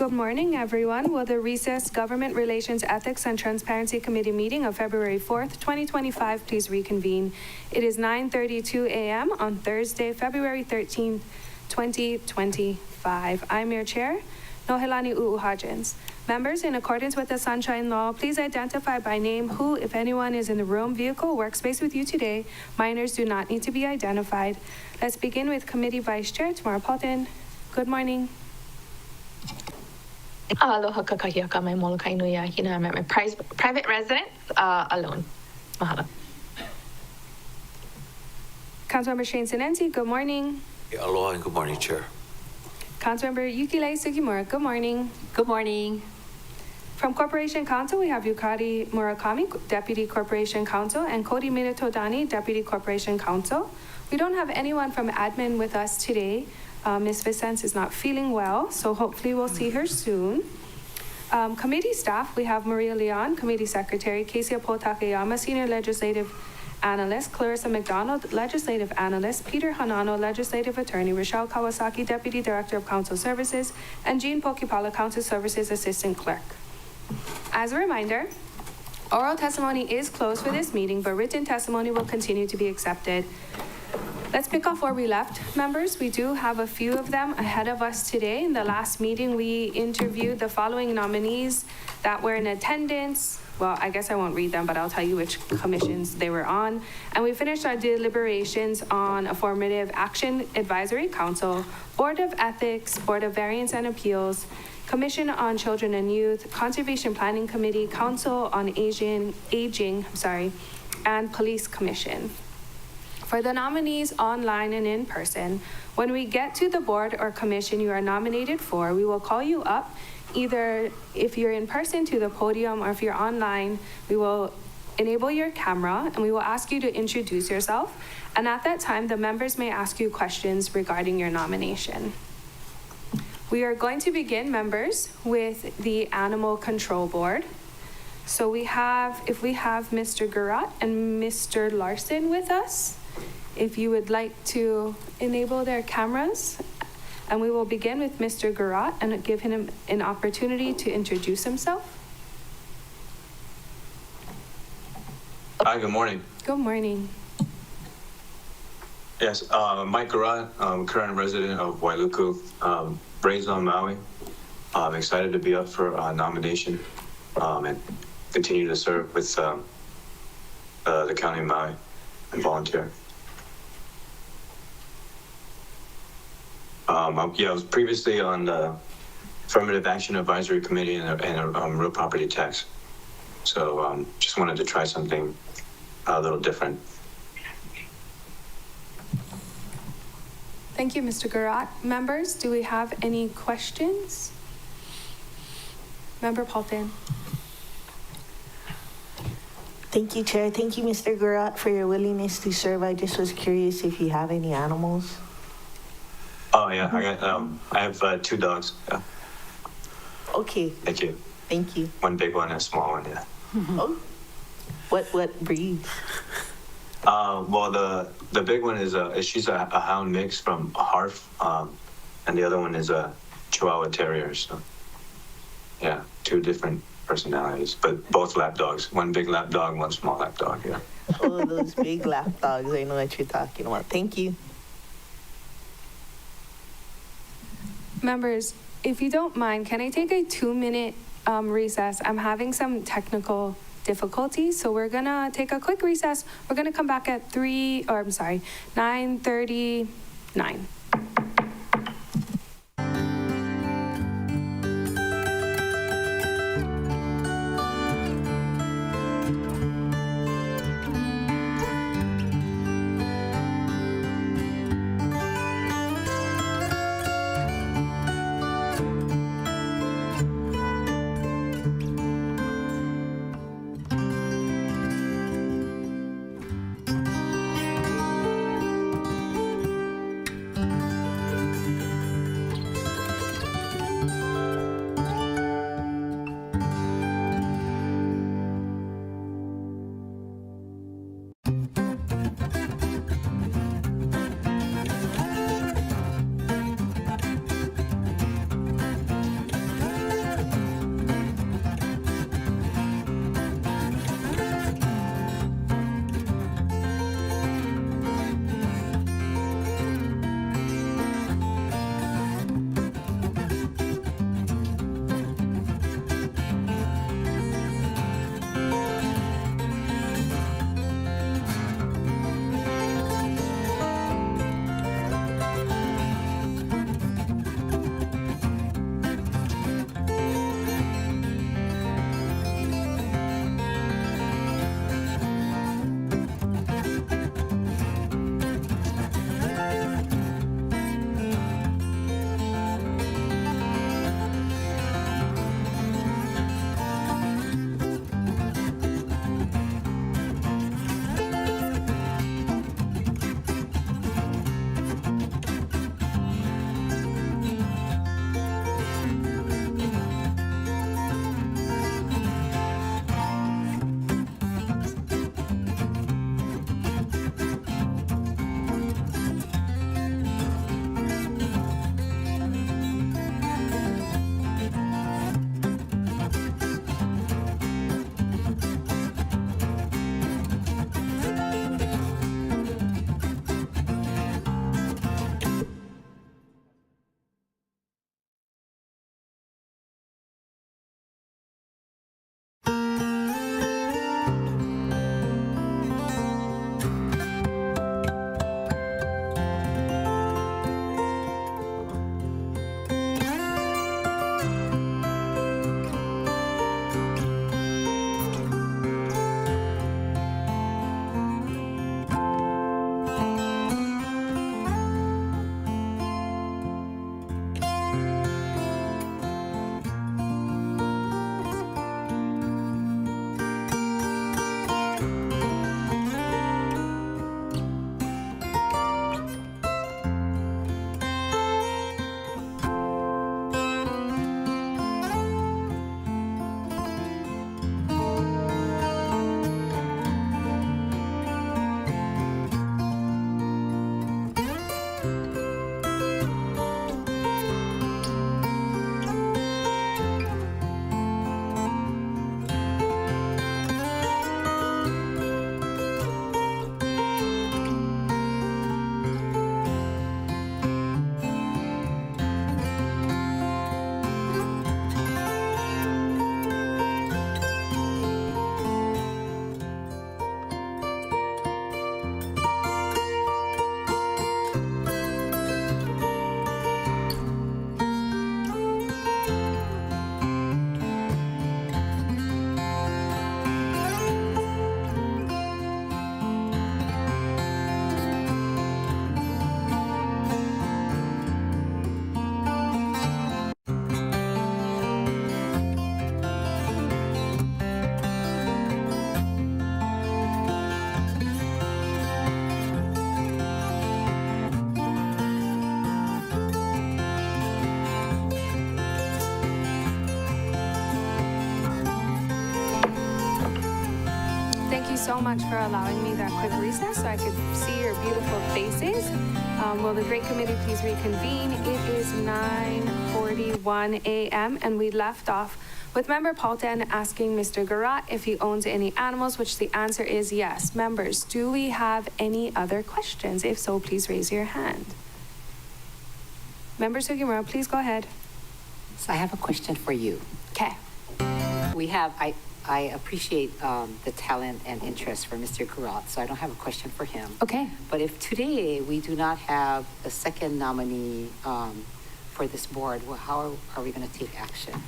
Good morning, everyone. Will the Recess Government Relations, Ethics, and Transparency Committee meeting of February 4th, 2025, please reconvene. It is 9:32 a.m. on Thursday, February 13th, 2025. I'm your chair, Nohelani Uuhajins. Members, in accordance with the Sunshine Law, please identify by name who, if anyone, is in the room, vehicle, workspace with you today. Minors do not need to be identified. Let's begin with Committee Vice Chair Tamara Paulton. Good morning. Aloha kakahiaka mai molokai nuia hina I'm at my private residence alone. Mahalo. Councilmember Shane Sinensi, good morning. Aloha and good morning, Chair. Councilmember Yukilei Sugimura, good morning. Good morning. From Corporation Counsel, we have Yukari Murakami, Deputy Corporation Counsel, and Cody Minatodani, Deputy Corporation Counsel. We don't have anyone from admin with us today. Ms. Vicens is not feeling well, so hopefully we'll see her soon. Committee staff, we have Maria Leon, Committee Secretary, Kesia Potakeyama, Senior Legislative Analyst, Clarissa McDonald, Legislative Analyst, Peter Hanano, Legislative Attorney, Rochelle Kawasaki, Deputy Director of Council Services, and Jean Pokipala, Council Services Assistant Clerk. As a reminder, oral testimony is closed for this meeting, but written testimony will continue to be accepted. Let's pick off where we left, members. We do have a few of them ahead of us today. In the last meeting, we interviewed the following nominees that were in attendance. Well, I guess I won't read them, but I'll tell you which commissions they were on. And we finished our deliberations on Affirmative Action Advisory Council, Board of Ethics, Board of Variance and Appeals, Commission on Children and Youth, Conservation Planning Committee, Council on Aging, and Police Commission. For the nominees online and in person, when we get to the board or commission you are nominated for, we will call you up, either if you're in person to the podium or if you're online, we will enable your camera and we will ask you to introduce yourself. And at that time, the members may ask you questions regarding your nomination. We are going to begin, members, with the Animal Control Board. So if we have Mr. Gurat and Mr. Larson with us, if you would like to enable their cameras, and we will begin with Mr. Gurat and give him an opportunity to introduce himself. Hi, good morning. Good morning. Yes, Mike Gurat, current resident of Wailuku, raised on Maui. I'm excited to be up for nomination and continue to serve with the County of Maui and volunteer. I was previously on the Affirmative Action Advisory Committee and Real Property Tax. So just wanted to try something a little different. Thank you, Mr. Gurat. Members, do we have any questions? Member Paulton. Thank you, Chair. Thank you, Mr. Gurat, for your willingness to serve. I just was curious if you have any animals. Oh yeah, I have 2 dogs. Yeah. Okay. Thank you. Thank you. One big one and a small one. Yeah. Oh, what breed? Well, the big one is she's a hound mix from Harf, and the other one is a Chihuahua Terrier. So yeah, 2 different personalities, but both lap dogs. One big lap dog, one small lap dog. Yeah. Oh, those big lap dogs. I know what you're talking about. Thank you. Members, if you don't mind, can I take a 2-minute recess? I'm having some technical difficulties, so we're gonna take a quick recess. We're gonna come back at 9:39. so much for allowing me that quick recess so I could see your beautiful faces. Will the Great Committee please reconvene? It is 9:41 a.m. and we left off with Member Paulton asking Mr. Garat if he owns any animals, which the answer is yes. Members, do we have any other questions? If so, please raise your hand. Member Sugimura, please go ahead. So I have a question for you. Okay. I appreciate the talent and interest for Mr. Garat, so I don't have a question for him. Okay. But if today we do not have a second nominee for this board, well, how are we going to take action?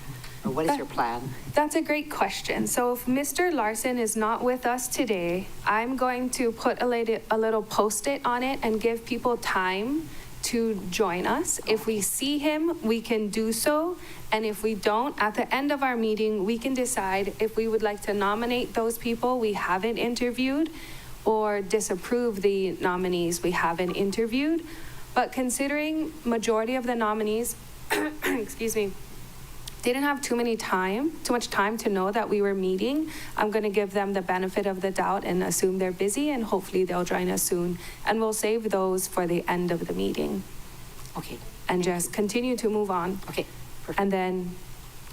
Or what is your plan? That's a great question. So if Mr. Larson is not with us today, I'm going to put a little Post-it on it and give people time to join us. If we see him, we can do so. And if we don't, at the end of our meeting, we can decide if we would like to nominate those people we haven't interviewed or disapprove the nominees we haven't interviewed. But considering majority of the nominees, excuse me, didn't have too much time to know that we were meeting, I'm going to give them the benefit of the doubt and assume they're busy, and hopefully they'll join us soon. And we'll save those for the end of the meeting Okay. and just continue to move on. Okay. Perfect. And then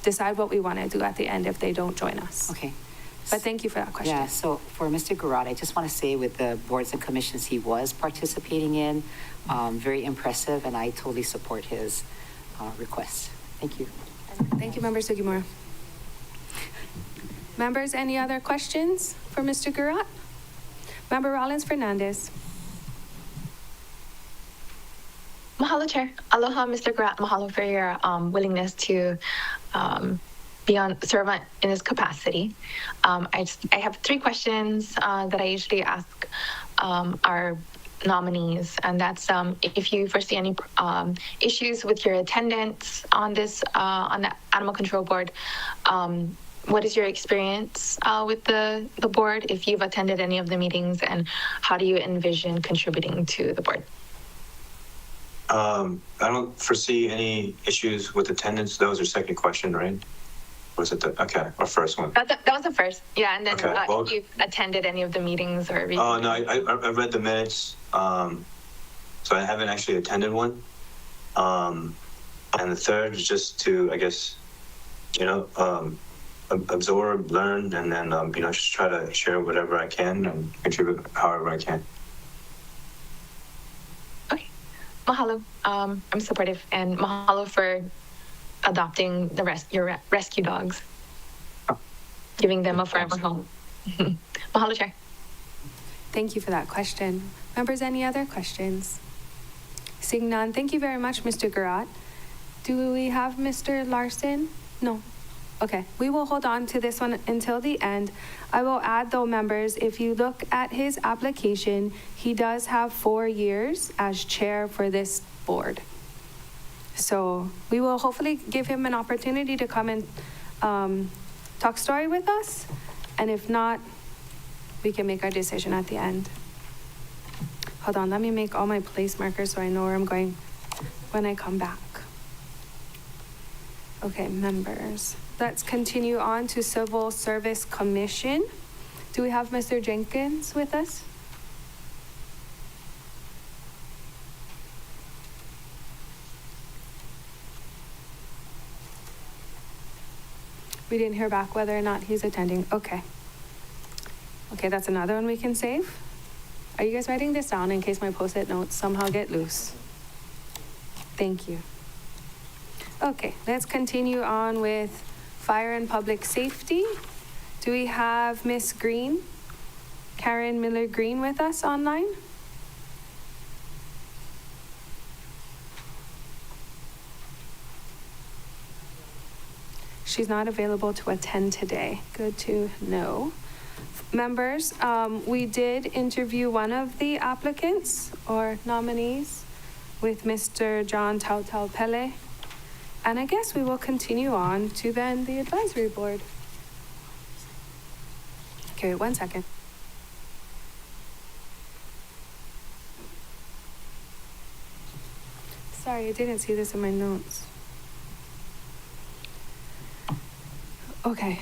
decide what we want to do at the end if they don't join us. Okay. But thank you for that question. Yeah, so for Mr. Garat, I just want to say with the boards and commissions he was participating in, very impressive, and I totally support his request. Thank you. Thank you, Member Sugimura. Members, any other questions for Mr. Garat? Member Rollins Fernandez. Mahalo, Chair. Aloha, Mr. Garat. Mahalo for your willingness to serve in this capacity. I have 3 questions that I usually ask our nominees, and that's if you foresee any issues with your attendance on this on the Animal Control Board. What is your experience with the board, if you've attended any of the meetings, and how do you envision contributing to the board? I don't foresee any issues with attendance. That was your second question, right? Was it or first one? That was the first, yeah, and then Okay, well- if you've attended any of the meetings or. Oh, no, I read the minutes, so I haven't actually attended one. And the third is just to, I guess, absorb, learn, and then, just try to share whatever I can and contribute however I can. Okay, mahalo. I'm supportive, and mahalo for adopting your rescue dogs, giving them a forever home. Mahalo, Chair. Thank you for that question. Members, any other questions? Seeing none, thank you very much, Mr. Garat. Do we have Mr. Larson? No. Okay, we will hold on to this one until the end. I will add, though, members, if you look at his application, he does have 4 years as chair for this board. So we will hopefully give him an opportunity to come and talk story with us. And if not, we can make our decision at the end. Hold on, let me make all my place markers so I know where I'm going when I come back. Okay, members. Let's continue on to Civil Service Commission. Do we have Mr. Jenkins with us? We didn't hear back whether or not he's attending. Okay. Okay, that's another one we can save. Are you guys writing this down in case my Post-it notes somehow get loose? Thank you. Okay, let's continue on with Fire and Public Safety. Do we have Miss Green, Karen Miller Green, with us online? She's not available to attend today. Good to know. Members, we did interview one of the applicants or nominees with Mr. John Tautau Pele. And I guess we will continue on to then the advisory board. Okay, wait 1 second. Sorry, I didn't see this in my notes. Okay.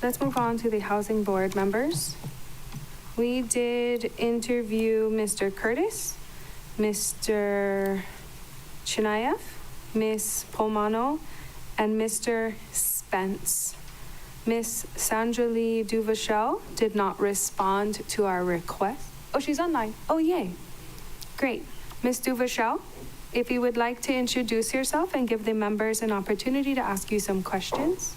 let's move on to the housing board members. We did interview Mr. Curtis, Mr. Chinayev, Ms. Pomano, and Mr. Spence. Ms. Sandra Lee Duvachel did not respond to our request. Oh, she's online. Oh, yay. Great. Ms. Duvachel, if you would like to introduce yourself and give the members an opportunity to ask you some questions.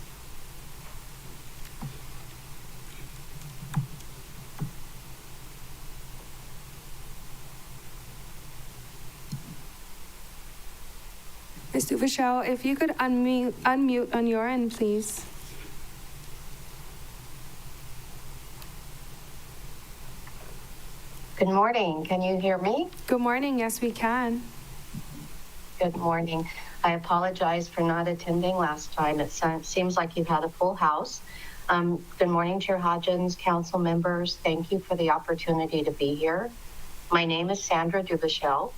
Ms. Duvachel, if you could unmute on your end, please. Good morning. Can you hear me? Good morning. Yes, we can. Good morning. I apologize for not attending last time. It seems like you've had a full house. Good morning, Chair Hodgins, council members. Thank you for the opportunity to be here. My name is Sandra Duvachel.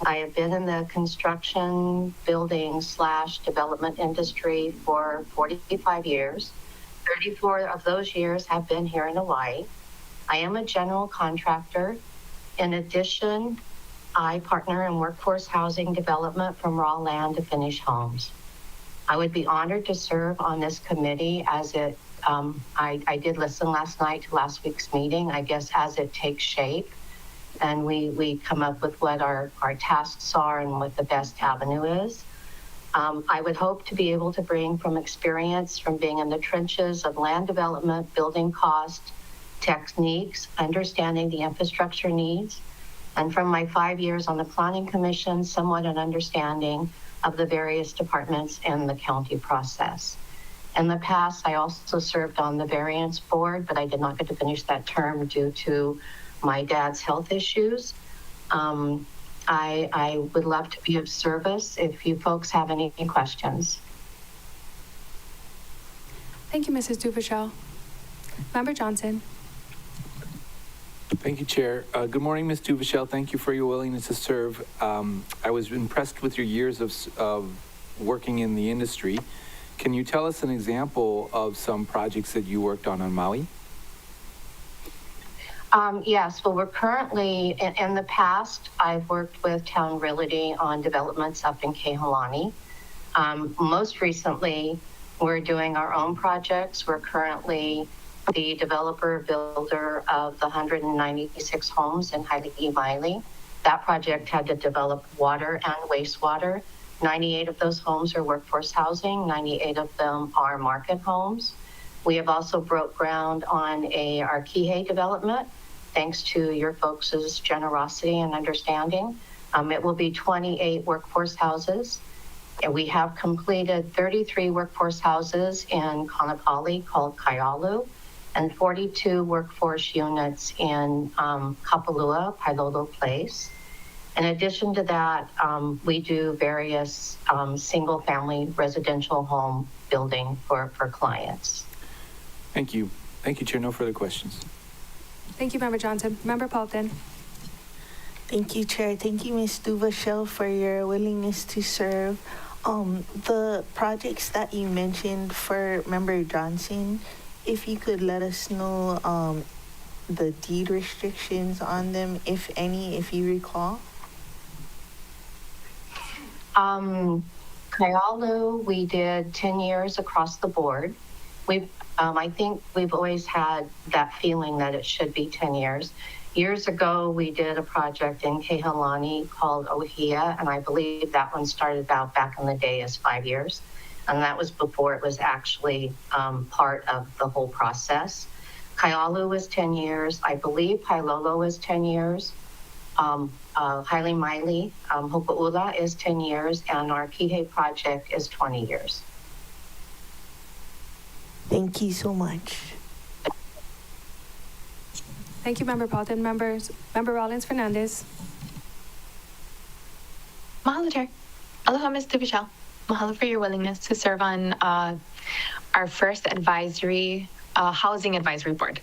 I have been in the construction, building / development industry for 45 years. 34 of those years have been here in Hawaii. I am a general contractor. In addition, I partner in workforce housing development from raw land to finished homes. I would be honored to serve on this committee as it, I did listen last night to last week's meeting, I guess as it takes shape and we come up with what our tasks are and what the best avenue is. I would hope to be able to bring from experience from being in the trenches of land development, building cost, techniques, understanding the infrastructure needs, and from my 5 years on the Planning Commission, somewhat an understanding of the various departments in the county process. In the past, I also served on the Variance Board, but I did not get to finish that term due to my dad's health issues. I would love to be of service if you folks have any questions. Thank you, Mrs. Duvachel. Member Johnson. Thank you, Chair. Good morning, Ms. Duvachel. Thank you for your willingness to serve. I was impressed with your years of working in the industry. Can you tell us an example of some projects that you worked on Maui? Yes, well, we're currently, in the past, I've worked with Town Realty on developments up in Kehalani. Most recently, we're doing our own projects. We're currently the developer builder of the 196 homes in Hailei. That project had to develop water and wastewater. 98 of those homes are workforce housing. 98 of them are market homes. We have also broke ground on our Kihei development, thanks to your folks' generosity and understanding. It will be 28 workforce houses. And we have completed 33 workforce houses in Kaanapali called Kaialu, and 42 workforce units in Kapalua, Pailolo Place. In addition to that, we do various single-family residential home building for clients. Thank you. Thank you, Chair. No further questions. Thank you, Member Johnson. Member Paulton. Thank you, Chair. Thank you, Ms. Duvachel, for your willingness to serve. The projects that you mentioned for Member Johnson, if you could let us know the deed restrictions on them, if any, if you recall. Kaialu, we did 10 years across the board. I think we've always had that feeling that it should be 10 years. Years ago, we did a project in Kehalani called Ohia, and I believe that one started out back in the day as 5 years. And that was before it was actually part of the whole process. Kaialu was 10 years. I believe Pailolo was 10 years. Haile Maili, Hoku'ula is 10 years, and our Kihei project is 20 years. Thank you so much. Thank you, Member Paulton. Member Rollins Fernandez. Mahalo, Chair. Aloha, Ms. Duvachel. Mahalo for your willingness to serve on our first housing advisory board.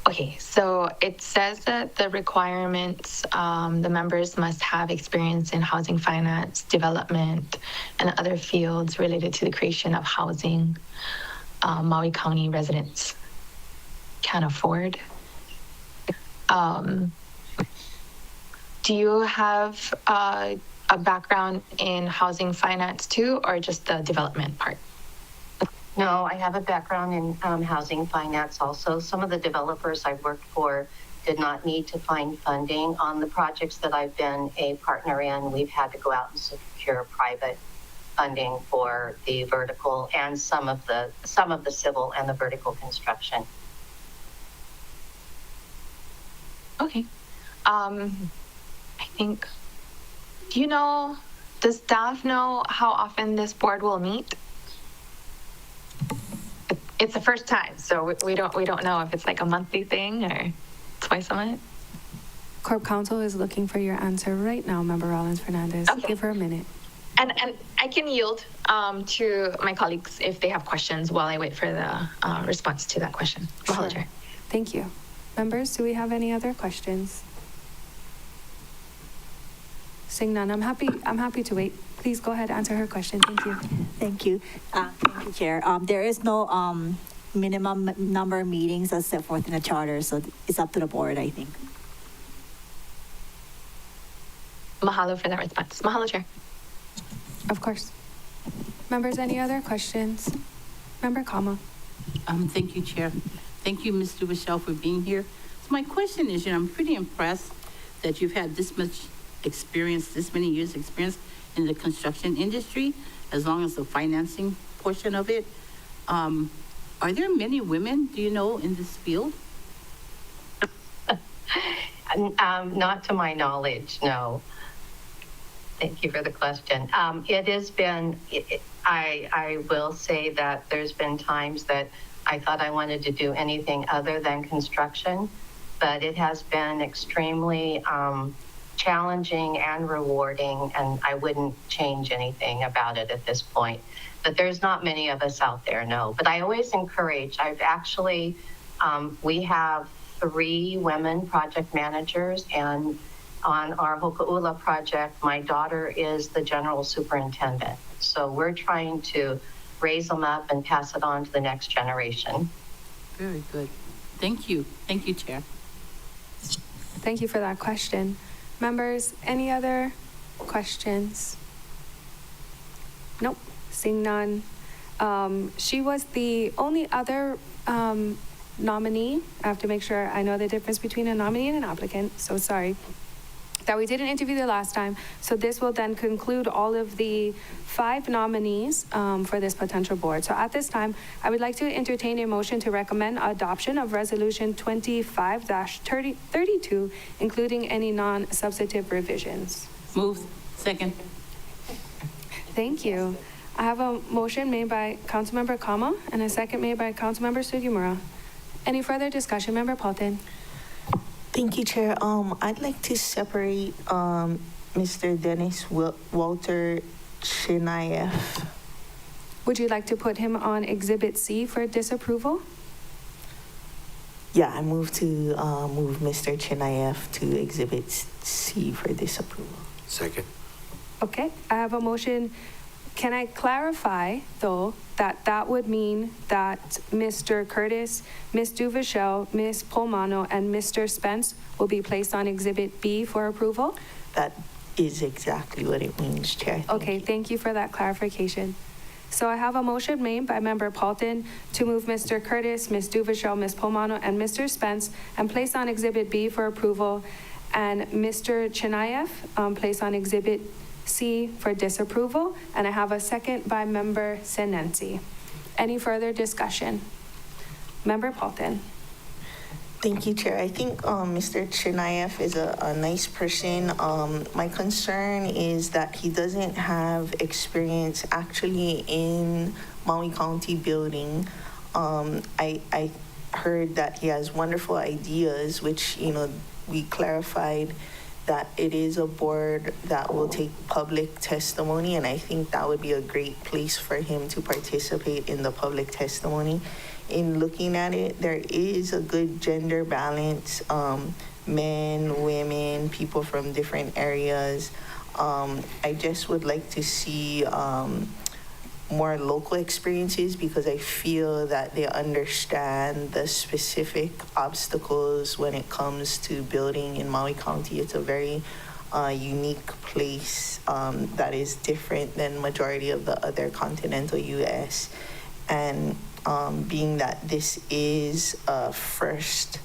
Okay, so it says that the requirements, the members must have experience in housing finance, development, and other fields related to the creation of housing. Maui County residents can afford. Do you have a background in housing finance too, or just the development part? No, I have a background in housing finance also. Some of the developers I've worked for did not need to find funding. On the projects that I've been a partner in, we've had to go out and secure private funding for the vertical and some of the civil and the vertical construction. Okay. I think, does staff know how often this board will meet? It's the first time, so we don't know if it's like a monthly thing or twice a month. Corp Counsel is looking for your answer right now, Member Rollins Fernandez. Okay. Give her a minute. And I can yield to my colleagues if they have questions while I wait for the response to that question. Mahalo, Chair. Thank you. Members, do we have any other questions? Seeing none, I'm happy to wait. Please go ahead, answer her question. Thank you. Thank you. Thank you, Chair. There is no minimum number of meetings as set forth in the charter, so it's up to the board, I think. Mahalo for that response. Mahalo, Chair. Of course. Members, any other questions? Member Kama. Thank you, Chair. Thank you, Ms. Duvachel, for being here. So my question is, I'm pretty impressed that you've had this much experience, this many years experience in the construction industry, as long as the financing portion of it. Are there many women, do you know, in this field? Not to my knowledge, no. Thank you for the question. It has been, I will say that there's been times that I thought I wanted to do anything other than construction, but it has been extremely challenging and rewarding, and I wouldn't change anything about it at this point. But there's not many of us out there, no. But I always encourage, I've actually, we have 3 women project managers, and on our Hokaula project, my daughter is the general superintendent. So we're trying to raise them up and pass it on to the next generation. Very good. Thank you. Thank you, Chair. Thank you for that question. Members, any other questions? Nope, seeing none. She was the only other nominee. I have to make sure I know the difference between a nominee and an applicant, so sorry. That we didn't interview the last time. So this will then conclude all of the 5 nominees for this potential board. So at this time, I would like to entertain a motion to recommend adoption of Resolution 25-32, including any non-substantive revisions. Move. Second. Thank you. I have a motion made by Councilmember Kama and a second made by Councilmember Sugimura. Any further discussion, Member Paulton? Thank you, Chair. I'd like to separate Mr. Dennis Walter Chinayev. Would you like to put him on Exhibit C for disapproval? Yeah, I move to move Mr. Chinayev to Exhibit C for disapproval. Second. Okay, I have a motion. Can I clarify, though, that would mean that Mr. Curtis, Ms. Duvachel, Ms. Polmano, and Mr. Spence will be placed on Exhibit B for approval? That is exactly what it means, Chair. Okay, thank you for that clarification. So I have a motion made by Member Paulton to move Mr. Curtis, Ms. Duvachel, Ms. Polmano, and Mr. Spence and place on Exhibit B for approval, and Mr. Chinayev placed on Exhibit C for disapproval, and I have a second by Member Senensi. Any further discussion? Member Paulton. Thank you, Chair. I think Mr. Chinayev is a nice person. My concern is that he doesn't have experience actually in Maui County building. I heard that he has wonderful ideas, which, we clarified that it is a board that will take public testimony, and I think that would be a great place for him to participate in the public testimony. In looking at it, there is a good gender balance, men, women, people from different areas. I just would like to see more local experiences because I feel that they understand the specific obstacles when it comes to building in Maui County. It's a very unique place that is different than majority of the other continental U.S. And being that this is a first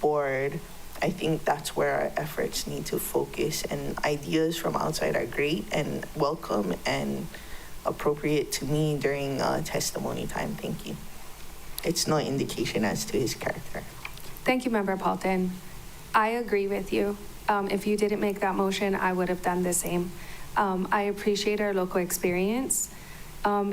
board, I think that's where our efforts need to focus. And ideas from outside are great and welcome and appropriate to me during testimony time. Thank you. It's no indication as to his character. Thank you, Member Paulton. I agree with you. If you didn't make that motion, I would have done the same. I appreciate our local experience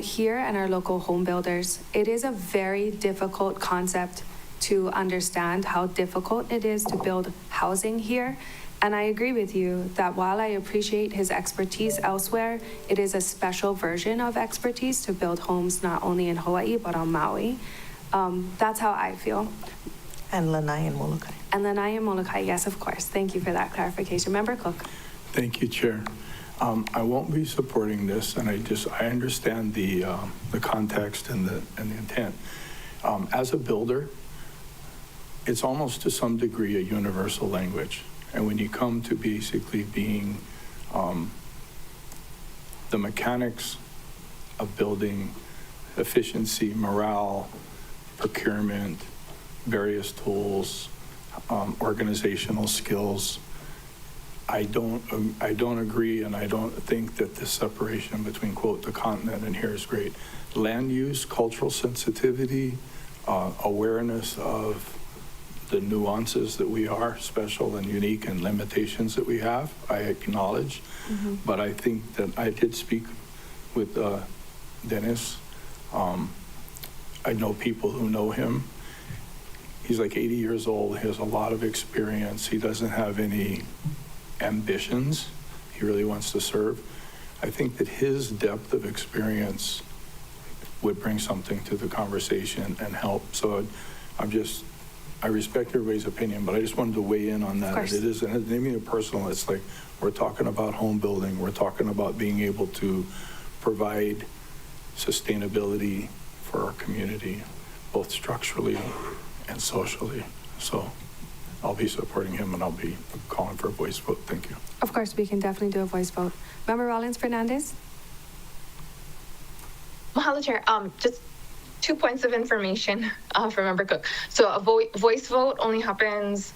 here and our local home builders. It is a very difficult concept to understand how difficult it is to build housing here. And I agree with you that while I appreciate his expertise elsewhere, it is a special version of expertise to build homes not only in Hawaii, but on Maui. That's how I feel. And Lanai and Molokai. And Lanai and Molokai, yes, of course. Thank you for that clarification. Member Cook. Thank you, Chair. I won't be supporting this, and I understand the context and the intent. As a builder, it's almost to some degree a universal language. And when you come to basically being the mechanics of building, efficiency, morale, procurement, various tools, organizational skills, I don't agree, and I don't think that this separation between, quote, the continent and here is great. Land use, cultural sensitivity, awareness of the nuances that we are special and unique and limitations that we have, I acknowledge. Mm-hmm. But I think that I did speak with Dennis. I know people who know him. He's like 80 years old. He has a lot of experience. He doesn't have any ambitions. He really wants to serve. I think that his depth of experience would bring something to the conversation and help. So I respect everybody's opinion, but I just wanted to weigh in on that. It is, and maybe personal, it's like we're talking about home building. We're talking about being able to provide sustainability for our community, both structurally and socially. So I'll be supporting him, and I'll be calling for a voice vote. Thank you. Of course, we can definitely do a voice vote. Member Rollins-Fernandez? Mahalo, Chair. Just 2 points of information for Member Cook. So a voice vote only happens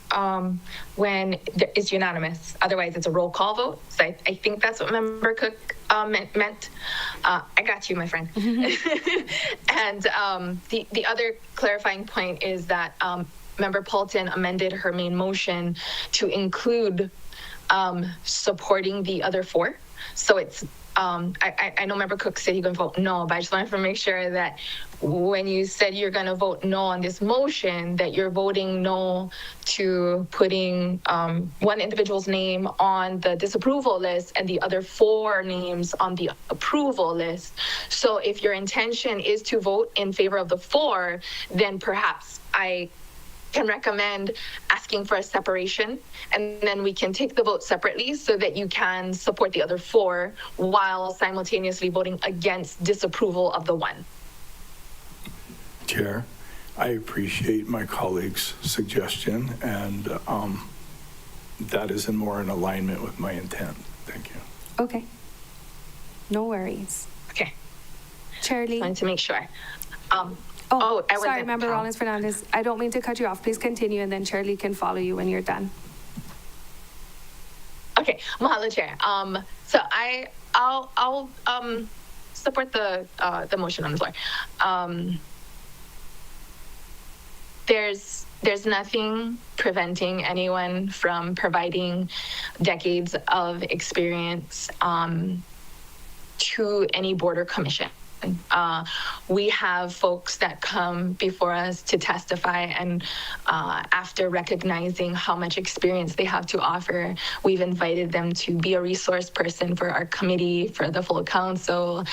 when it's unanimous. Otherwise, it's a roll call vote. So I think that's what Member Cook meant. I got you, my friend. And the other clarifying point is that Member Paulton amended her main motion to include supporting the other four. So it's I know Member Cook said you're going to vote no, but I just wanted to make sure that when you said you're going to vote no on this motion, that you're voting no to putting one individual's name on the disapproval list and the other four names on the approval list. So if your intention is to vote in favor of the four, then perhaps I can recommend asking for a separation, and then we can take the vote separately so that you can support the other four while simultaneously voting against disapproval of the one. Chair, I appreciate my colleague's suggestion, and that is more in alignment with my intent. Thank you. Okay. No worries. Okay. Chair Lee. Wanted to make sure. Sorry, Member Rollins-Fernandez. I don't mean to cut you off. Please continue, and then Chair Lee can follow you when you're done. Okay, mahalo, Chair. So I'll support the motion on the floor. There's nothing preventing anyone from providing decades of experience to any board or commission. We have folks that come before us to testify, and after recognizing how much experience they have to offer, we've invited them to be a resource person for our committee, for the full council.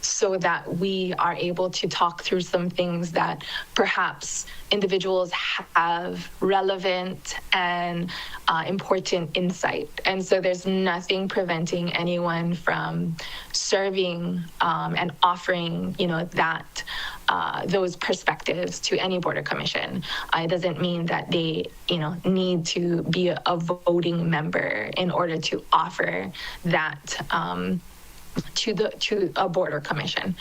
so that we are able to talk through some things that perhaps individuals have relevant and important insight. And so there's nothing preventing anyone from serving and offering, that those perspectives to any board or commission. It doesn't mean that they, need to be a voting member in order to offer that to a board or commission.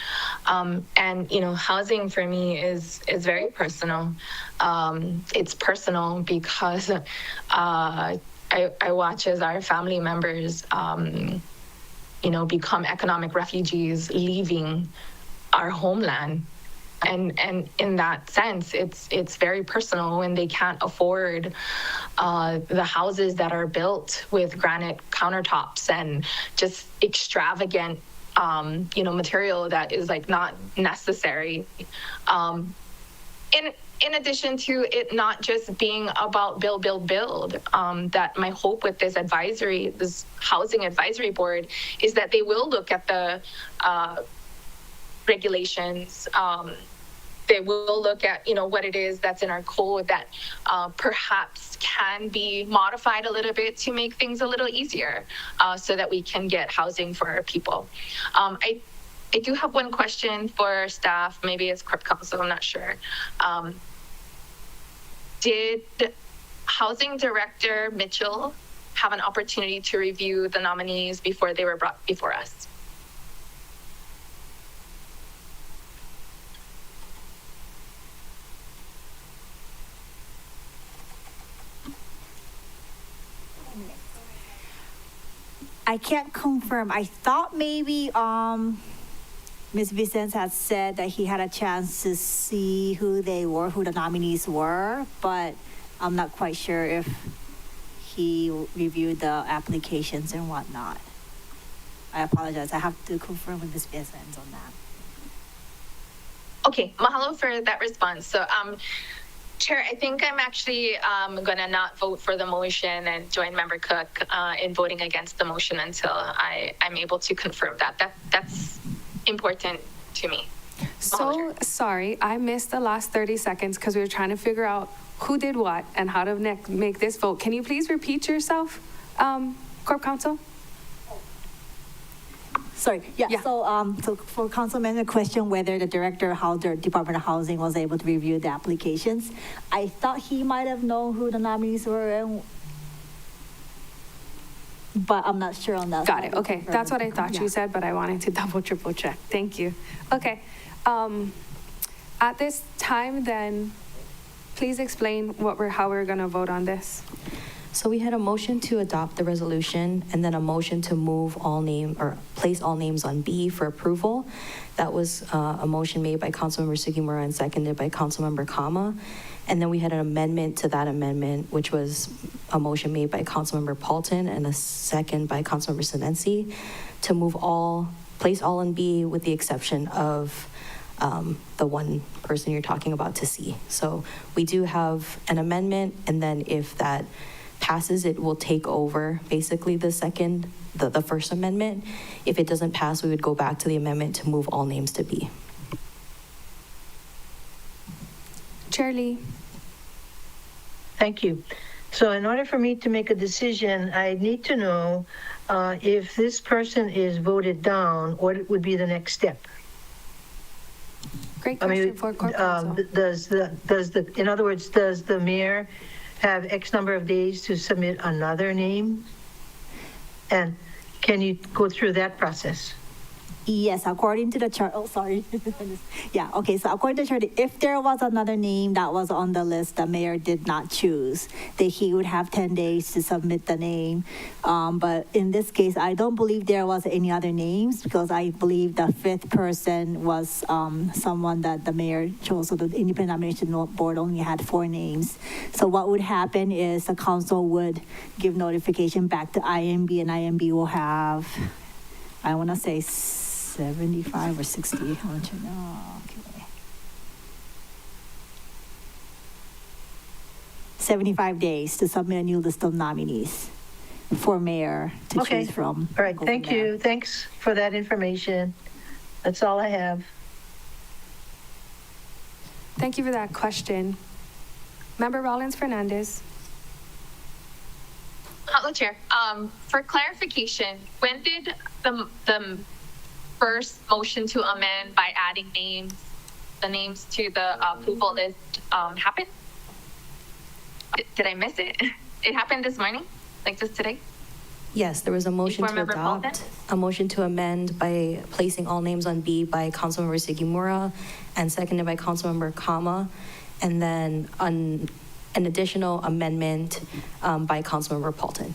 And housing for me is very personal. It's personal because I watch as our family members become economic refugees leaving our homeland. And in that sense, it's very personal when they can't afford the houses that are built with granite countertops and just extravagant, material that is like not necessary. In addition to it not just being about build, that my hope with this housing advisory board is that they will look at the regulations. They will look at, what it is that's in our code that perhaps can be modified a little bit to make things a little easier so that we can get housing for our people. I do have one question for staff. Maybe it's Corp Counsel, I'm not sure. Did Housing Director Mitchell have an opportunity to review the nominees before they were brought before us? I can't confirm. I thought maybe Ms. Vicens had said that he had a chance to see who the nominees were, but I'm not quite sure if he reviewed the applications and whatnot. I apologize. I have to confirm with Ms. Vicens on that. Okay, mahalo for that response. So, Chair, I think I'm actually going to not vote for the motion and join Member Cook in voting against the motion until I'm able to confirm that. That's important to me. So sorry, I missed the last 30 seconds because we were trying to figure out who did what and how to make this vote. Can you please repeat yourself, Corp Counsel? Sorry. Yeah. Yeah. So for Councilman, the question whether the director of the Department of Housing was able to review the applications, I thought he might have known who the nominees were, but I'm not sure on that. Got it. Okay. That's what I thought Yeah. you said, but I wanted to triple check. Thank you. Okay. At this time, then, please explain how we're going to vote on this. So we had a motion to adopt the resolution and then a motion to place all names on B for approval. That was a motion made by Councilmember Sugimura and seconded by Councilmember Kama. And then we had an amendment to that amendment, which was a motion made by Councilmember Paulton and a second by Councilmember Sinensi to place all on B with the exception of the one person you're talking about to C. So we do have an amendment, and then if that passes, it will take over basically the first amendment. If it doesn't pass, we would go back to the amendment to move all names to B. Chair Lee. Thank you. So in order for me to make a decision, I need to know if this person is voted down, what would be the next step? Great question for Corp Counsel. In other words, does the mayor have X number of days to submit another name? And can you go through that process? Yes, according to the chart. Oh, sorry. Yeah, okay. So according to the chart, if there was another name that was on the list the mayor did not choose, that he would have 10 days to submit the name. But in this case, I don't believe there was any other names because I believe the fifth person was someone that the mayor chose. So the Independent Nomination Board only had 4 names. So what would happen is the council would give notification back to IMB, and IMB will have, I want to say, 75 or 60. I want to know. Okay. 75 days to submit a new list of nominees for mayor to choose from. All right. Thank you. Thanks for that information. That's all I have. Thank you for that question. Member Rollins Fernandez. Hello, Chair. For clarification, when did the first motion to amend by adding the names to the approval list happen? Did I miss it? It happened this morning, like just today? Yes, there was a motion Before to Member adopt, Bolton? a motion to amend by placing all names on B by Councilmember Sugimura and seconded by Councilmember Kama, and then an additional amendment by Councilmember Paulton.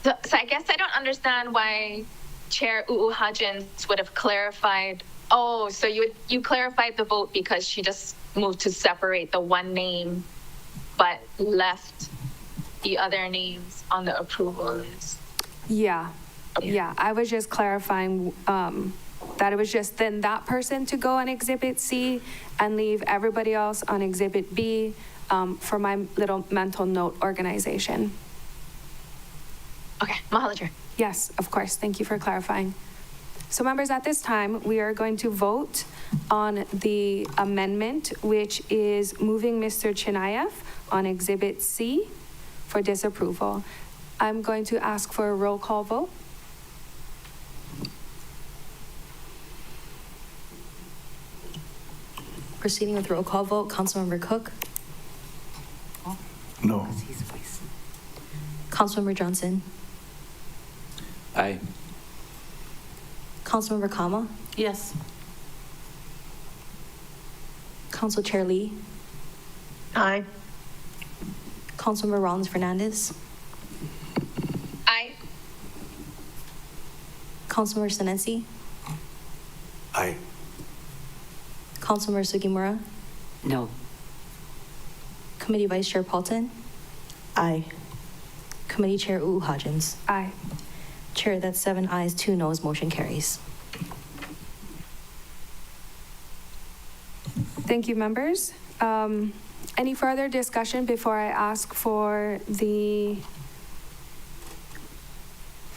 So I guess I don't understand why Chair Hudgens would have clarified. Oh, so you clarified the vote because she just moved to separate the one name, but left the other names on the approval list. Yeah, yeah, I was just clarifying that it was just then that person to go on Exhibit C and leave everybody else on Exhibit B for my little mental note organization. Okay, Mahalo, Chair. Yes, of course, thank you for clarifying. So members, at this time, we are going to vote on the amendment, which is moving Mr. Chinayev on Exhibit C for disapproval. I'm going to ask for a roll call vote. Proceeding with roll call vote, Councilmember Cook, No. He's vice. Councilmember Johnson, Aye. Councilmember Kama, Yes. Council Chair Lee, Aye. Councilmember Rollins Fernandez, Aye. Councilmember Senensi, Aye. Councilmember Sugimura, No. Committee Vice Chair Paulton, Aye. Committee Chair Hodgins. Aye. Chair, that's 7 ayes, 2 noes, motion carries. Thank you, members. Any further discussion before I ask for the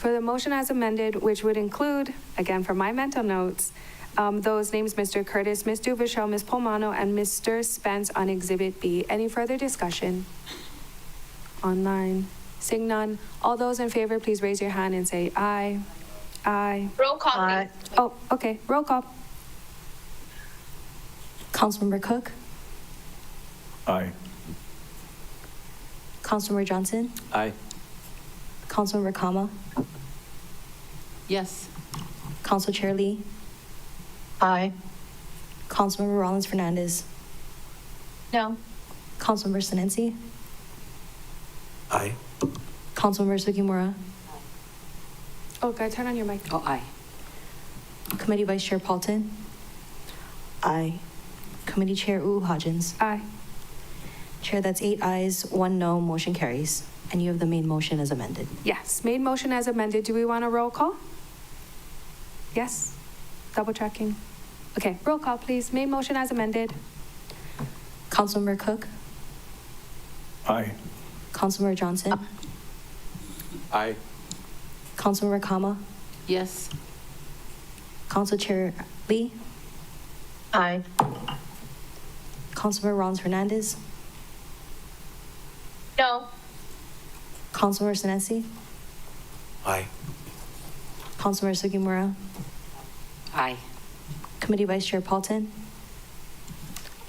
motion as amended, which would include, again, for my mental notes, those names, Mr. Curtis, Ms. Duverchel, Ms. Pomano, and Mr. Spence on Exhibit B. Any further discussion? Online. Seeing none. All those in favor, please raise your hand and say aye. Aye. Roll call, Aye. please. Oh, okay. Roll call. Councilmember Cook, Aye. Councilmember Johnson, Aye. Councilmember Kama, Yes. Council Chair Lee, Aye. Councilmember Rollins Fernandez, No. Councilmember Senensi, Aye. Councilmember Sugimura, Oh, gotta turn on your mic. Oh, aye. Committee Vice Chair Paulton, Aye. Committee Chair Hodgins. Aye. Chair, that's 8 ayes, 1 no, motion carries. And you have the main motion as amended. Yes, made motion as amended. Do we want a roll call? Yes? Double checking. Okay, roll call, please. Made motion as amended. Councilmember Cook, Aye. Councilmember Johnson, Aye. Councilmember Kama, Yes. Council Chair Lee, Aye. Councilmember Rollins Fernandez, No. Councilmember Senensi, Aye. Councilmember Sugimura, Aye. Committee Vice Chair Paulton,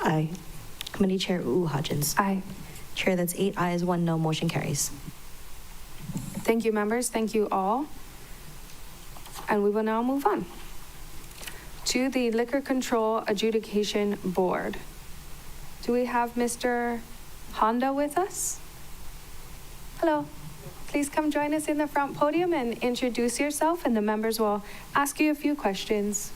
Aye. Committee Chair Hodgins. Aye. Chair, that's 8 ayes, 1 no, motion carries. Thank you, members. Thank you all. And we will now move on to the Liquor Control Adjudication Board. Do we have Mr. Honda with us? Hello. Please come join us in the front podium and introduce yourself, and the members will ask you a few questions.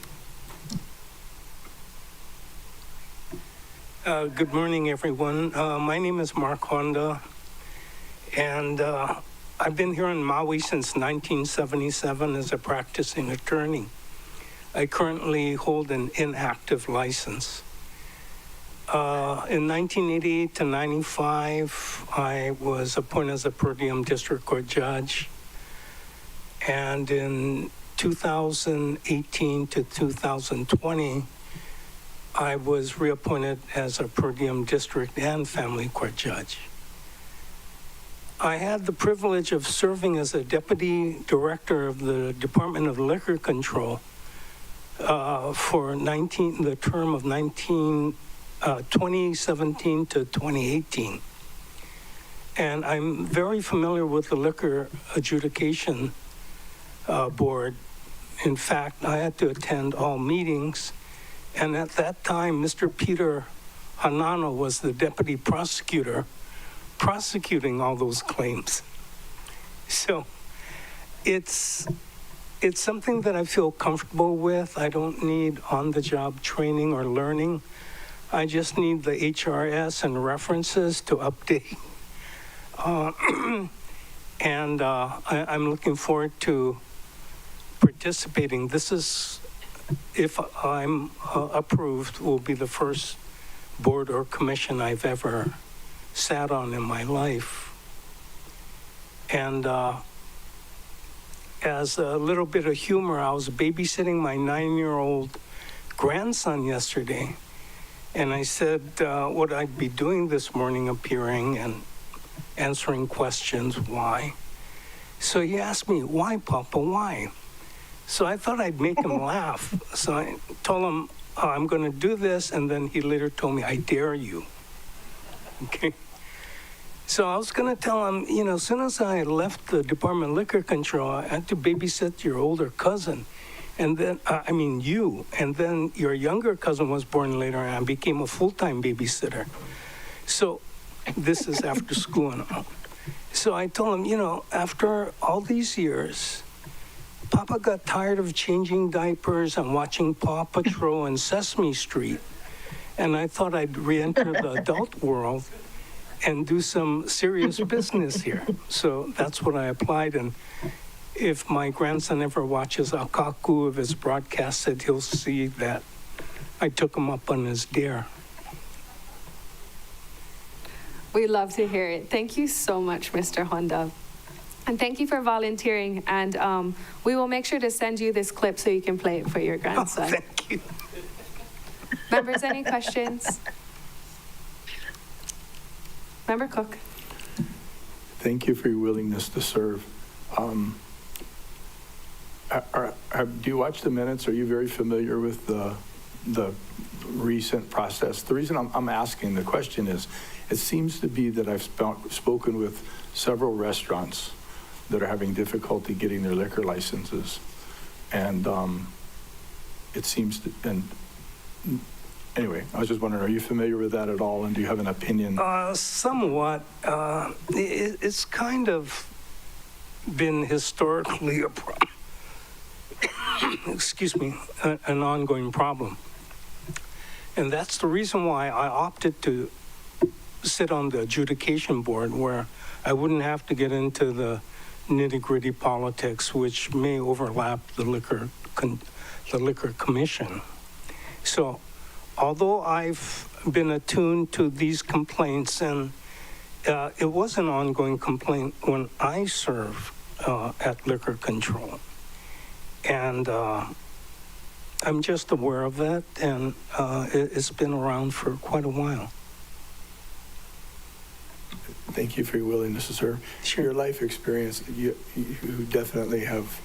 Good morning, everyone. My name is Mark Honda, and I've been here in Maui since 1977 as a practicing attorney. I currently hold an inactive license. In 1988 to 95, I was appointed as a per diem district court judge. And in 2018 to 2020, I was reappointed as a per diem district and family court judge. I had the privilege of serving as a deputy director of the Department of Liquor Control for the term of 2017 to 2018. And I'm very familiar with the liquor adjudication board. In fact, I had to attend all meetings. And at that time, Mr. Peter Hanano was the deputy prosecutor prosecuting all those claims. So it's something that I feel comfortable with. I don't need on-the-job training or learning. I just need the HRS and references to update. I'm looking forward to participating. This is, if I'm approved, will be the first board or commission I've ever sat on in my life. And as a little bit of humor, I was babysitting my 9-year-old grandson yesterday. And I said what I'd be doing this morning, appearing and answering questions, why. So he asked me, why, Papa, why? So I thought I'd make him laugh. So I told him, I'm going to do this. And then he later told me, I dare you. Okay. So I was going to tell him, as soon as I left the Department of Liquor Control, I had to babysit your older cousin. And then, you. And then your younger cousin was born later, and I became a full-time babysitter. So this is after school and all. So I told him, after all these years, Papa got tired of changing diapers and watching Paw Patrol and Sesame Street. And I thought I'd re-enter the adult world and do some serious business here. So that's what I applied. And if my grandson ever watches Akaku of his broadcasted, he'll see that I took him up on his dare. We love to hear it. Thank you so much, Mr. Honda. And thank you for volunteering. And we will make sure to send you this clip so you can play it for your grandson. Oh, thank you. Members, any questions? Member Cook. Thank you for your willingness to serve. Do you watch the minutes? Are you very familiar with the recent process? The reason I'm asking the question is, it seems to be that I've spoken with several restaurants that are having difficulty getting their liquor licenses. And it seems to, and anyway, I was just wondering, are you familiar with that at all? And do you have an opinion? Somewhat. It's kind of been historically a problem. Excuse me, an ongoing problem. And that's the reason why I opted to sit on the adjudication board, where I wouldn't have to get into the nitty-gritty politics, which may overlap the liquor commission. So although I've been attuned to these complaints, and it was an ongoing complaint when I served at Liquor Control. And I'm just aware of that, and it's been around for quite a while. Thank you for your willingness to serve. Sure. Your life experience, you definitely have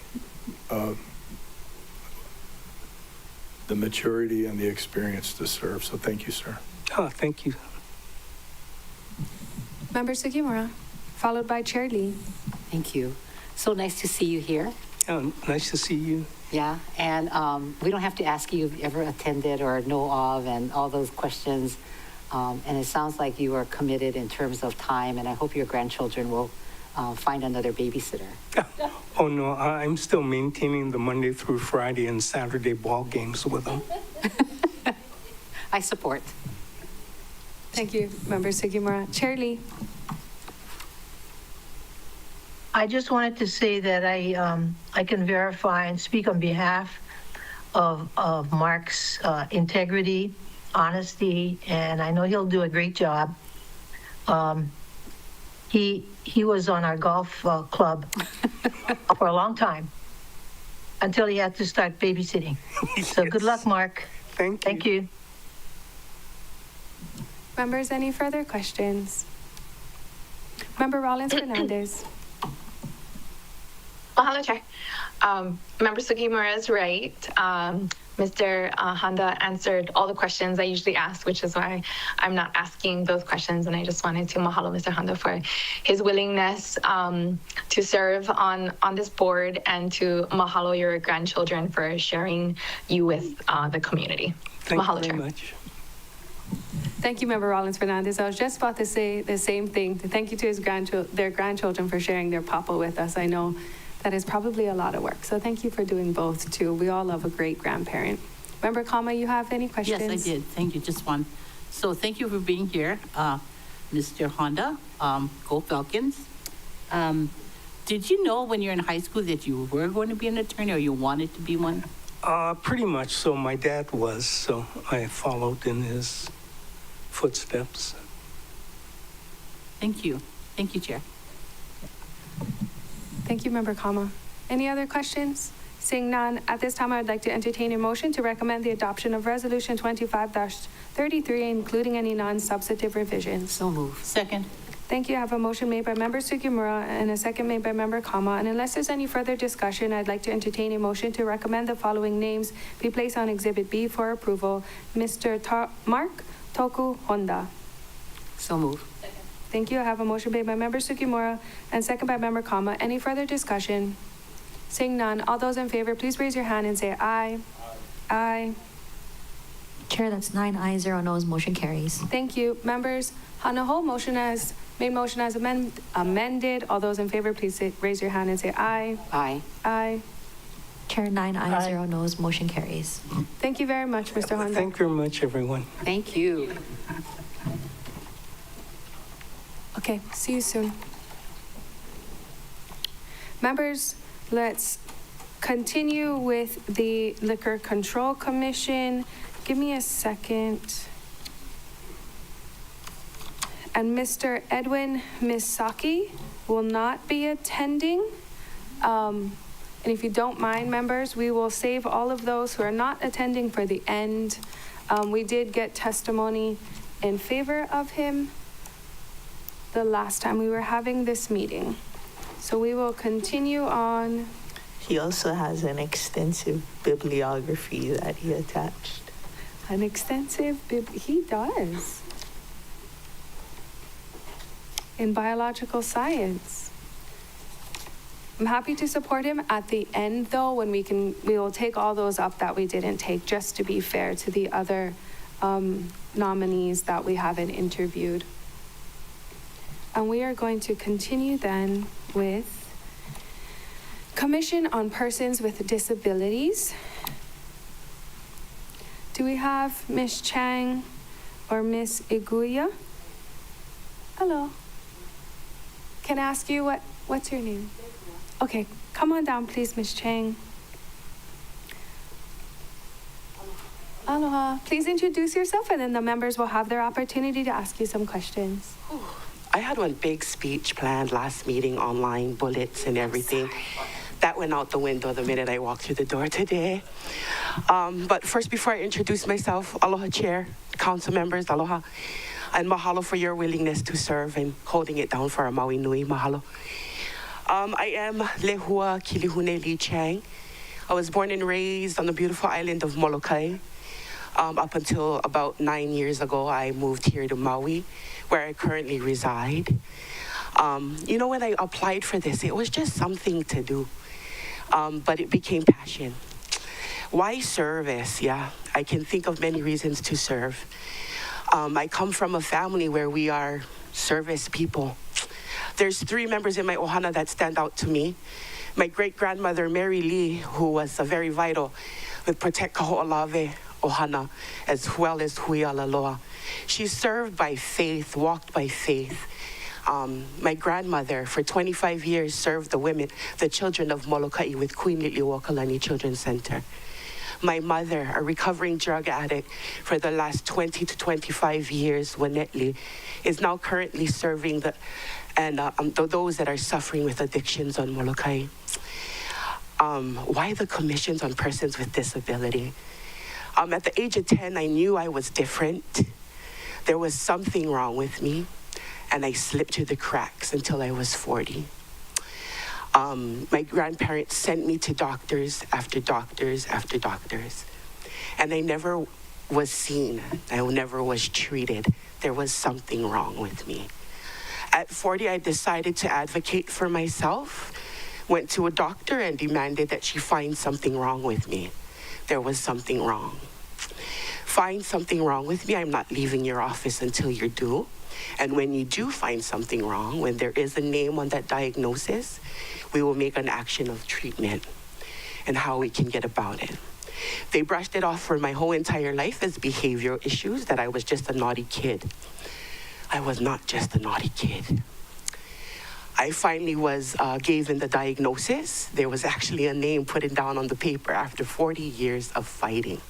the maturity and the experience to serve. So thank you, sir. Oh, thank you. Member Sugimura, followed by Chair Lee. Thank you. So nice to see you here. Nice to see you. Yeah, and we don't have to ask you if you ever attended or know of and all those questions. And it sounds like you are committed in terms of time, and I hope your grandchildren will find another babysitter. Oh, no, I'm still maintaining the Monday through Friday and Saturday ball games with them. I support. Thank you, Member Sugimura. Chair Lee. I just wanted to say that I can verify and speak on behalf of Mark's integrity, honesty, and I know he'll do a great job. He was on our golf club for a long time, until he had to start babysitting. So good luck, Mark. Thank you. Thank you. Members, any further questions? Member Rollins Fernandez. Mahalo, Chair. Member Sugimura is right. Mr. Honda answered all the questions I usually ask, which is why I'm not asking those questions. And I just wanted to mahalo Mr. Honda for his willingness to serve on this board, and to mahalo your grandchildren for sharing you with the community. Thank Mahalo, you very Chair. much. Thank you, Member Rollins Fernandez. I was just about to say the same thing. Thank you to their grandchildren for sharing their papa with us. I know that is probably a lot of work. So thank you for doing both too. We all love a great grandparent. Member Kama, you have any questions? Yes, I did. Thank you. Just one. So thank you for being here, Mr. Honda. Go Falcons. Did you know when you're in high school that you were going to be an attorney, or you wanted to be one? Pretty much so. My dad was, so I followed in his footsteps. Thank you. Thank you, Chair. Thank you, Member Kama. Any other questions? Seeing none, at this time I would like to entertain a motion to recommend the adoption of Resolution 25-33, including any non-substantive revisions. So move. Second. Thank you. I have a motion made by Member Sugimura and a second made by Member Kama. And unless there's any further discussion, I'd like to entertain a motion to recommend the following names be placed on Exhibit B for approval. Mr. Mark Toku Honda. So move. Thank you. I have a motion made by Member Sugimura and second by Member Kama. Any further discussion? Seeing none, all those in favor, please raise your hand and say aye. Aye. Chair, that's 9 ayes, 0 noes, motion carries. Thank you. Members, on the whole motion as amended, all those in favor, please raise your hand and say aye. Aye. Aye. Chair, 9 ayes, Aye. 0 noes, motion carries. Thank you very much, Mr. Honda. Thank you very much, everyone. Thank you. Okay, see you soon. Members, let's continue with the Liquor Control Commission. Give me a second. And Mr. Edwin Misaki will not be attending. And if you don't mind, members, we will save all of those who are not attending for the end. We did get testimony in favor of him the last time we were having this meeting. So we will continue on. He also has an extensive bibliography that he attached. An extensive, he does. In biological science. I'm happy to support him at the end though, when we will take all those up that we didn't take, just to be fair to the other nominees that we haven't interviewed. And we are going to continue then with Commission on Persons with Disabilities. Do we have Ms. Chang or Ms. Iguya? Hello. Can I ask you what's your name? Okay, come on down, please, Ms. Chang. Aloha. Please introduce yourself, and then the members will have their opportunity to ask you some questions. I had one big speech planned last meeting, online, bullets and everything. That went out the window the minute I walked through the door today. But first, before I introduce myself, aloha, Chair, Council members, aloha. And mahalo for your willingness to serve and holding it down for our Maui Nui. Mahalo. I am Lehua Kilihune Lee Chang. I was born and raised on the beautiful island of Molokai. Up until about 9 years ago, I moved here to Maui, where I currently reside. You know, when I applied for this, it was just something to do, but it became passion. Why service? Yeah, I can think of many reasons to serve. I come from a family where we are service people. There's 3 members in my ohana that stand out to me. My great-grandmother, Mary Lee, who was very vital with Protect Kaho'olawe ohana, as well as Hui Alaloa. She served by faith, walked by faith. My grandmother, for 25 years, served the women, the children of Molokai with Queen Liliuokalani Children's Center. My mother, a recovering drug addict for the last 20 to 25 years, Wanetli, is now currently serving those that are suffering with addictions on Molokai. Why the commissions on persons with disability? At the age of 10, I knew I was different. There was something wrong with me, and I slipped through the cracks until I was 40. My grandparents sent me to doctors after doctors after doctors, and I never was seen. I never was treated. There was something wrong with me. At 40, I decided to advocate for myself, went to a doctor and demanded that she find something wrong with me. There was something wrong. Find something wrong with me, I'm not leaving your office until you do. And when you do find something wrong, when there is a name on that diagnosis, we will make an action of treatment and how we can get about it. They brushed it off for my whole entire life as behavioral issues, that I was just a naughty kid. I was not just a naughty kid. I finally was given the diagnosis. There was actually a name put down on the paper after 40 years of fighting.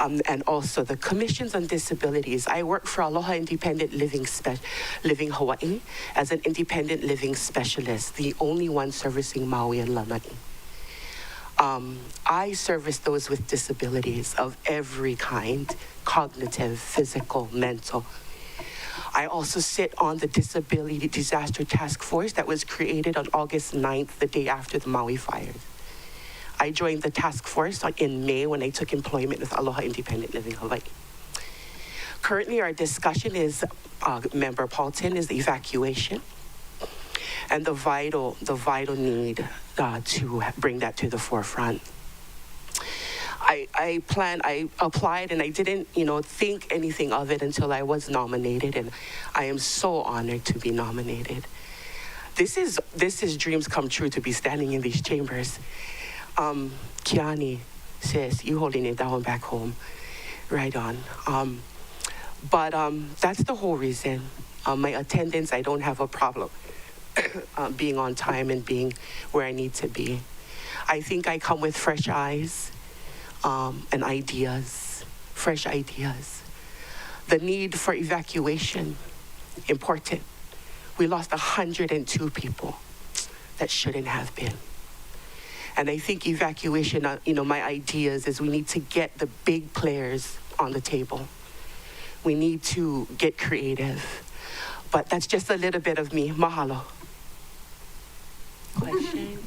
And also the commissions on disabilities. I work for Aloha Independent Living Hawaii as an independent living specialist, the only one servicing Maui and Lanai. I service those with disabilities of every kind, cognitive, physical, mental. I also sit on the Disability Disaster Task Force that was created on August 9th, the day after the Maui fires. I joined the task force in May when I took employment with Aloha Independent Living Hawaii. Currently, our discussion is, Member Paulton, is evacuation and the vital need to bring that to the forefront. I applied and I didn't, think anything of it until I was nominated, and I am so honored to be nominated. This is dreams come true to be standing in these chambers. Kiani says, you holding it down back home. Right on. But that's the whole reason. My attendance, I don't have a problem being on time and being where I need to be. I think I come with fresh eyes and ideas, fresh ideas. The need for evacuation, important. We lost 102 people that shouldn't have been. And I think evacuation, my ideas is we need to get the big players on the table. We need to get creative. But that's just a little bit of me. Mahalo. Questions?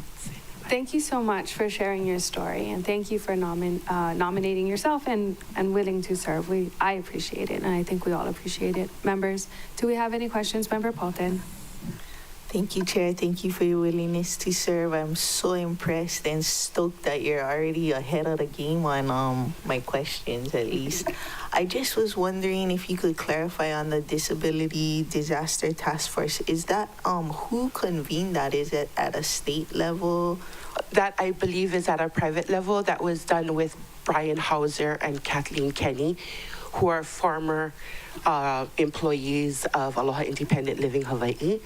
Thank you so much for sharing your story, and thank you for nominating yourself and willing to serve. I appreciate it, and I think we all appreciate it. Members, do we have any questions? Member Paulton. Thank you, Chair. Thank you for your willingness to serve. I'm so impressed and stoked that you're already ahead of the game on my questions, at least. I just was wondering if you could clarify on the Disability Disaster Task Force. Is that, who convened that? Is it at a state level? That, I believe, is at a private level. That was done with Brian Hauser and Kathleen Kenny, who are former employees of Aloha Independent Living Hawaii.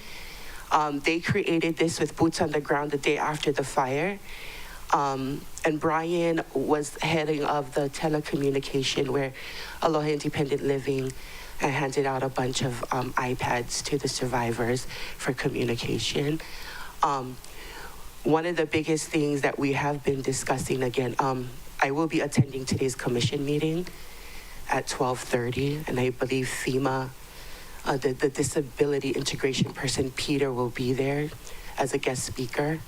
They created this with boots on the ground the day after the fire. And Brian was heading of the telecommunication where Aloha Independent Living handed out a bunch of iPads to the survivors for communication. One of the biggest things that we have been discussing, again, I will be attending today's commission meeting at 12:30, and I believe FEMA, the disability integration person, Peter, will be there as a guest speaker.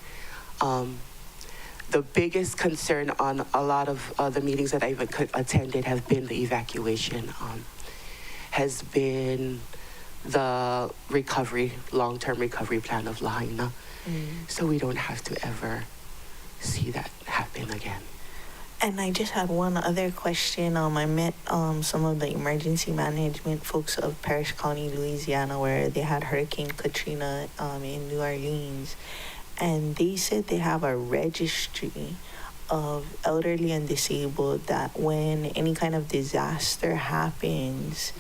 The biggest concern on a lot of the meetings that I've attended have been the evacuation, has been the recovery, long-term recovery plan of Lahaina. So we don't have to ever see that happen again. And I just had one other question. I met some of the emergency management folks of Parrish County, Louisiana, where they had Hurricane Katrina in New Orleans. And they said they have a registry of elderly and disabled that when any kind of disaster happens,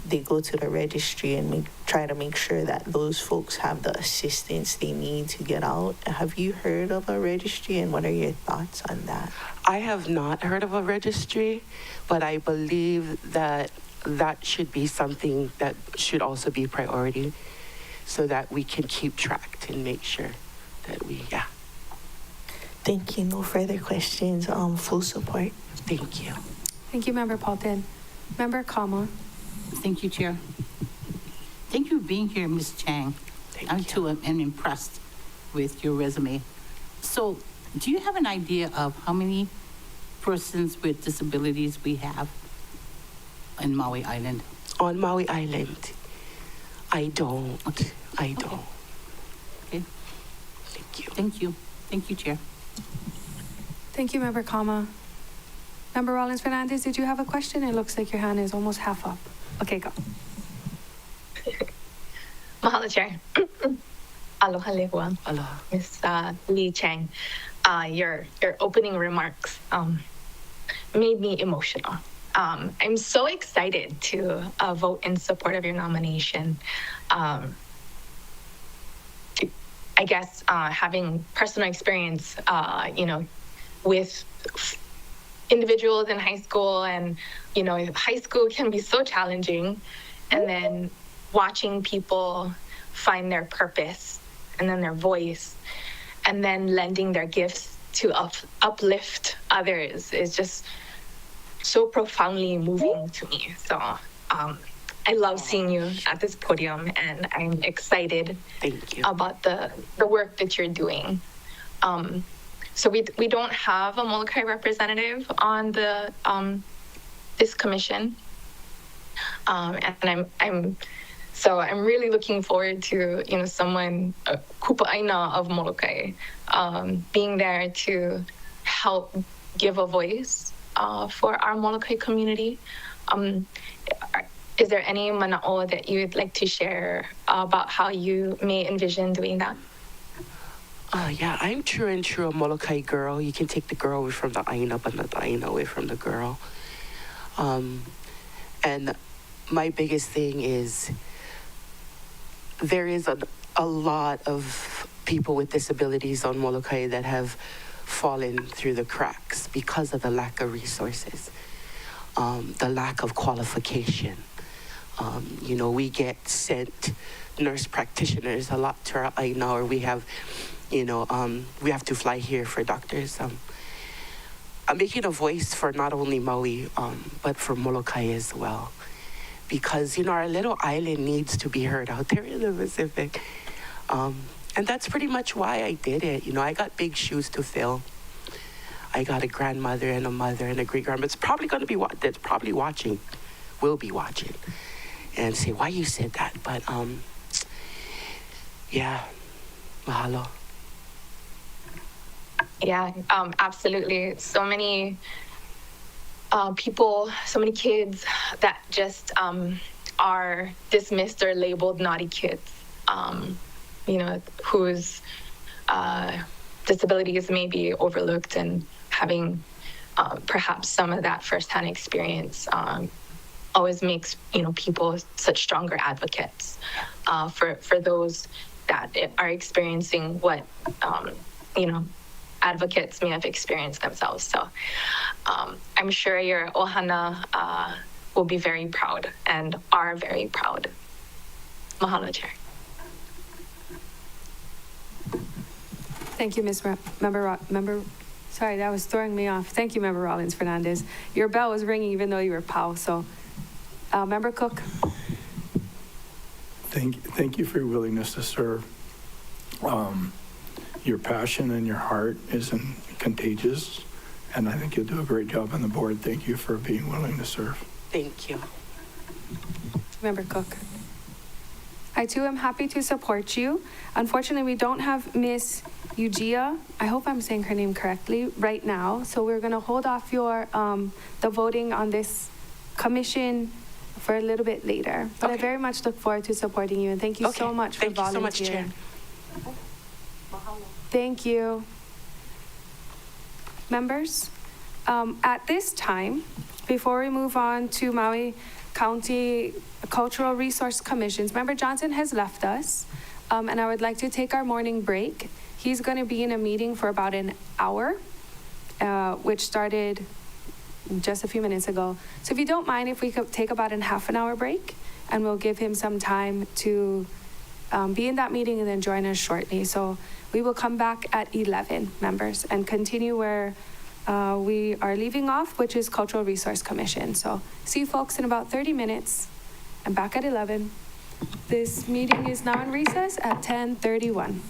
they go to the registry and try to make sure that those folks have the assistance they need to get out. Have you heard of a registry, and what are your thoughts on that? I have not heard of a registry, but I believe that that should be something that should also be priority so that we can keep track and make sure that we, Thank you. No further questions. Full support. Thank you. Thank you, Member Paulton. Member Kama. Thank you, Chair. Thank you for being here, Ms. Chang. I'm too am impressed with your resume. So, do you have an idea of how many persons with disabilities we have in Maui Island? On Maui Island, I don't. I don't. Okay. Thank you. Thank you. Thank you, Chair. Thank you, Member Kama. Member Rollins Fernandez, did you have a question? It looks like your hand is almost half up. Okay, go. Mahalo, Chair. Aloha lehua. Aloha. Ms. Lee Chang. Your opening remarks made me emotional. I'm so excited to vote in support of your nomination. I guess having personal experience, with individuals in high school, and high school can be so challenging, and then watching people find their purpose and then their voice, and then lending their gifts to uplift others is just so profoundly moving to me. So I love seeing you at this podium, and I'm excited Thank you. about the work that you're doing. So we don't have a Molokai representative on the this commission, and I'm really looking forward to someone Kupa Aina of Molokai being there to help give a voice for our Molokai community. Is there any mana'o that you'd like to share about how you may envision doing that? Yeah, I'm true and true a Molokai girl. You can take the girl away from the Aina, but not the Aina away from the girl. And my biggest thing is there is a lot of people with disabilities on Molokai that have fallen through the cracks because of the lack of resources, the lack of qualification. We get sent nurse practitioners a lot to our Aina, or we have to fly here for doctors. I'm making a voice for not only Maui, but for Molokai as well. Because, our little island needs to be heard out there in the Pacific. And that's pretty much why I did it. I got big shoes to fill. I got a grandmother and a mother and a great-grandmother. It's probably going to be that's probably watching, will be watching, and say, why you said that? But, yeah, mahalo. Yeah, absolutely. So many people, so many kids that just are dismissed or labeled naughty kids, whose disabilities may be overlooked, and having perhaps some of that firsthand experience always makes people such stronger advocates for those that are experiencing what advocates may have experienced themselves. So I'm sure your ohana will be very proud and are very proud. Mahalo, Chair. Thank you, Member. Sorry, that was throwing me off. Thank you, Member Rollins Fernandez. Your bell was ringing even though you were POW. So, Member Cook. Thank you for your willingness to serve. Your passion and your heart is contagious, and I think you'll do a great job on the board. Thank you for being willing to serve. Thank you. Member Cook. I too am happy to support you. Unfortunately, we don't have Miss Ugia, I hope I'm saying her name correctly, right now. So we're gonna hold off the voting on this commission for a little bit later. But I very much look forward to supporting you, and thank you so much for volunteering. Thank you so much, Chair. Thank you. Members, at this time, before we move on to Maui County Cultural Resource Commissions, Member Johnson has left us, and I would like to take our morning break. He's going to be in a meeting for about an hour, which started just a few minutes ago. So if you don't mind, if we could take about a half an hour break, and we'll give him some time to be in that meeting and then join us shortly. So we will come back at 11 members and continue where we are leaving off, which is Cultural Resource Commission. So see you folks in about 30 minutes. I'm back at 11. This meeting is now in recess at 10:31.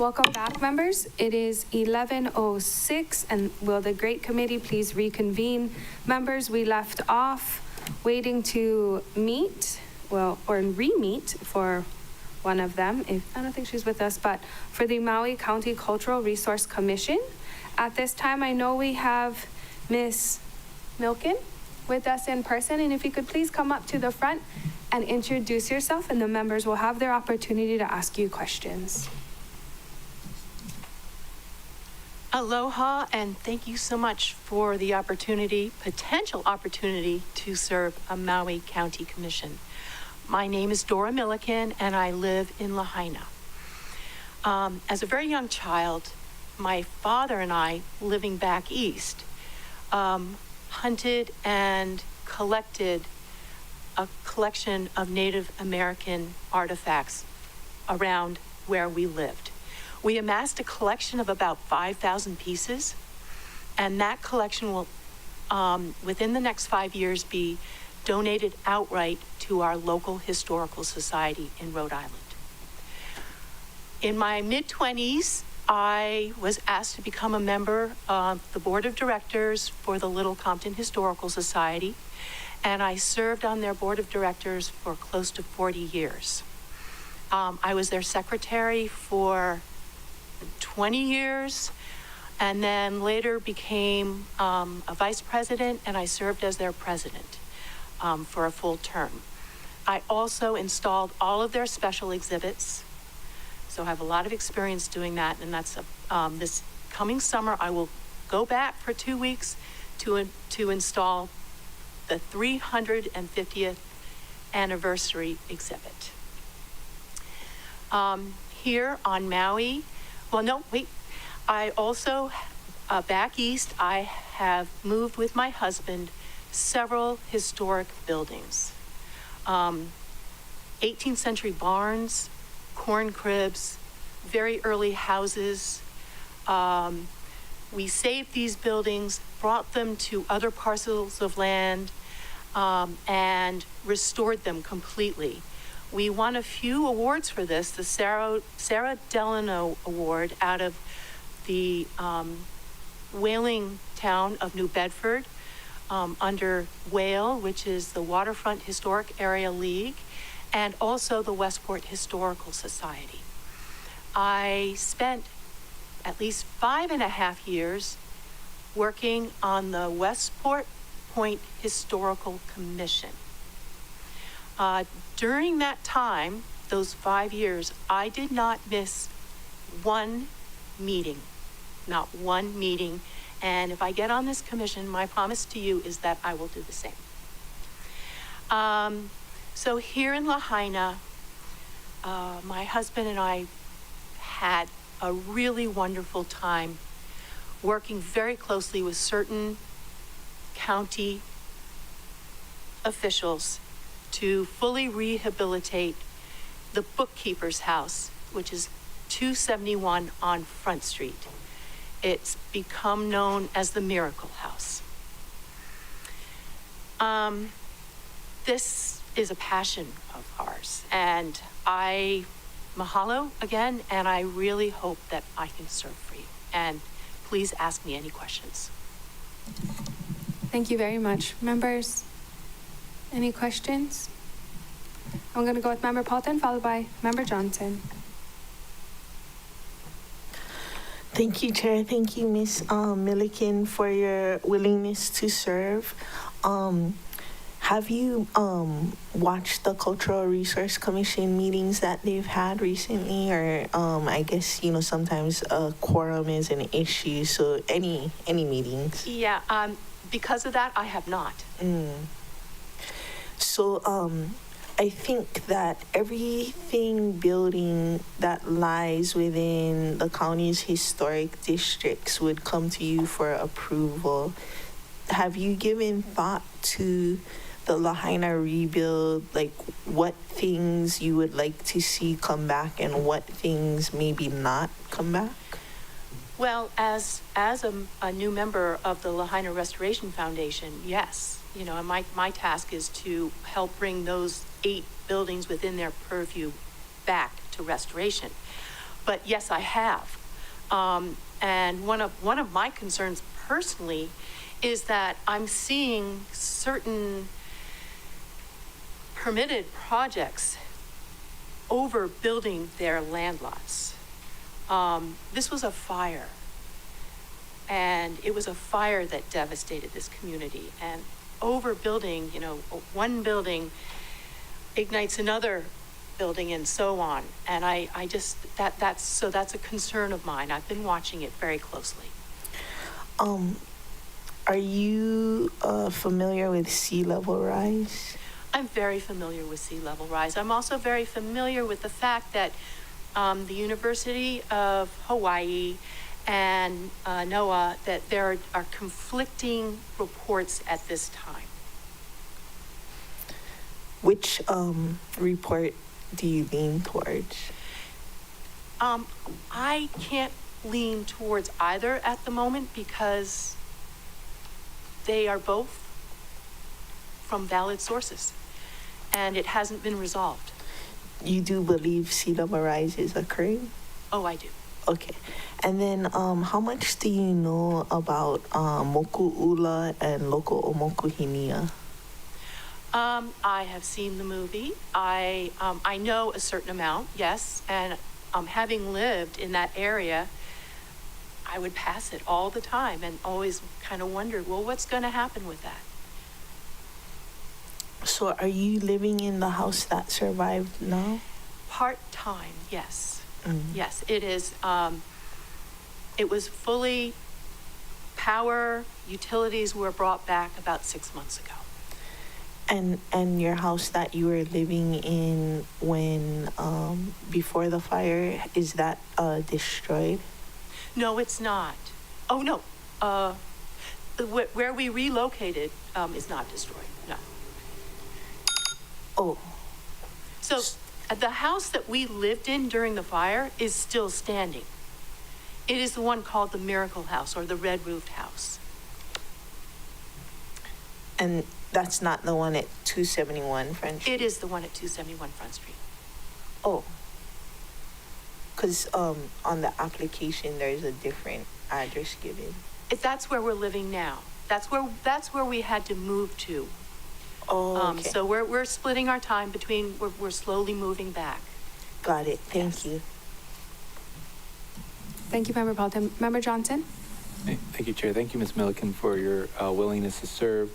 Welcome back, members. It is 11:06, and will the Great Committee please reconvene? Members, we left off waiting to meet, or re-meet for one of them. I don't think she's with us, but for the Maui County Cultural Resource Commission. At this time, I know we have Ms. Milken with us in person, and if you could please come up to the front and introduce yourself, and the members will have their opportunity to ask you questions. Aloha, and thank you so much for the potential opportunity to serve a Maui County Commission. My name is Dora Milliken, and I live in Lahaina. As a very young child, my father and I, living back east, hunted and collected a collection of Native American artifacts around where we lived. We amassed a collection of about 5,000 pieces, and that collection will, within the next 5 years, be donated outright to our local historical society in Rhode Island. In my mid-20s, I was asked to become a member of the board of directors for the Little Compton Historical Society, and I served on their board of directors for close to 40 years. I was their secretary for 20 years, and then later became a vice president, and I served as their president for a full term. I also installed all of their special exhibits, so I have a lot of experience doing that, and that's this coming summer I will go back for 2 weeks to install the 350th anniversary exhibit. Here on Maui, I also, back east, I have moved with my husband several historic buildings. 18th century barns, corn cribs, very early houses. We saved these buildings, brought them to other parcels of land, and restored them completely. We won a few awards for this, the Sarah Delano Award out of the whaling town of New Bedford under WHALE, which is the Waterfront Historic Area League, and also the Westport Historical Society. I spent at least 5.5 years working on the Westport Point Historical Commission. During that time, those 5 years, I did not miss one meeting, not one meeting. And if I get on this commission, my promise to you is that I will do the same. So here in Lahaina, my husband and I had a really wonderful time working very closely with certain county officials to fully rehabilitate the bookkeeper's house, which is 271 on Front Street. It's become known as the Miracle House. This is a passion of ours, and I mahalo again, and I really hope that I can serve for you. And please ask me any questions. Thank you very much. Members, any questions? I'm going to go with Member Paulton, followed by Member Johnson. Thank you, Chair. Thank you, Ms. Milliken, for your willingness to serve. Have you watched the Cultural Resource Commission meetings that they've had recently? Or I guess, sometimes a quorum is an issue, so any meetings? Yeah, because of that, I have not. So I think that everything building that lies within the county's historic districts would come to you for approval. Have you given thought to the Lahaina rebuild, like what things you would like to see come back and what things maybe not come back? Well, as a new member of the Lahaina Restoration Foundation, yes. My task is to help bring those 8 buildings within their purview back to restoration. but yes, I have. And one of my concerns personally is that I'm seeing certain permitted projects overbuilding their land lots. This was a fire, and it was a fire that devastated this community. And overbuilding, one building ignites another building and so on. And I just, that's a concern of mine. I've been watching it very closely. Are you familiar with sea level rise? I'm very familiar with sea level rise. I'm also very familiar with the fact that the University of Hawaii and NOAA, that there are conflicting reports at this time. Which report do you lean towards? I can't lean towards either at the moment because they are both from valid sources, and it hasn't been resolved. You do believe sea level rise is occurring? Oh, I do. Okay. And then how much do you know about Moku'ula and Loko o Mokuhinia? I have seen the movie. I know a certain amount, yes, and having lived in that area, I would pass it all the time and always kind of wondered, well, what's going to happen with that? So are you living in the house that survived now? Part-time, yes. Mm-hmm. Yes, it is. It was fully, power, utilities were brought back about 6 months ago. And your house that you were living in when before the fire, is that destroyed? No, it's not. Oh, no. Where we relocated is not destroyed, no. Oh. So the house that we lived in during the fire is still standing. It is the one called the Miracle House or the Red Roofed House. And that's not the one at 271 Front Street? It is the one at 271 Front Street. Oh. Because on the application, there's a different address given. That's where we're living now. That's where we had to move to. Oh, okay. So we're splitting our time between, we're slowly moving back. Got it. Thank you. Thank you, Member Paulton. Member Johnson? Thank you, Chair. Thank you, Ms. Milliken, for your willingness to serve.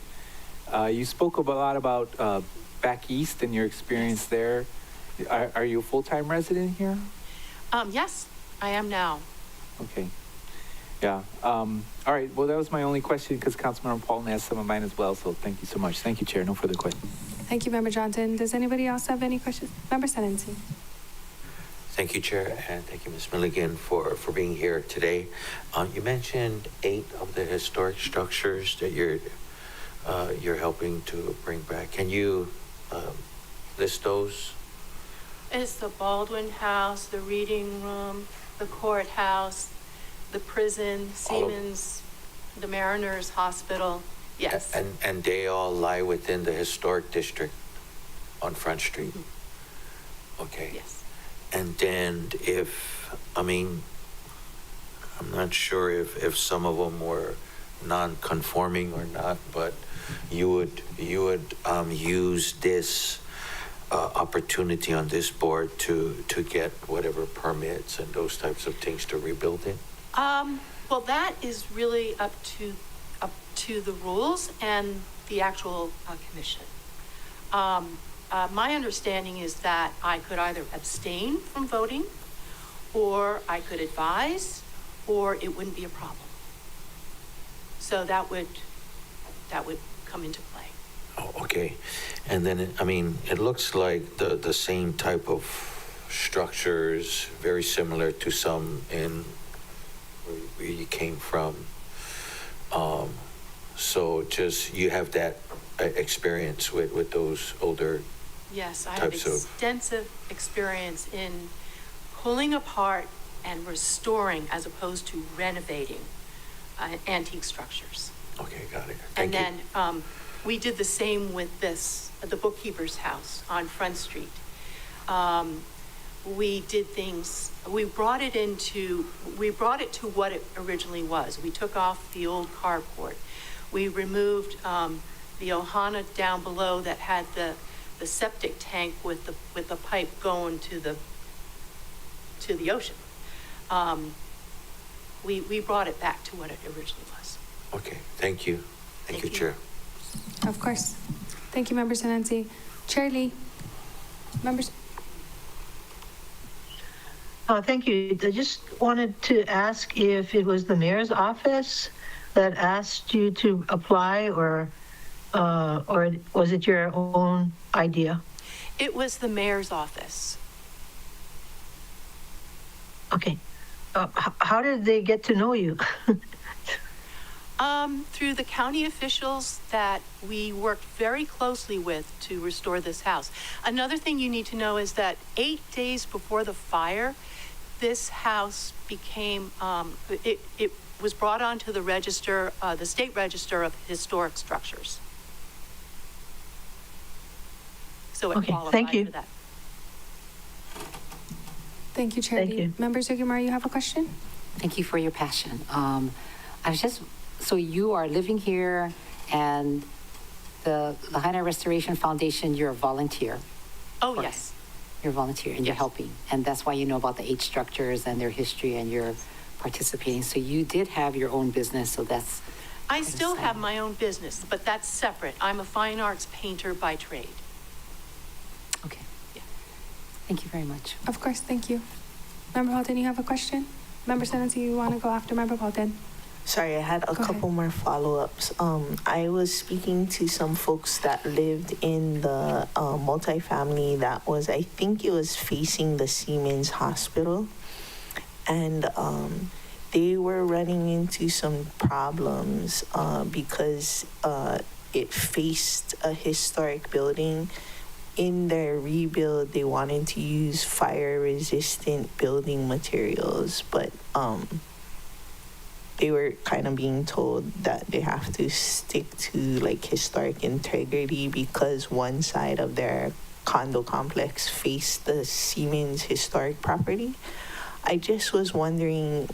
You spoke a lot about back east and your experience there. Are you a full-time resident here? Yes, I am now. Okay. Yeah. All right. Well, that was my only question because Councilmember Paulton asked some of mine as well. So thank you so much. Thank you, Chair. No further questions. Thank you, Member Johnson. Does anybody else have any questions? Member Senency. Thank you, Chair, and thank you, Ms. Milligan, for being here today. You mentioned 8 of the historic structures that you're helping to bring back. Can you list those? It's the Baldwin House, the Reading Room, the Courthouse, the prison, Siemens, the Mariners Hospital. Yes. And they all lie within the historic district on Front Street? Mm-hmm. Okay. Yes. And then I'm not sure if some of them were non-conforming or not, but you would use this opportunity on this board to get whatever permits and those types of things to rebuild it? Well, that is really up to the rules and the actual commission. My understanding is that I could either abstain from voting, or I could advise, or it wouldn't be a problem. So that would come into play. Oh, okay. And then, it looks like the same type of structures, very similar to some in where you came from. So just, you have that experience with those older Yes, I have extensive experience in pulling apart and restoring as opposed to renovating antique structures. Okay, got it. And then we did the same with the bookkeeper's house on Front Street. we did things, we brought it to what it originally was. We took off the old carport. We removed the ohana down below that had the septic tank with the pipe going to the ocean. We brought it back to what it originally was. Okay, thank you. Thank you, Chair. Of course. Thank you, Member Sinansi. Chair Lee. Members. Thank you. I just wanted to ask if it was the mayor's office that asked you to apply, or was it your own idea? It was the mayor's office. Okay. How did they get to know you? Through the county officials that we worked very closely with to restore this house. Another thing you need to know is that 8 days before the fire, this house became, it was brought onto the register, the state register of historic structures. So it qualified thank you. for that. Thank you, Chair Thank Lee. you. Member Sugimura, you have a question? Thank you for your passion. So you are living here, and the Lahaina Restoration Foundation, you're a volunteer. Oh, for it. yes. You're a volunteer and you're Yes. helping. And that's why you know about the 8 structures and their history, and you're participating. So you did have your own business, so that's... I still have my own business, but that's separate. I'm a fine arts painter by trade. Okay. Yeah. Thank you very much. Of course, thank you. Member Halton, you have a question? Member Sinansi, you want to go after Member Halton? Sorry, I had a Go ahead. couple more follow-ups. I was speaking to some folks that lived in the multifamily that was, I think it was facing the Siemens Hospital. And they were running into some problems because it faced a historic building. In their rebuild, they wanted to use fire-resistant building materials, but they were kind of being told that they have to stick to like historic integrity because one side of their condo complex faced the Siemens historic property. I just was wondering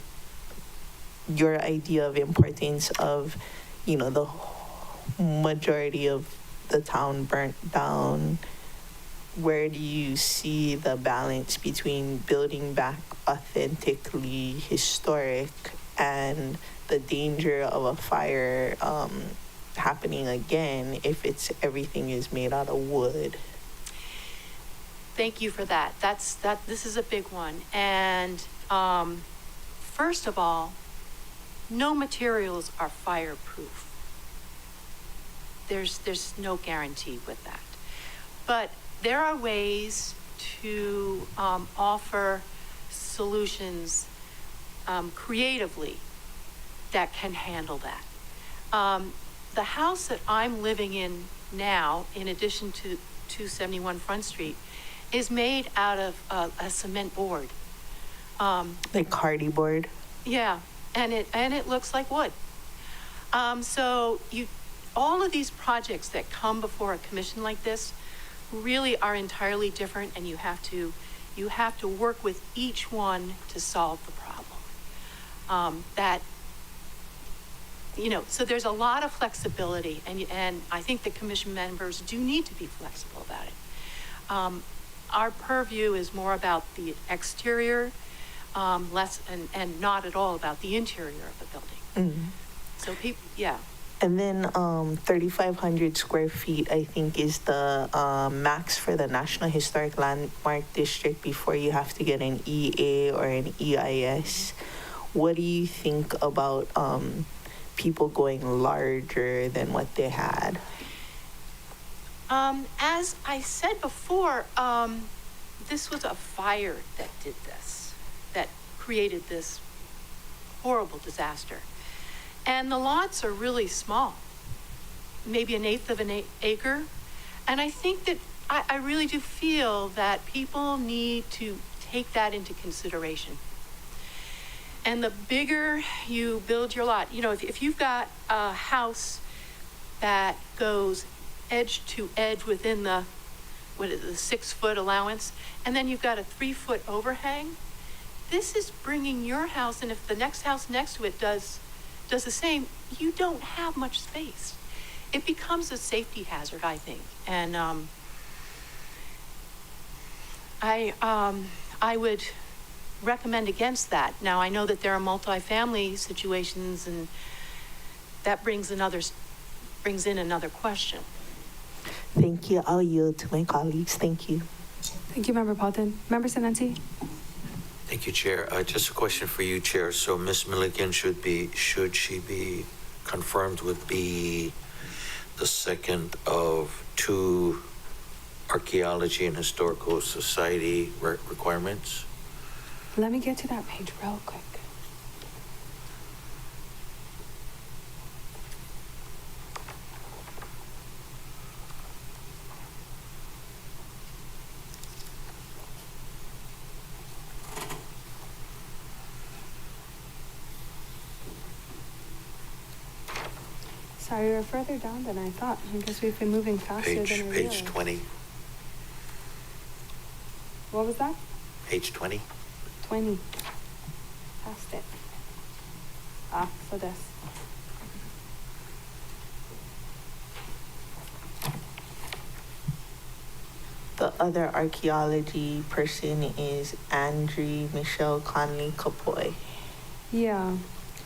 your idea of importance of, the majority of the town burnt down. Where do you see the balance between building back authentically historic and the danger of a fire happening again if everything is made out of wood? Thank you for that. This is a big one. And first of all, no materials are fireproof. There's no guarantee with that. But there are ways to offer solutions creatively that can handle that. The house that I'm living in now, in addition to 271 Front Street, is made out of a cement board. Like hardy board? Yeah, and it looks like wood. So all of these projects that come before a commission like this really are entirely different, and you have to work with each one to solve the problem. So there's a lot of flexibility, and I think the commission members do need to be flexible about it. Our purview is more about the exterior, less and not at all about the interior of the building. Mm-hmm. So yeah. And then 3,500 square feet, I think, is the max for the National Historic Landmark District before you have to get an EA or an EIS. What do you think about people going larger than what they had? As I said before, this was a fire that did this, that created this horrible disaster. And the lots are really small, maybe 1/8 of an acre. And I think that I really do feel that people need to take that into consideration. And the bigger you build your lot, if you've got a house that goes edge to edge within the what is it, the 6-foot allowance, and then you've got a 3-foot overhang. This is bringing your house, and if the next house next to it does the same, you don't have much space. It becomes a safety hazard, I think. And I would recommend against that. Now, I know that there are multifamily situations, and that brings in another question. Thank you. I'll yield to my colleagues. Thank you. Thank you, Member Paulton. Member Senenzi? Thank you, Chair. Just a question for you, Chair. So Ms. Milliken should she be confirmed with be the second of 2 Archaeology and Historical Society requirements? Let me get to that page real quick. Sorry, we're further down than I thought. I guess we've been moving faster than I realized. Page 20. What was that? Page 20. 20. Past it. So this. The other archaeology person is Andrea Michelle Conley Capoy. Yeah.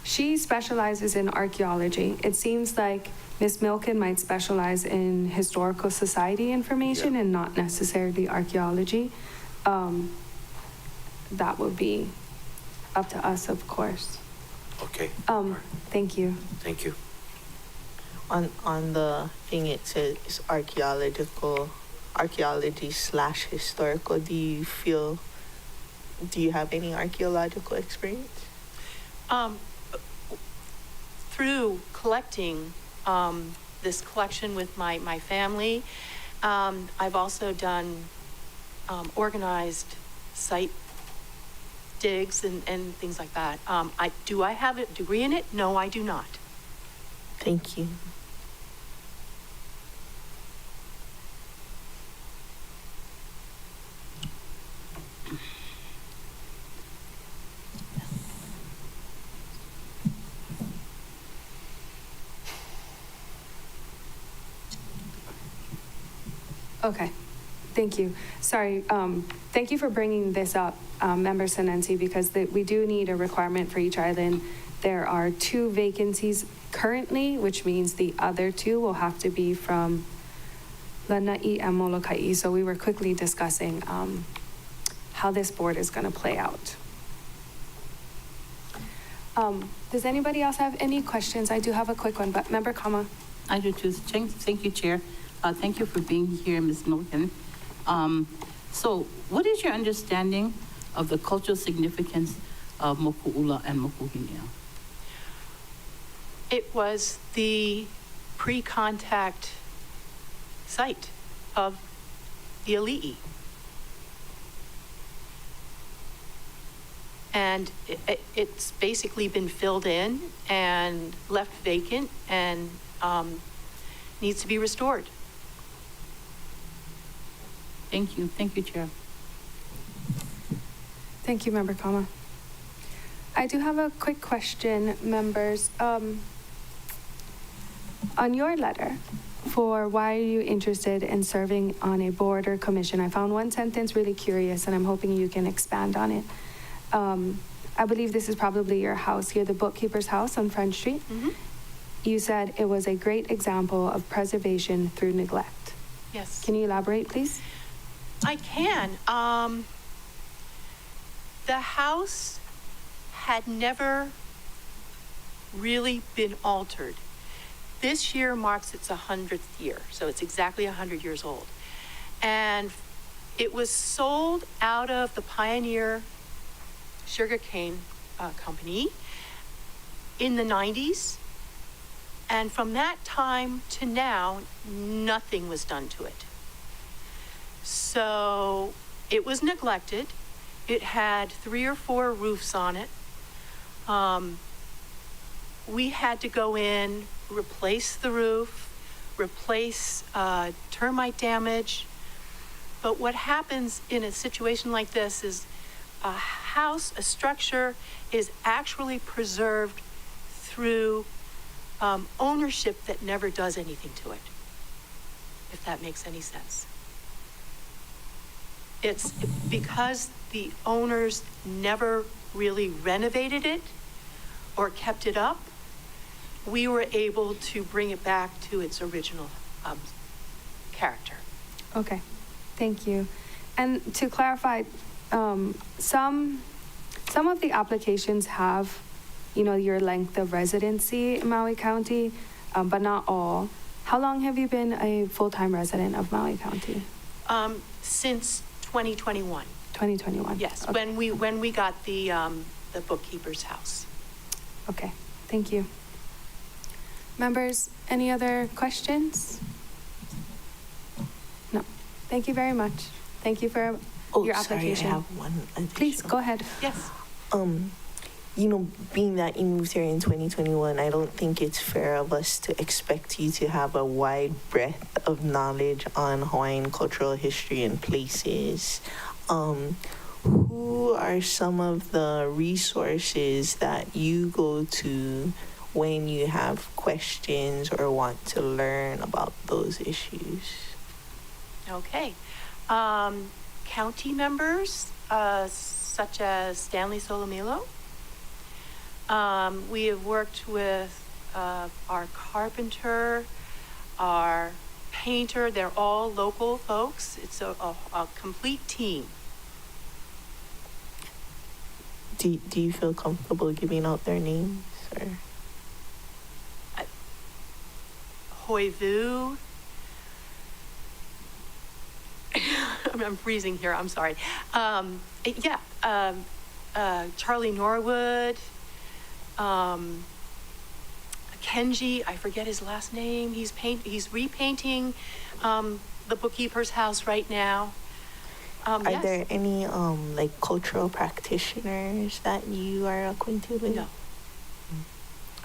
She specializes in archaeology. It seems like Ms. Milken might specialize in historical society information and not necessarily archaeology. That would be up to us, of course. Okay. Thank you. Thank you. On the thing it says archaeology/historical. Do you have any archaeological experience? Through collecting this collection with my family, I've also done organized site digs and things like that. Do I have a degree in it? No, I do not. Thank you. Okay. Thank you. Sorry. Thank you for bringing this up, Member Senenzi, because we do need a requirement for each island. There are 2 vacancies currently, which means the other 2 will have to be from Lanai and Molokai. So we were quickly discussing how this board is going to play out. Does anybody else have any questions? I do have a quick one, but Member Kama. I do too. Thank you, Chair. Thank you for being here, Ms. Milken. So what is your understanding of the cultural significance of Moku'ula and Mokuhinea? It was the pre-contact site of the Ali'i. And it's basically been filled in and left vacant and needs to be restored. Thank you. Thank you, Chair. Thank you, Member Kama. I do have a quick question, members. On your letter for why are you interested in serving on a board or commission, I found one sentence really curious, and I'm hoping you can expand on it. I believe this is probably your house here, the bookkeeper's house on Front Street. Mm-hmm. You said it was a great example of preservation through neglect. Yes. Can you elaborate, please? I can. The house had never really been altered. This year marks its 100th year, so it's exactly 100 years old. And it was sold out of the Pioneer Sugarcane Company in the 90s. And from that time to now, nothing was done to it. So it was neglected. It had 3 or 4 roofs on it. We had to go in, replace the roof, replace termite damage. But what happens in a situation like this is a house, a structure is actually preserved through ownership that never does anything to it, if that makes any sense. It's because the owners never really renovated it or kept it up, we were able to bring it back to its original character. Okay, thank you. And to clarify, some of the applications have, your length of residency in Maui County, but not all. How long have you been a full-time resident of Maui County? Since 2021. 2021? Yes, Okay. when we got the bookkeeper's house. Okay, thank you. Members, any other questions? No. Thank you very much. Thank you for your application. Sorry, I have one additional. Please, go ahead. Yes. Being that you moved here in 2021, I don't think it's fair of us to expect you to have a wide breadth of knowledge on Hawaiian cultural history and places. Who are some of the resources that you go to when you have questions or want to learn about those issues? Okay. County members, such as Stanley Solomilo. We have worked with our carpenter, our painter. They're all local folks. It's a complete team. Do you feel comfortable giving out their names? Or? Hoi Vu. I'm freezing here. I'm sorry. Charlie Norwood. Kenji, I forget his last name. He's repainting the bookkeeper's house right now. Are Yes. there any cultural practitioners that you are acquainted with? No.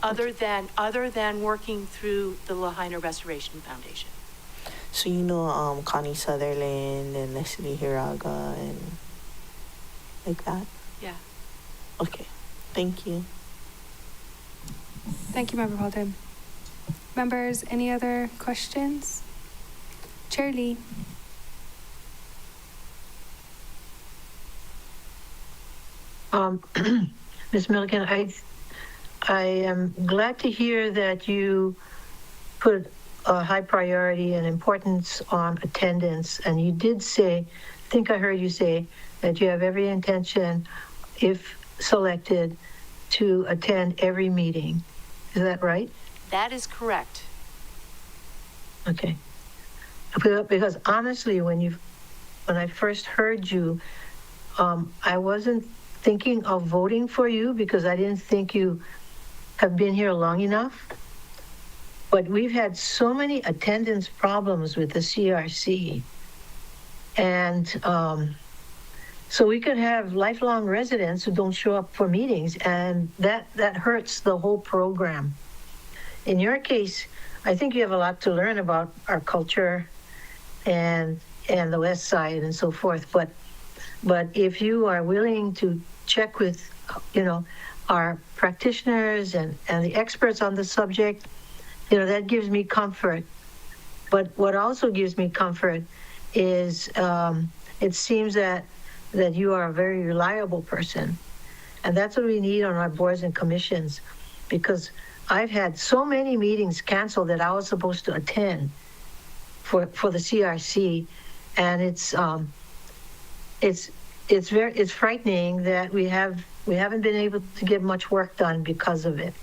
Other than working through the Lahaina Restoration Foundation. So Connie Sutherland and Leslie Hiraga and like that? Yeah. Okay, thank you. Thank you, Member Paulton. Members, any other questions? Chair Lee. Ms. Milliken, I am glad to hear that you put a high priority and importance on attendance. And you did say, I think I heard you say, that you have every intention, if selected, to attend every meeting. Is that right? That is correct. Okay. Because honestly, when I first heard you, I wasn't thinking of voting for you because I didn't think you have been here long enough. But we've had so many attendance problems with the CRC. And so we could have lifelong residents who don't show up for meetings, and that hurts the whole program. In your case, I think you have a lot to learn about our culture and the West Side and so forth. But if you are willing to check with, our practitioners and the experts on the subject, that gives me comfort. But what also gives me comfort is it seems that you are a very reliable person. And that's what we need on our boards and commissions, because I've had so many meetings canceled that I was supposed to attend for the CRC, and it's frightening that we haven't been able to get much work done because of it.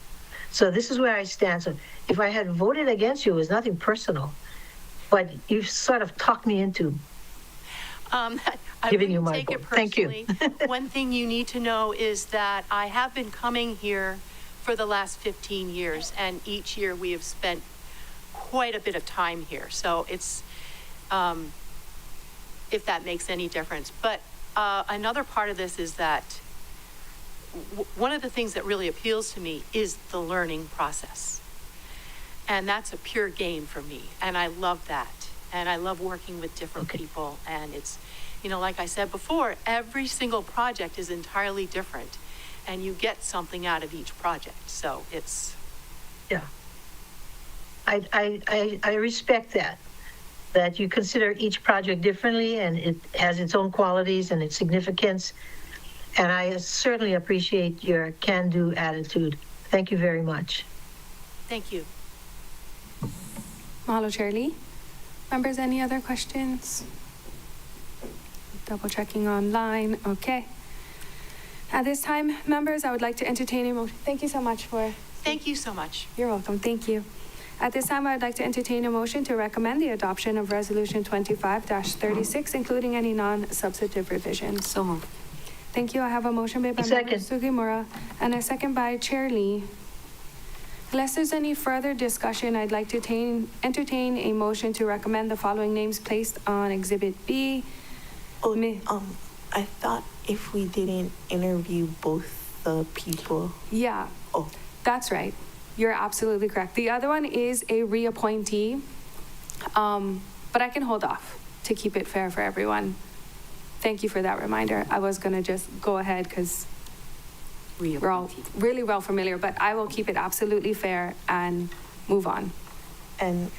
So this is where I stand. So if I had voted against you, it was nothing personal, but you've sort of talked me into giving you my vote. Thank you. One thing you need to know is that I have been coming here for the last 15 years, and each year we have spent quite a bit of time here. So it's, if that makes any difference. But another part of this is that one of the things that really appeals to me is the learning process. And that's a pure gain for me, and I love that. And I love working with different people. And it's, you know, like I said before, every single project is entirely different. And you get something out of each project. So it's... Yeah. I respect that you consider each project differently and it has its own qualities and its significance. And I certainly appreciate your can-do attitude. Thank you very much. Thank you. Mahalo, Chair Lee. Members, any other questions? Double checking online. Okay. At this time, members, I would like to entertain a motion. Thank you so much for... Thank you so much. You're welcome. Thank you. At this time, I would like to entertain a motion to recommend the adoption of Resolution 25-36, including any non-substantive revisions. So moved. Thank you. I have a motion made by Member Sugimura and a second by Chair Lee. Unless there's any further discussion, I'd like to entertain a motion to recommend the following names placed on Exhibit B. I thought if we didn't interview both the people. Yeah. Oh. That's right. You're absolutely correct. The other one is a reappointee, but I can hold off to keep it fair for everyone. Thank you for that reminder. I was going to just go ahead because we're all really well familiar, but I will keep it absolutely fair and move on. And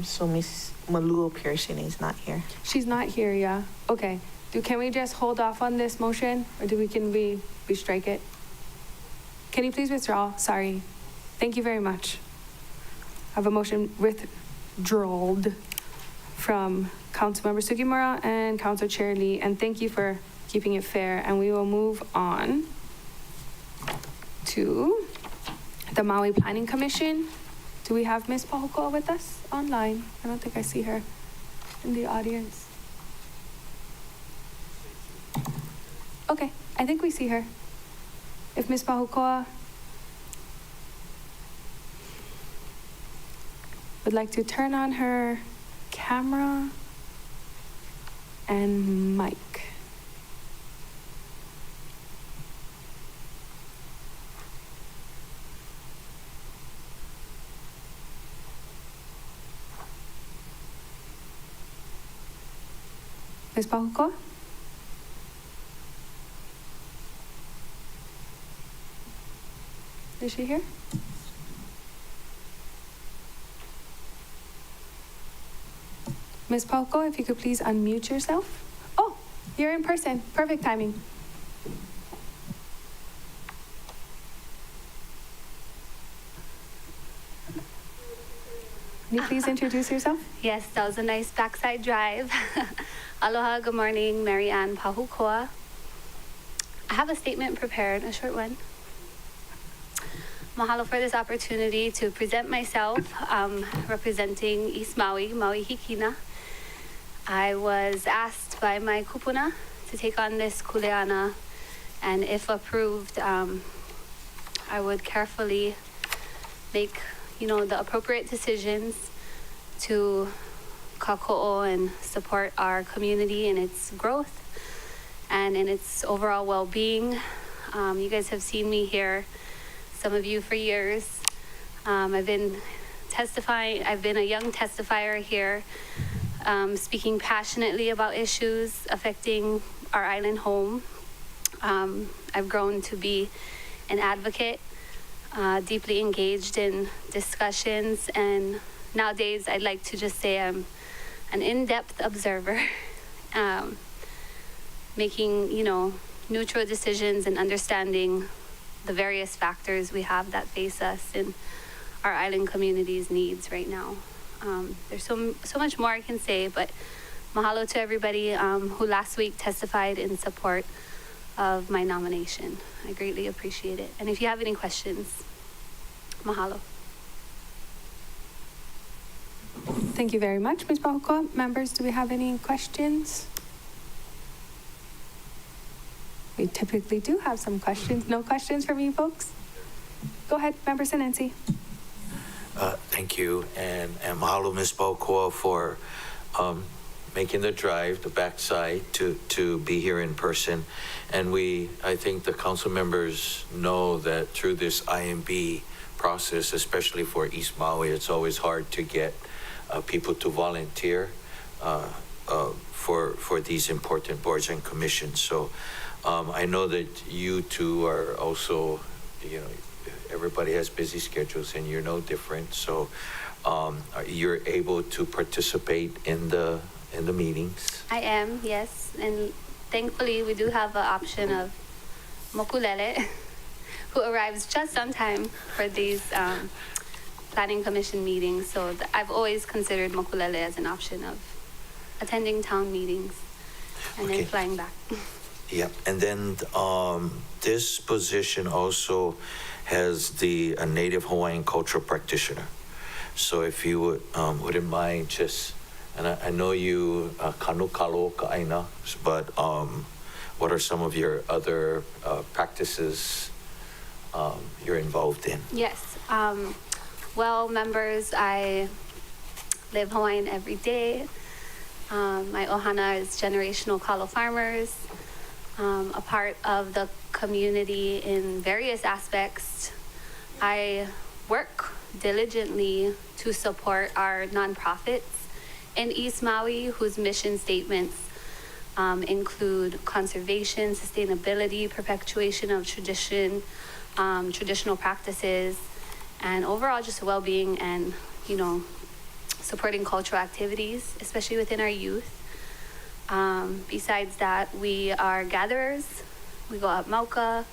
so Miss Maluo Pearson is not here. She's not here, yeah. Okay. Can we just hold off on this motion, or can we strike it? Can you please withdraw? Sorry. Thank you very much. I have a motion withdrawn from Councilmember Sugimura and Council Chair Lee, and thank you for keeping it fair. And we will move on to the Maui Planning Commission. Do we have Ms. Pahukoa with us online? I don't think I see her in the audience. Okay, I think we see her. If Ms. Pahukoa would like to turn on her camera and mic. Ms. Pahukoa? Is she here? Ms. Pahukoa, if you could please unmute yourself. Oh, you're in person. Perfect timing. Can you please introduce yourself? Yes, that was a nice backside drive. Aloha, good morning, Mary Ann Pahukoa. I have a statement prepared, a short one. Mahalo for this opportunity to present myself, representing East Maui, Maui Hikina. I was asked by my kupuna to take on this kuleana, and if approved, I would carefully make, the appropriate decisions to kako'o and support our community in its growth and in its overall well-being. You guys have seen me here, some of you, for years. I've been testifying, I've been a young testifier here, speaking passionately about issues affecting our island home. I've grown to be an advocate, deeply engaged in discussions, and nowadays I'd like to just say I'm an in-depth observer, making, neutral decisions and understanding the various factors we have that face us in our island community's needs right now. There's so much more I can say, but mahalo to everybody who last week testified in support of my nomination. I greatly appreciate it. And if you have any questions, mahalo. Thank you very much, Ms. Pahukoa. Members, do we have any questions? We typically do have some questions. No questions from you folks? Go ahead, Member Sinensi. Thank you, and mahalo, Ms. Pahukoa, for making the drive, the backside, to be here in person. And I think the council members know that through this IMB process, especially for East Maui, it's always hard to get people to volunteer. for these important boards and commissions. So I know that you two are also, everybody has busy schedules and you're no different. So you're able to participate in the meetings. I am, yes. And thankfully, we do have an option of Mokulele, who arrives just on time for these planning commission meetings. So I've always considered Mokulele as an option of attending town meetings and Okay. then flying back. Yeah, and then this position also has the Native Hawaiian cultural practitioner. So if you wouldn't mind just, and I know you kanu kalo ka'aina, but what are some of your other practices you're involved in? Yes. Well, members, I live Hawaiian every day. My ohana is generational kalo farmers, a part of the community in various aspects. I work diligently to support our nonprofits in East Maui, whose mission statements include conservation, sustainability, perpetuation of tradition, traditional practices, and overall just well-being and, supporting cultural activities, especially within our youth. Besides that, we are gatherers. We go up Mauka.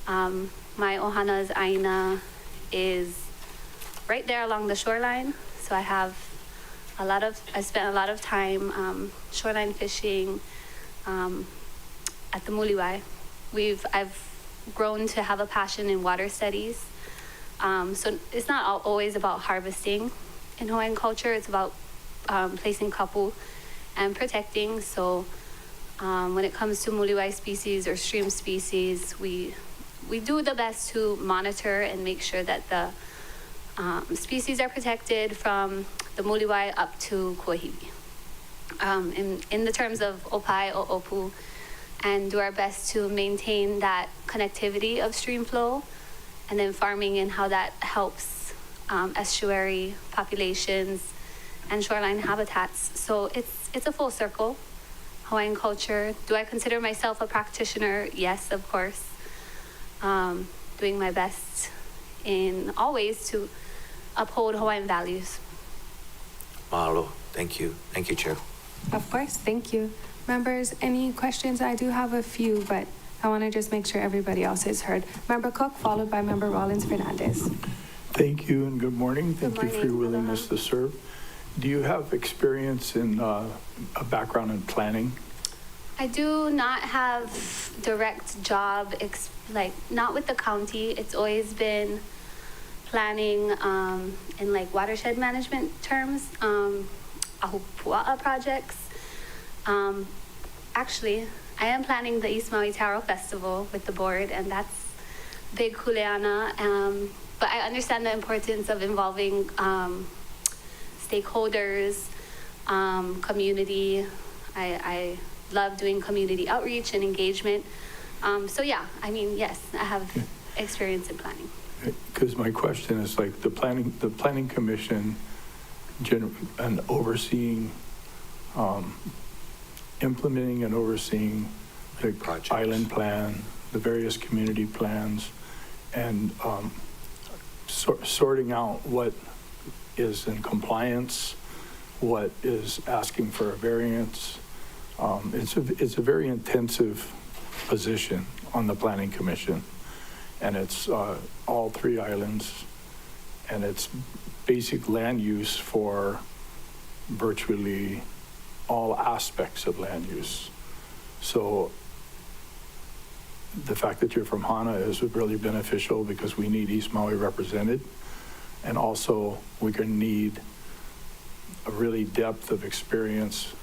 My ohana's aina is right there along the shoreline. So I spent a lot of time shoreline fishing at the Muliwai. I've grown to have a passion in water studies. So it's not always about harvesting in Hawaiian culture. It's about placing kapu and protecting. So when it comes to Muliwai species or stream species, we do the best to monitor and make sure that the species are protected from the Muliwai up to Kuahiwi. In the terms of Opai o Opu, and do our best to maintain that connectivity of stream flow, and then farming and how that helps estuary populations and shoreline habitats. So it's a full circle. Hawaiian culture. Do I consider myself a practitioner? Yes, of course. Doing my best in all ways to uphold Hawaiian values. Mahalo. Thank you. Thank you, Chair. Of course, thank you. Members, any questions? I do have a few, but I want to just make sure everybody else is heard. Member Cook, followed by Member Rollins Fernandez. Thank you and good morning. Thank you for your morning. willingness to serve. Do you have experience in a background in planning? I do not have direct job, not with the county. It's always been planning in watershed management terms, ahupua'a projects. Actually, I am planning the East Maui Taro Festival with the board, and that's big kuleana. But I understand the importance of involving stakeholders, community. I love doing community outreach and engagement. So yeah, yes, I have experience in planning. Because my question is the planning commission and overseeing, implementing and overseeing the island plan, the various community plans, and sorting out what is in compliance, what is asking for a variance. It's a very intensive position on the planning commission, and it's all three islands, and it's basic land use for virtually all aspects of land use. So the fact that you're from Hana is really beneficial because we need East Maui represented, and also we're going to need a really depth of experience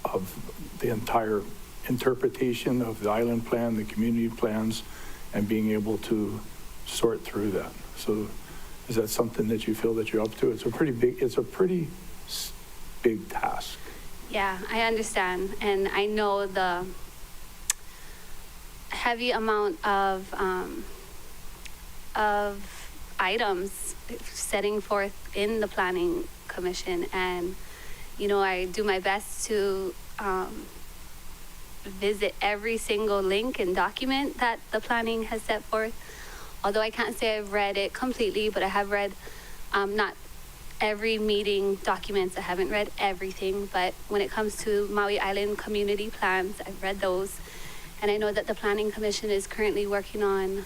of the entire interpretation of the island plan, the community plans, and being able to sort through that. So is that something that you feel that you're up to? It's a pretty big task. Yeah, I understand. And I know the heavy amount of items setting forth in the planning commission, and I do my best to visit every single link and document that the planning has set forth. Although I can't say I've read it completely, but I have read not every meeting documents. I haven't read everything, but when it comes to Maui Island community plans, I've read those. And I know that the Planning Commission is currently working on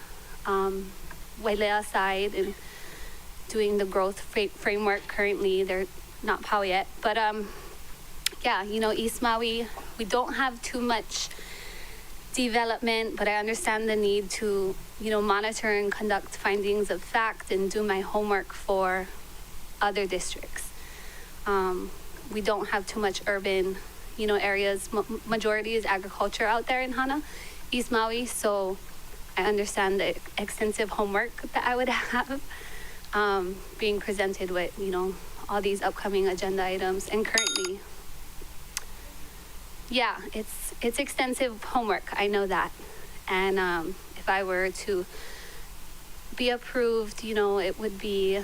Wailea side and doing the growth framework currently. They're not POW yet, but yeah, East Maui, we don't have too much development, but I understand the need to, monitor and conduct findings of fact and do my homework for other districts. We don't have too much urban, areas. Majority is agriculture out there in Hana, East Maui, so I understand the extensive homework that I would have being presented with, all these upcoming agenda items. And currently, yeah, it's extensive homework. I know that. And if I were to be approved, it would be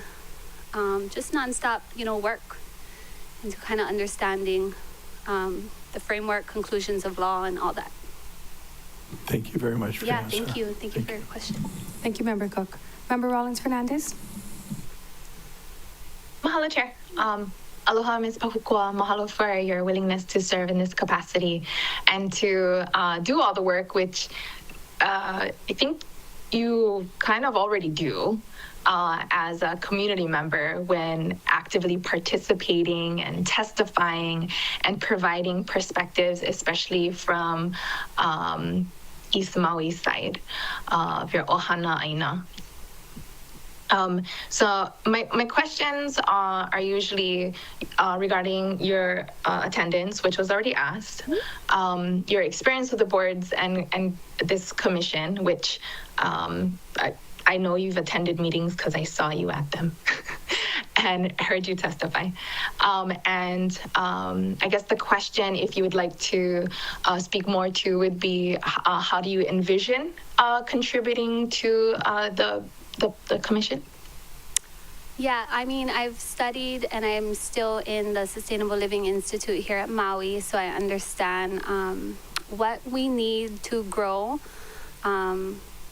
just nonstop, work into kind of understanding the framework, conclusions of law, and all that. Thank you very much for your Yeah, answer. thank you. Thank you for your question. Thank you, Member Cook. Member Rollins Fernandez? Mahalo, Chair. Aloha, Ms. Pahukua. Mahalo for your willingness to serve in this capacity and to do all the work, which I think you kind of already do as a community member when actively participating and testifying and providing perspectives, especially from East Maui side of your Ohana Aina. So my questions are usually regarding your attendance, which was already asked, your experience with the boards and this commission, which I know you've attended meetings because I saw you at them and heard you testify. And I guess the question, if you would like to speak more to, would be how do you envision contributing to the commission? Yeah, I mean, I've studied and I'm still in the Sustainable Living Institute here at Maui, so I understand what we need to grow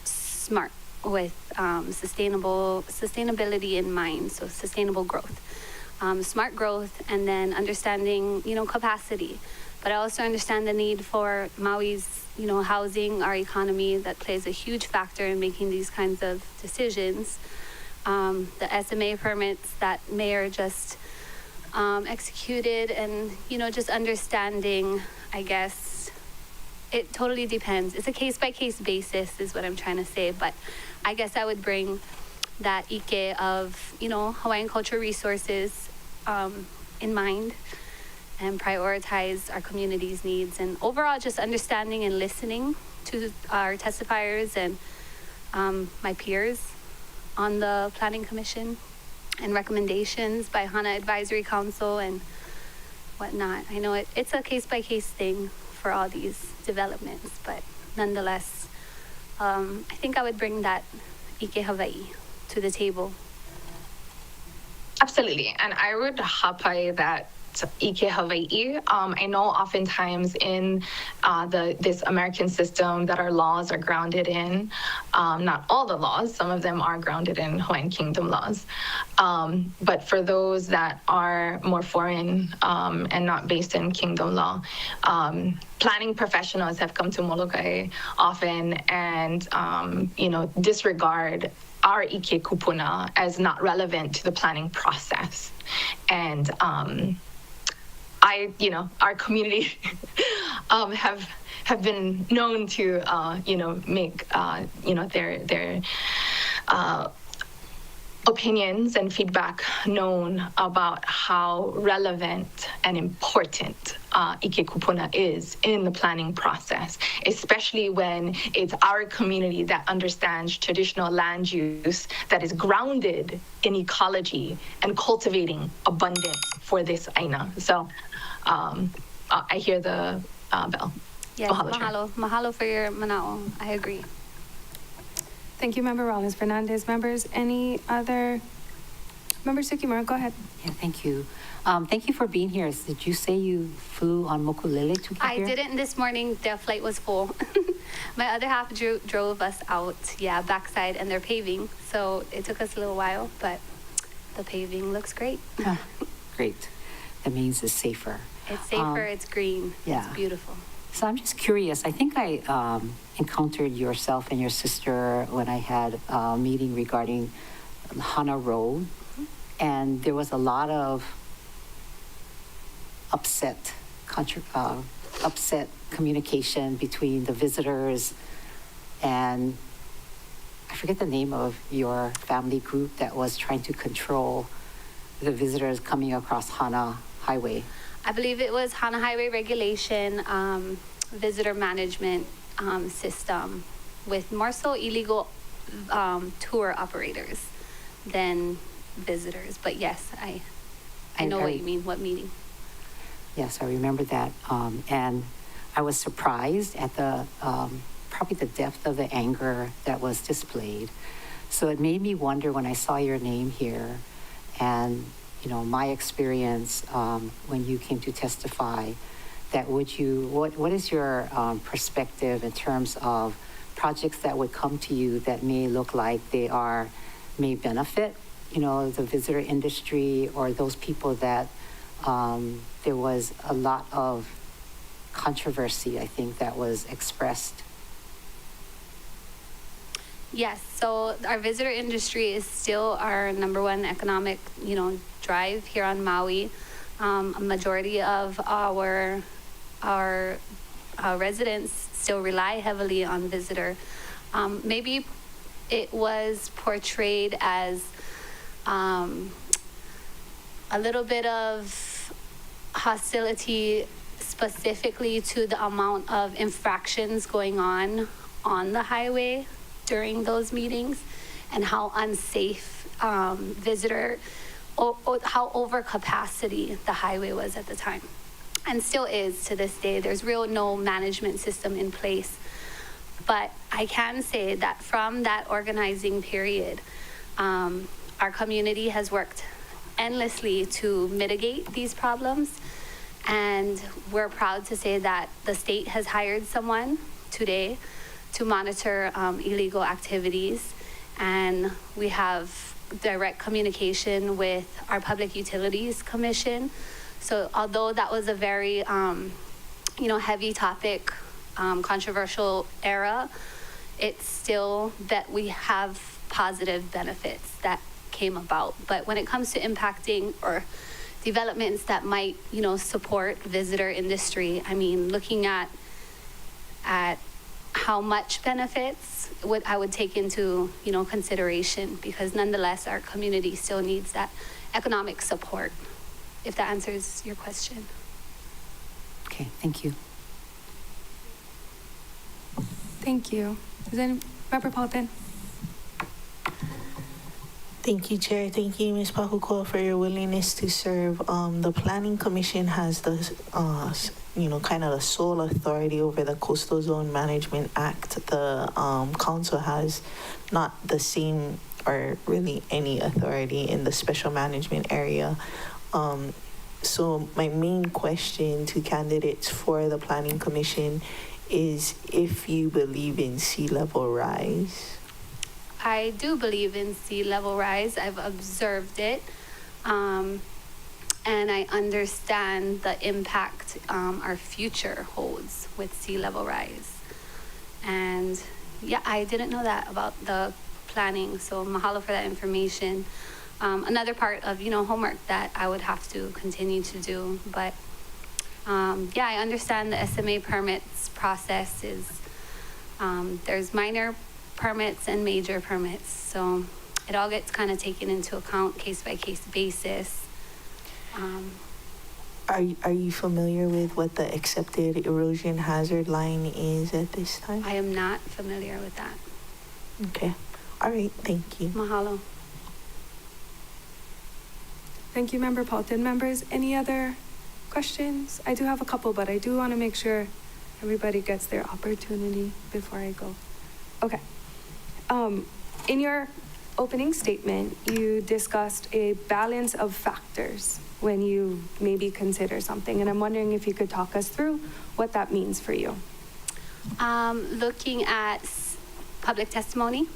smart with sustainability in mind, so sustainable growth, smart growth, and then understanding, capacity. But I also understand the need for Maui's, housing, our economy, that plays a huge factor in making these kinds of decisions. The SMA permits that Mayor just executed, and, just understanding, I guess, it totally depends. It's a case-by-case basis is what I'm trying to say, but I guess I would bring that ike of, Hawaiian cultural resources in mind and prioritize our community's needs, and overall just understanding and listening to our testifiers and my peers on the Planning Commission and recommendations by Hana Advisory Council and whatnot. I know it's a case-by-case thing for all these developments, but nonetheless, I think I would bring that Ike Hawaii to the table. Absolutely, and I would hapai that Ike Hawaii. I know oftentimes in this American system that our laws are grounded in, not all the laws, some of them are grounded in Hawaiian Kingdom laws. But for those that are more foreign and not based in Kingdom law, planning professionals have come to Molokai often and, disregard our Ike Kupuna as not relevant to the planning process. And our community have been known to make their opinions and feedback known about how relevant and important Ike Kupuna is in the planning process, especially when it's our community that understands traditional land use that is grounded in ecology and cultivating abundance for this aina. So I hear the bell. Yes, mahalo for your manao. I agree. Thank you, Member Rollins Fernandez. Members, any other? Member Sukimura, go ahead. Yeah, thank you. Thank you for being here. Did you say you flew on Mokulele to get I here? didn't this morning. The flight was full. My other half drove us out, backside, and they're paving. So it took us a little while, but the paving looks great. Great. That means it's safer. It's safer, it's green, yeah. it's beautiful. So I'm just curious. I think I encountered yourself and your sister when I had a meeting regarding Hana Road, and there was a lot of upset communication between the visitors and I forget the name of your family group that was trying to control the visitors coming across Hana Highway. I believe it was Hana Highway Regulation visitor management system with more so illegal tour operators than visitors. But yes, I know what you mean. What meeting? Yes, I remember that. And I was surprised at the probably the depth of the anger that was displayed. So it made me wonder when I saw your name here and, you know, my experience when you came to testify, that what is your perspective in terms of projects that would come to you that may look like may benefit, you know, the visitor industry or those people that there was a lot of controversy, I think, that was expressed. Yes, so our visitor industry is still our number one economic, drive here on Maui. A majority of our residents still rely heavily on visitor. Maybe it was portrayed as a little bit of hostility specifically to the amount of infractions going on the highway during those meetings and how unsafe how over capacity the highway was at the time and still is to this day. There's no management system in place. But I can say that from that organizing period, our community has worked endlessly to mitigate these problems. And we're proud to say that the state has hired someone today to monitor illegal activities. And we have direct communication with our Public Utilities Commission. So although that was a very, heavy topic, controversial era, it's still that we have positive benefits that came about. But when it comes to impacting or developments that might, support visitor industry, I mean, looking at how much benefits I would take into, consideration, because nonetheless, our community still needs that economic support, if that answers your question. Okay, thank you. Thank you. Is any Member Paulton? Thank you, Chair. Thank you, Ms. Pahuko, for your willingness to serve. The Planning Commission has the, kind of the sole authority over the Coastal Zone Management Act. The council has not the same or really any authority in the special management area. So my main question to candidates for the Planning Commission is if you believe in sea level rise. I do believe in sea level rise. I've observed it. And I understand the impact our future holds with sea level rise. And yeah, I didn't know that about the planning, so mahalo for that information. Another part of, homework that I would have to continue to do. But I understand the SMA permits process is, there's minor permits and major permits. So it all gets kind of taken into account case by case basis. Are you familiar with what the accepted erosion hazard line is at this time? I am not familiar with that. Okay. All right. Thank you. Mahalo. Thank you, Member Paulton. Members, any other questions? I do have a couple, but I do want to make sure everybody gets their opportunity before I go. Okay. In your opening statement, you discussed a balance of factors when you maybe consider something. And I'm wondering if you could talk us through what that means for you. Looking at public testimony,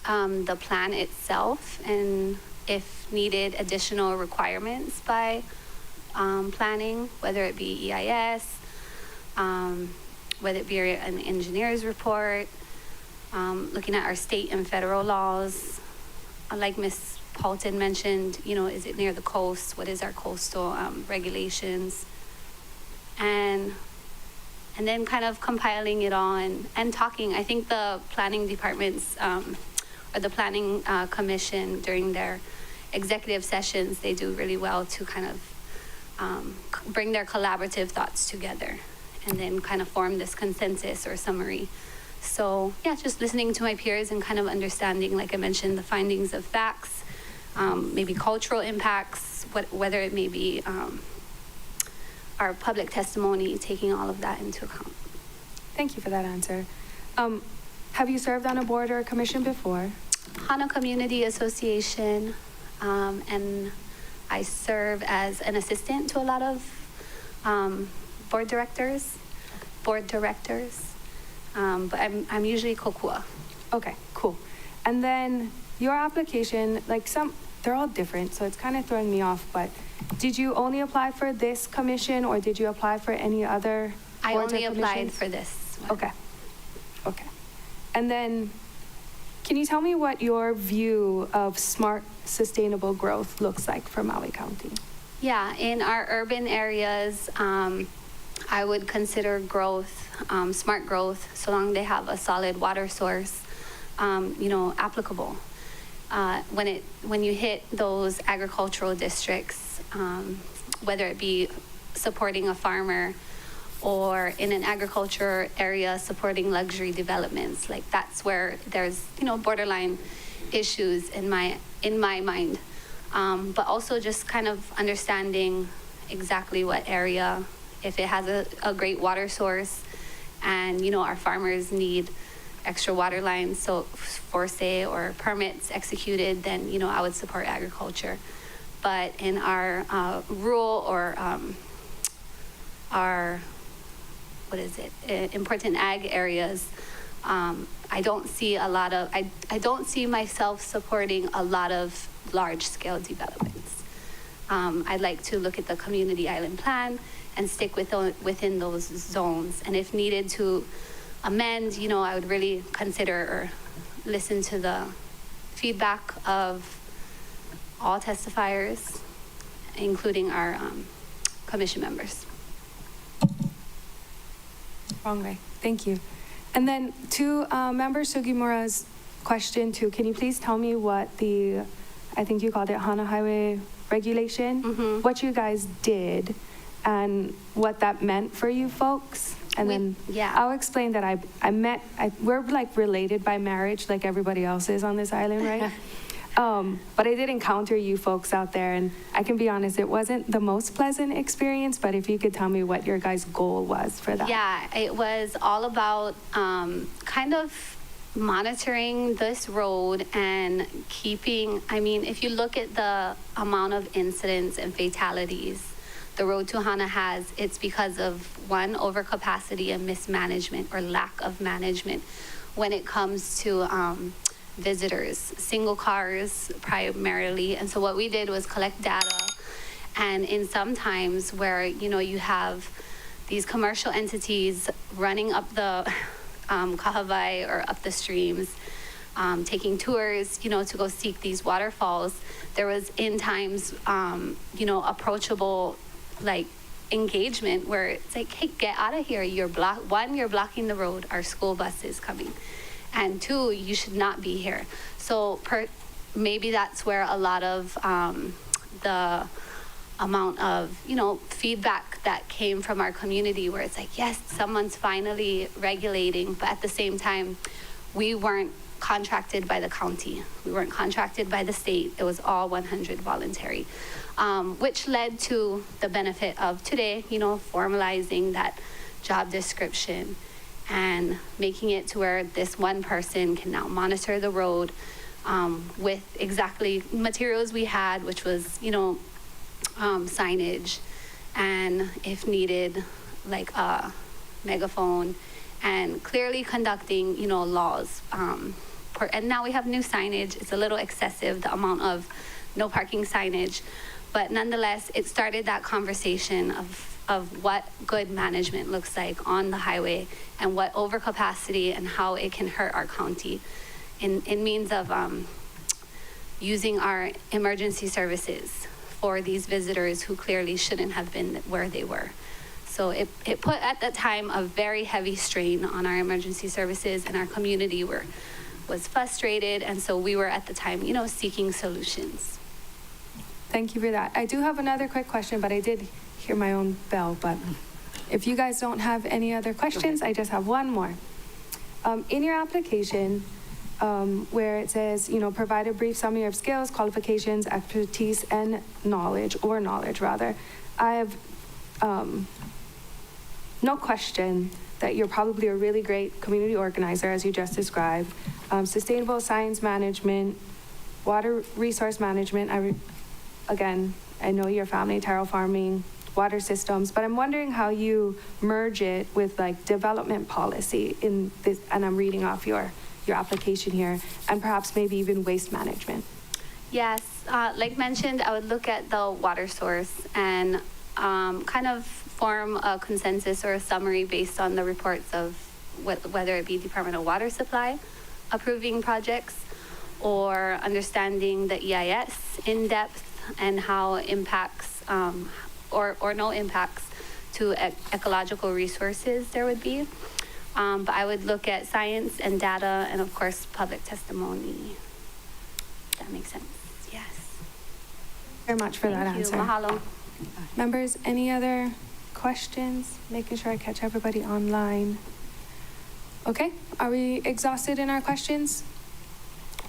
the plan itself, and if needed, additional requirements by planning, whether it be EIS, whether it be an engineer's report, looking at our state and federal laws. Like Ms. Paulton mentioned, you know, is it near the coast? What is our coastal regulations? And then kind of compiling it all and talking. I think the planning departments or the planning commission during their executive sessions, they do really well to kind of bring their collaborative thoughts together and then kind of form this consensus or summary. So yeah, just listening to my peers and kind of understanding, like I mentioned, the findings of facts, maybe cultural impacts, whether it may be our public testimony, taking all of that into account. Thank you for that answer. Have you served on a board or a commission before? Hana Community Association, and I serve as an assistant to a lot of board directors, but I'm usually kokua. Okay, cool. And then your application, like they're all different, so it's kind of throwing me off, but did you only apply for this commission or did you apply for any other I boards or only applied commissions? for this one. Okay. And then, can you tell me what your view of smart, sustainable growth looks like for Maui County? Yeah, in our urban areas, I would consider growth, smart growth, so long they have a solid water source, applicable. When you hit those agricultural districts, whether it be supporting a farmer or in an agriculture area supporting luxury developments, like that's where there's borderline issues in my mind, but also just kind of understanding exactly what area, if it has a great water source, and our farmers need extra water lines, so for say or permits executed, then I would support agriculture. But in our rural or our important ag areas, I don't see a lot of I don't see myself supporting a lot of large scale developments. I'd like to look at the community island plan and stick within those zones, and if needed to amend, I would really consider or listen to the feedback of all testifiers, including our commission members. Wrong way. Thank you. And then to Member Sugimura's question too, can you please tell me what I think you called it Hana Highway regulation, what you guys did and what that meant for you folks? And then I'll explain that we're like related by marriage like everybody else is on this island, right? But I did encounter you folks out there, and I can be honest, it wasn't the most pleasant experience, but if you could tell me what your guys' goal was for that. Yeah, it was all about kind of monitoring this road and if you look at the amount of incidents and fatalities the road to Hana has, it's because of one, overcapacity and mismanagement or lack of management when it comes to visitors, single cars primarily. And so what we did was collect data, and in some times where you have these commercial entities running up the Kahavai or up the streams, taking tours, to go seek these waterfalls, there was in times approachable like engagement where it's like, hey, get out of here, you're blocking the road, our school bus is coming, and two, you should not be here. So maybe that's where a lot of the amount of feedback that came from our community, where it's like, yes, someone's finally regulating, but at the same time we weren't contracted by the county, we weren't contracted by the state, it was all 100 voluntary, which led to the benefit of today, formalizing that job description and making it to where this one person can now monitor the road, with exactly materials we had, which was, signage, and if needed, like a megaphone, and clearly conducting, laws. And now we have new signage. It's a little excessive, the amount of no parking signage, but nonetheless, it started that conversation of what good management looks like on the highway and what overcapacity and how it can hurt our county in means of using our emergency services for these visitors who clearly shouldn't have been where they were. So it put at the time a very heavy strain on our emergency services, and our community was frustrated, and so we were at the time, seeking solutions. Thank you for that. I do have another quick question, but I did hear my own bell. But if you guys don't have any other questions, I just have one more. In your application, where it says, provide a brief summary of skills, qualifications, expertise, and knowledge rather, I have no question that you're probably a really great community organizer, as you just described. Sustainable science management, water resource management. I know your family, taro farming, water systems, but I'm wondering how you merge it with like development policy in this, and I'm reading off your application here, and perhaps maybe even waste management. Yes, like mentioned, I would look at the water source and kind of form a consensus or a summary based on the reports of whether it be Department of Water Supply approving projects, or understanding the EIS in depth and how impacts or no impacts to ecological resources there would be. But I would look at science and data and, of course, public testimony. If that makes sense. Yes. Very much for that answer. Mahalo. Members, any other questions? Making sure I catch everybody online. Okay, are we exhausted in our questions?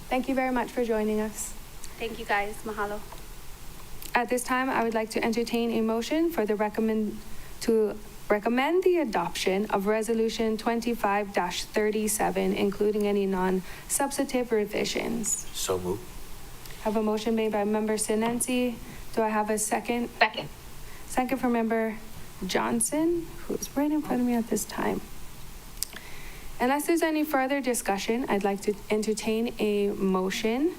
Thank you very much for joining us. Thank you, guys. Mahalo. At this time, I would like to entertain a motion for the recommend the adoption of Resolution 25-37, including any non-substantive revisions. So moved. Have a motion made by Member Sinensi. Do I have a second? Second. Second from Member Johnson, who's right in front of me at this time. Unless there's any further discussion, I'd like to entertain a motion,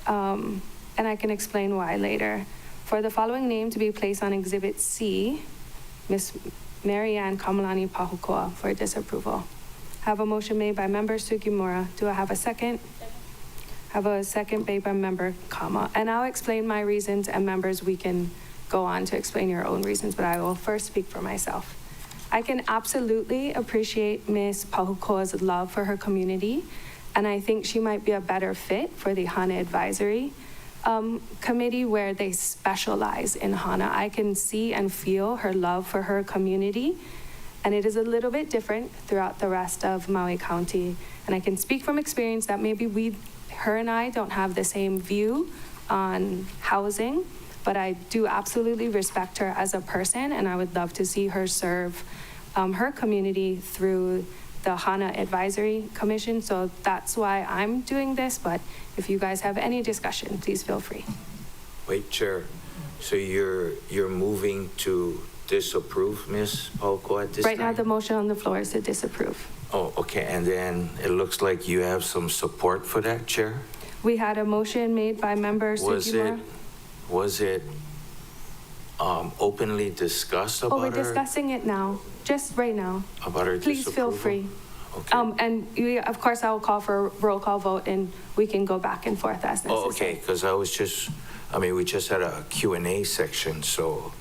and I can explain why later. For the following name to be placed on Exhibit C, Ms. Marianne Kamalani Pahukua for disapproval. Have a motion made by Member Sugimura. Do I have a second? Have a second made by Member Kama. And I'll explain my reasons, and members, we can go on to explain your own reasons, but I will first speak for myself. I can absolutely appreciate Ms. Pahukoa's love for her community, and I think she might be a better fit for the HANA Advisory Committee, where they specialize in HANA. I can see and feel her love for her community, and it is a little bit different throughout the rest of Maui County. And I can speak from experience that maybe her and I don't have the same view on housing, but I do absolutely respect her as a person, and I would love to see her serve her community through the HANA Advisory Commission. So that's why I'm doing this, but if you guys have any discussion, please feel free. Wait, Chair. So you're moving to disapprove Ms. Pahukoa at this time? Right now, the motion on the floor is to disapprove. Oh, okay. And then it looks like you have some support for that, Chair? We had a motion made by Member Sugimura. Was it openly discussed about we're discussing it now, just right now. About her Please feel disapproval? free. Okay. And of course, I will call for a roll call vote, and we can go back and forth as necessary. Oh, okay, because we just had a Q&A section, so,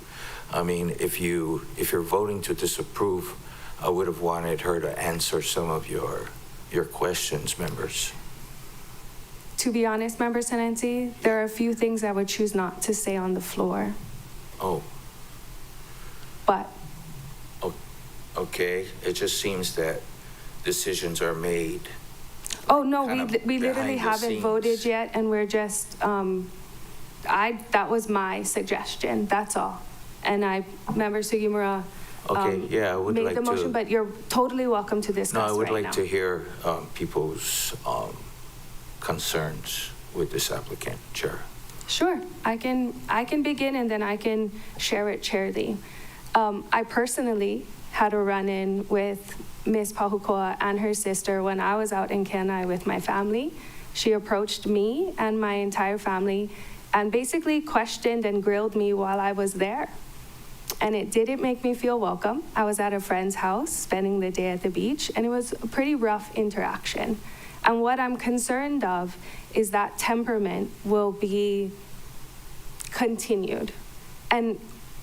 if you're voting to disapprove, I would have wanted her to answer some of your questions, members. To be honest, Member Sinensi, there are a few things I would choose not to say on the floor. Oh. But. Okay, it just seems that decisions are made. Oh, no, kind of we literally behind the haven't scenes. voted yet, and we're just, that was my suggestion, that's all. And Member Sugimura Okay, yeah, I would made like the motion, to. but you're totally welcome to discuss No, I would right like now. to hear people's concerns with this applicant, Chair. Sure, I can begin and then I can share it, Chair Lee. I personally had a run-in with Ms. Pahukoa and her sister when I was out in Kenai with my family. She approached me and my entire family and basically questioned and grilled me while I was there. And it didn't make me feel welcome. I was at a friend's house spending the day at the beach, and it was a pretty rough interaction. And what I'm concerned of is that temperament will be continued. And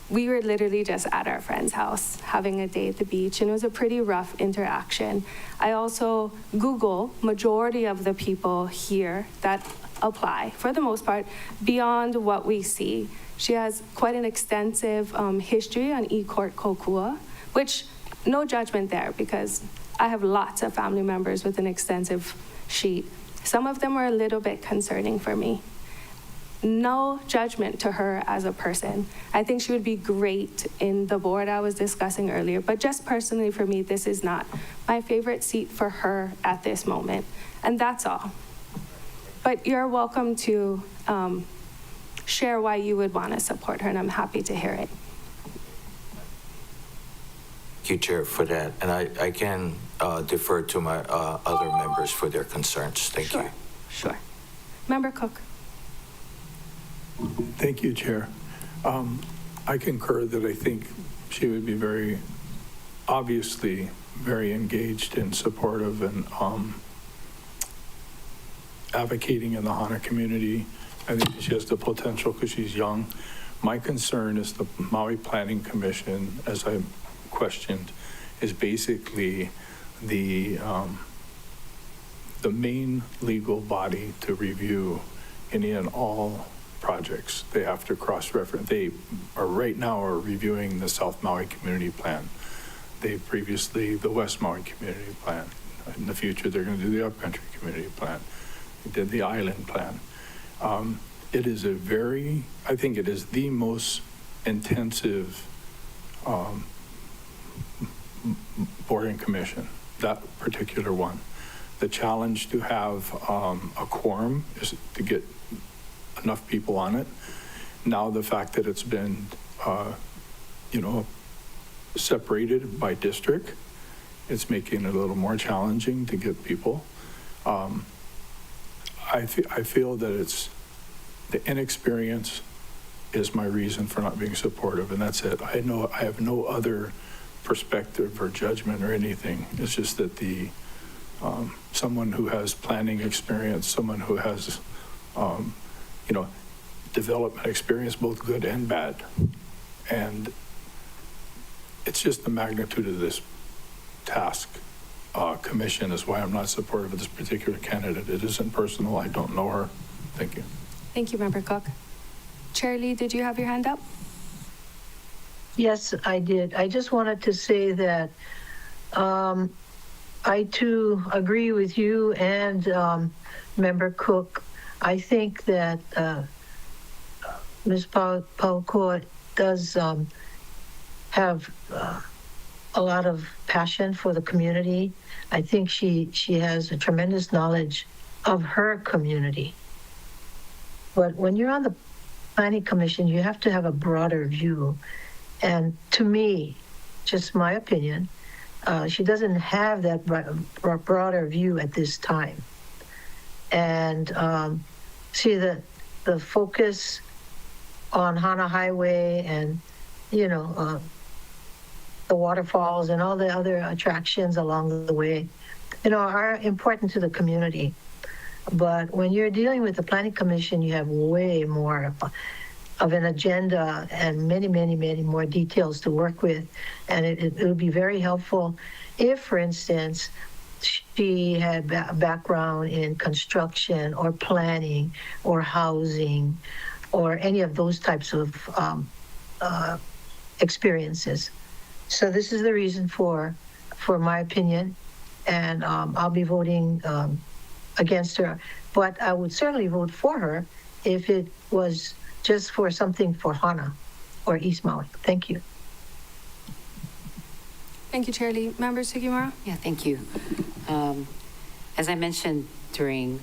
we were literally just at our friend's house having a day at the beach, and it was a pretty rough interaction. I also Google majority of the people here that apply, for the most part, beyond what we see. She has quite an extensive history on eCourt Kokua, which no judgment there because I have lots of family members with an extensive sheet. Some of them were a little bit concerning for me. No judgment to her as a person. I think she would be great in the board I was discussing earlier, but just personally for me, this is not my favorite seat for her at this moment. And that's all. But you're welcome to share why you would want to support her, and I'm happy to hear it. Thank you, Chair, for that. And I can defer to my other members for their concerns. Thank you. Sure. Member Cook. Thank you, Chair. I concur that I think she would be very, obviously, very engaged and supportive and advocating in the Hana community. I think she has the potential because she's young. My concern is the Maui Planning Commission, as I questioned, is basically the main legal body to review any and all projects. They have to cross-reference. They are right now reviewing the South Maui Community Plan. They previously the West Maui Community Plan. In the future, they're going to do the Upcountry Community Plan. They did the Island Plan. It is I think it is the most intensive board and commission, that particular one. The challenge to have a quorum is to get enough people on it. Now the fact that it's been, separated by district, it's making it a little more challenging to get people. I feel that it's the inexperience is my reason for not being supportive, and that's it. I have no other perspective or judgment or anything. It's just that someone who has planning experience, someone who has development experience, both good and bad. And it's just the magnitude of this task. Commission is why I'm not supportive of this particular candidate. It isn't personal. I don't know her. Thank you. Thank you, Member Cook. Chair Lee, did you have your hand up? Yes, I did. I just wanted to say that I too agree with you and Member Cook. I think that Ms. Pahukoa does have a lot of passion for the community. I think she has a tremendous knowledge of her community. But when you're on the Planning Commission, you have to have a broader view. And to me, just my opinion, she doesn't have that broader view at this time. And see the focus on Hana Highway and, the waterfalls and all the other attractions along the way, are important to the community. But when you're dealing with the Planning Commission, you have way more of an agenda and many, many, many more details to work with. And it would be very helpful if, for instance, she had a background in construction or planning or housing or any of those types of experiences. So this is the reason for my opinion, and I'll be voting against her. But I would certainly vote for her if it was just for something for Hana or East Maui. Thank you. Thank you, Chair Lee. Member Sugimura? Yeah, thank you. As I mentioned during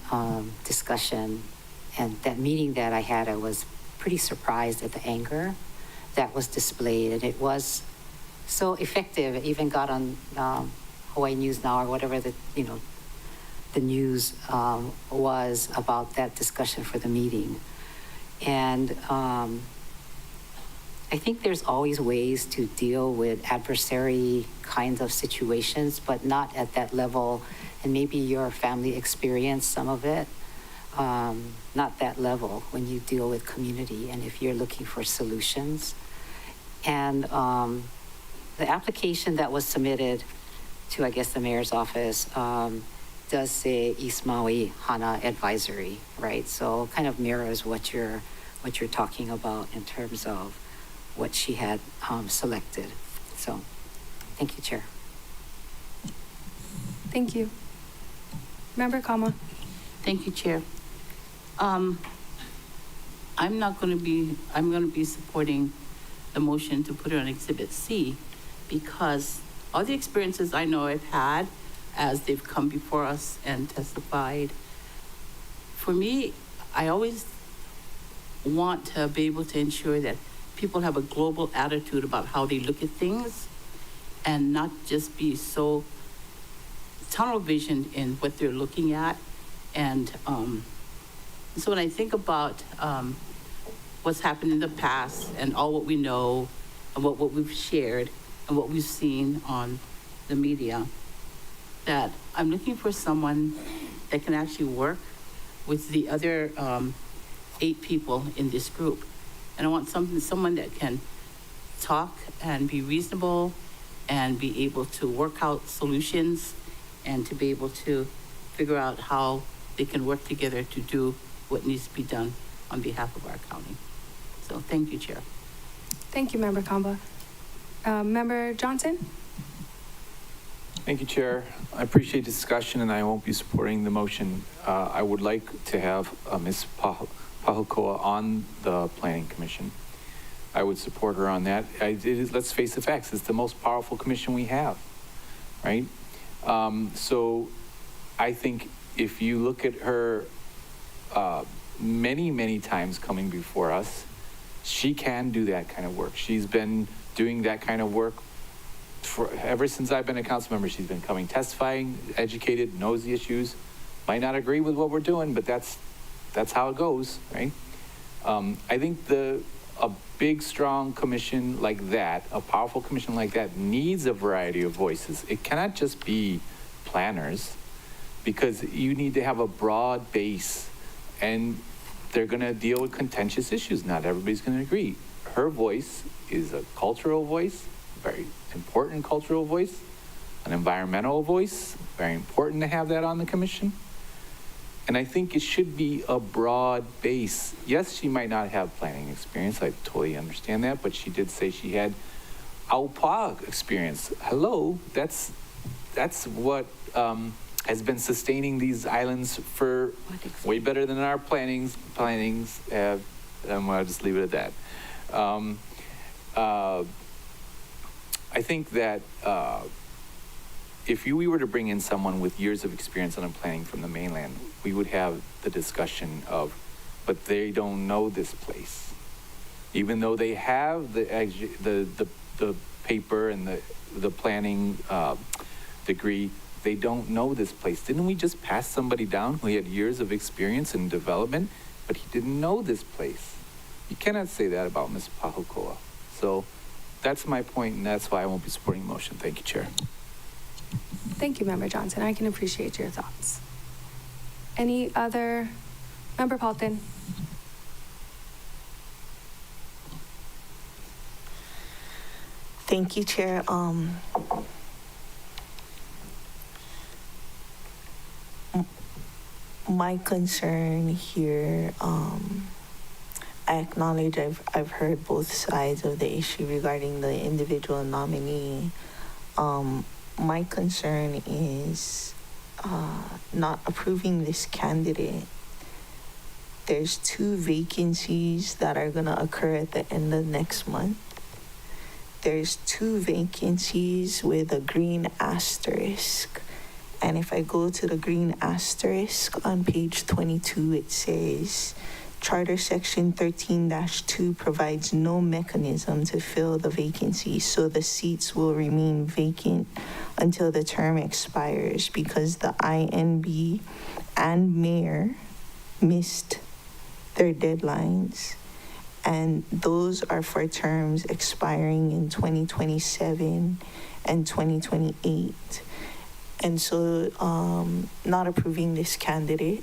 discussion and that meeting that I had, I was pretty surprised at the anger that was displayed, and it was so effective. It even got on Hawaii News Now or whatever the news was about that discussion for the meeting. And I think there's always ways to deal with adversary kinds of situations, but not at that level. And maybe your family experienced some of it, not that level when you deal with community and if you're looking for solutions. And the application that was submitted to, I guess, the mayor's office does say East Maui Hana Advisory, right? So kind of mirrors what you're talking about in terms of what she had selected. So, thank you, Chair. Thank you. Member Kama. Thank you, Chair. I'm going to be supporting the motion to put it on Exhibit C because all the experiences I know I've had as they've come before us and testified, for me, I always want to be able to ensure that people have a global attitude about how they look at things and not just be so tunnel visioned in what they're looking at. And so when I think about what's happened in the past and all what we know and what we've shared and what we've seen on the media, that I'm looking for someone that can actually work with the other 8 people in this group. And I want someone that can talk and be reasonable and be able to work out solutions and to be able to figure out how they can work together to do what needs to be done on behalf of our county. So thank you, Chair. Thank you, Member Kamba. Member Johnson? Thank you, Chair. I appreciate the discussion, and I won't be supporting the motion. I would like to have Ms. Pahukoa on the Planning Commission. I would support her on that. Let's face the facts, it's the most powerful commission we have, right? So I think if you look at her many, many times coming before us, she can do that kind of work. She's been doing that kind of work ever since I've been a council member. She's been coming, testifying, educated, knows the issues, might not agree with what we're doing, but that's how it goes, right? I think a big, strong commission like that, a powerful commission like that, needs a variety of voices. It cannot just be planners, because you need to have a broad base, and they're going to deal with contentious issues. Not everybody's going to agree. Her voice is a cultural voice, very important cultural voice, an environmental voice, very important to have that on the commission. And I think it should be a broad base. Yes, she might not have planning experience. I totally understand that, but she did say she had Aupua experience. Hello, that's what has been sustaining these islands for way better than our plannings have. I'll just leave it at that. I think that if we were to bring in someone with years of experience on planning from the mainland, we would have the discussion of, but they don't know this place. Even though they have the paper and the planning degree, they don't know this place. Didn't we just pass somebody down who had years of experience in development, but he didn't know this place? You cannot say that about Ms. Pahukoa. So that's my point, and that's why I won't be supporting the motion. Thank you, Chair. Thank you, Member Johnson. I can appreciate your thoughts. Any other? Member Paulton? Thank you, Chair. My concern here, I acknowledge I've heard both sides of the issue regarding the individual nominee. My concern is not approving this candidate. There's 2 vacancies that are gonna occur at the end of next month. There's 2 vacancies with a green asterisk. And if I go to the green asterisk on page 22, it says, Charter Section 13-2 provides no mechanism to fill the vacancy, so the seats will remain vacant until the term expires because the INB and mayor missed their deadlines. And those are for terms expiring in 2027 and 2028. And so not approving this candidate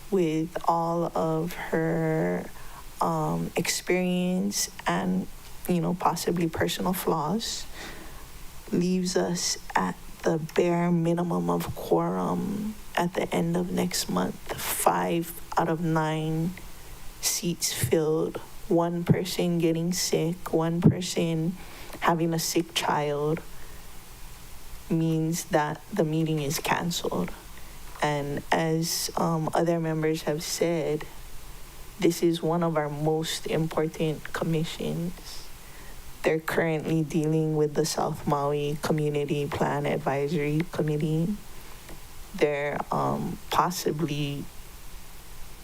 with all of her experience and, possibly personal flaws leaves us at the bare minimum of quorum at the end of next month. 5 out of 9 seats filled, 1 person getting sick, 1 person having a sick child means that the meeting is canceled. And as other members have said, this is one of our most important commissions. They're currently dealing with the South Maui Community Plan Advisory Committee. They're possibly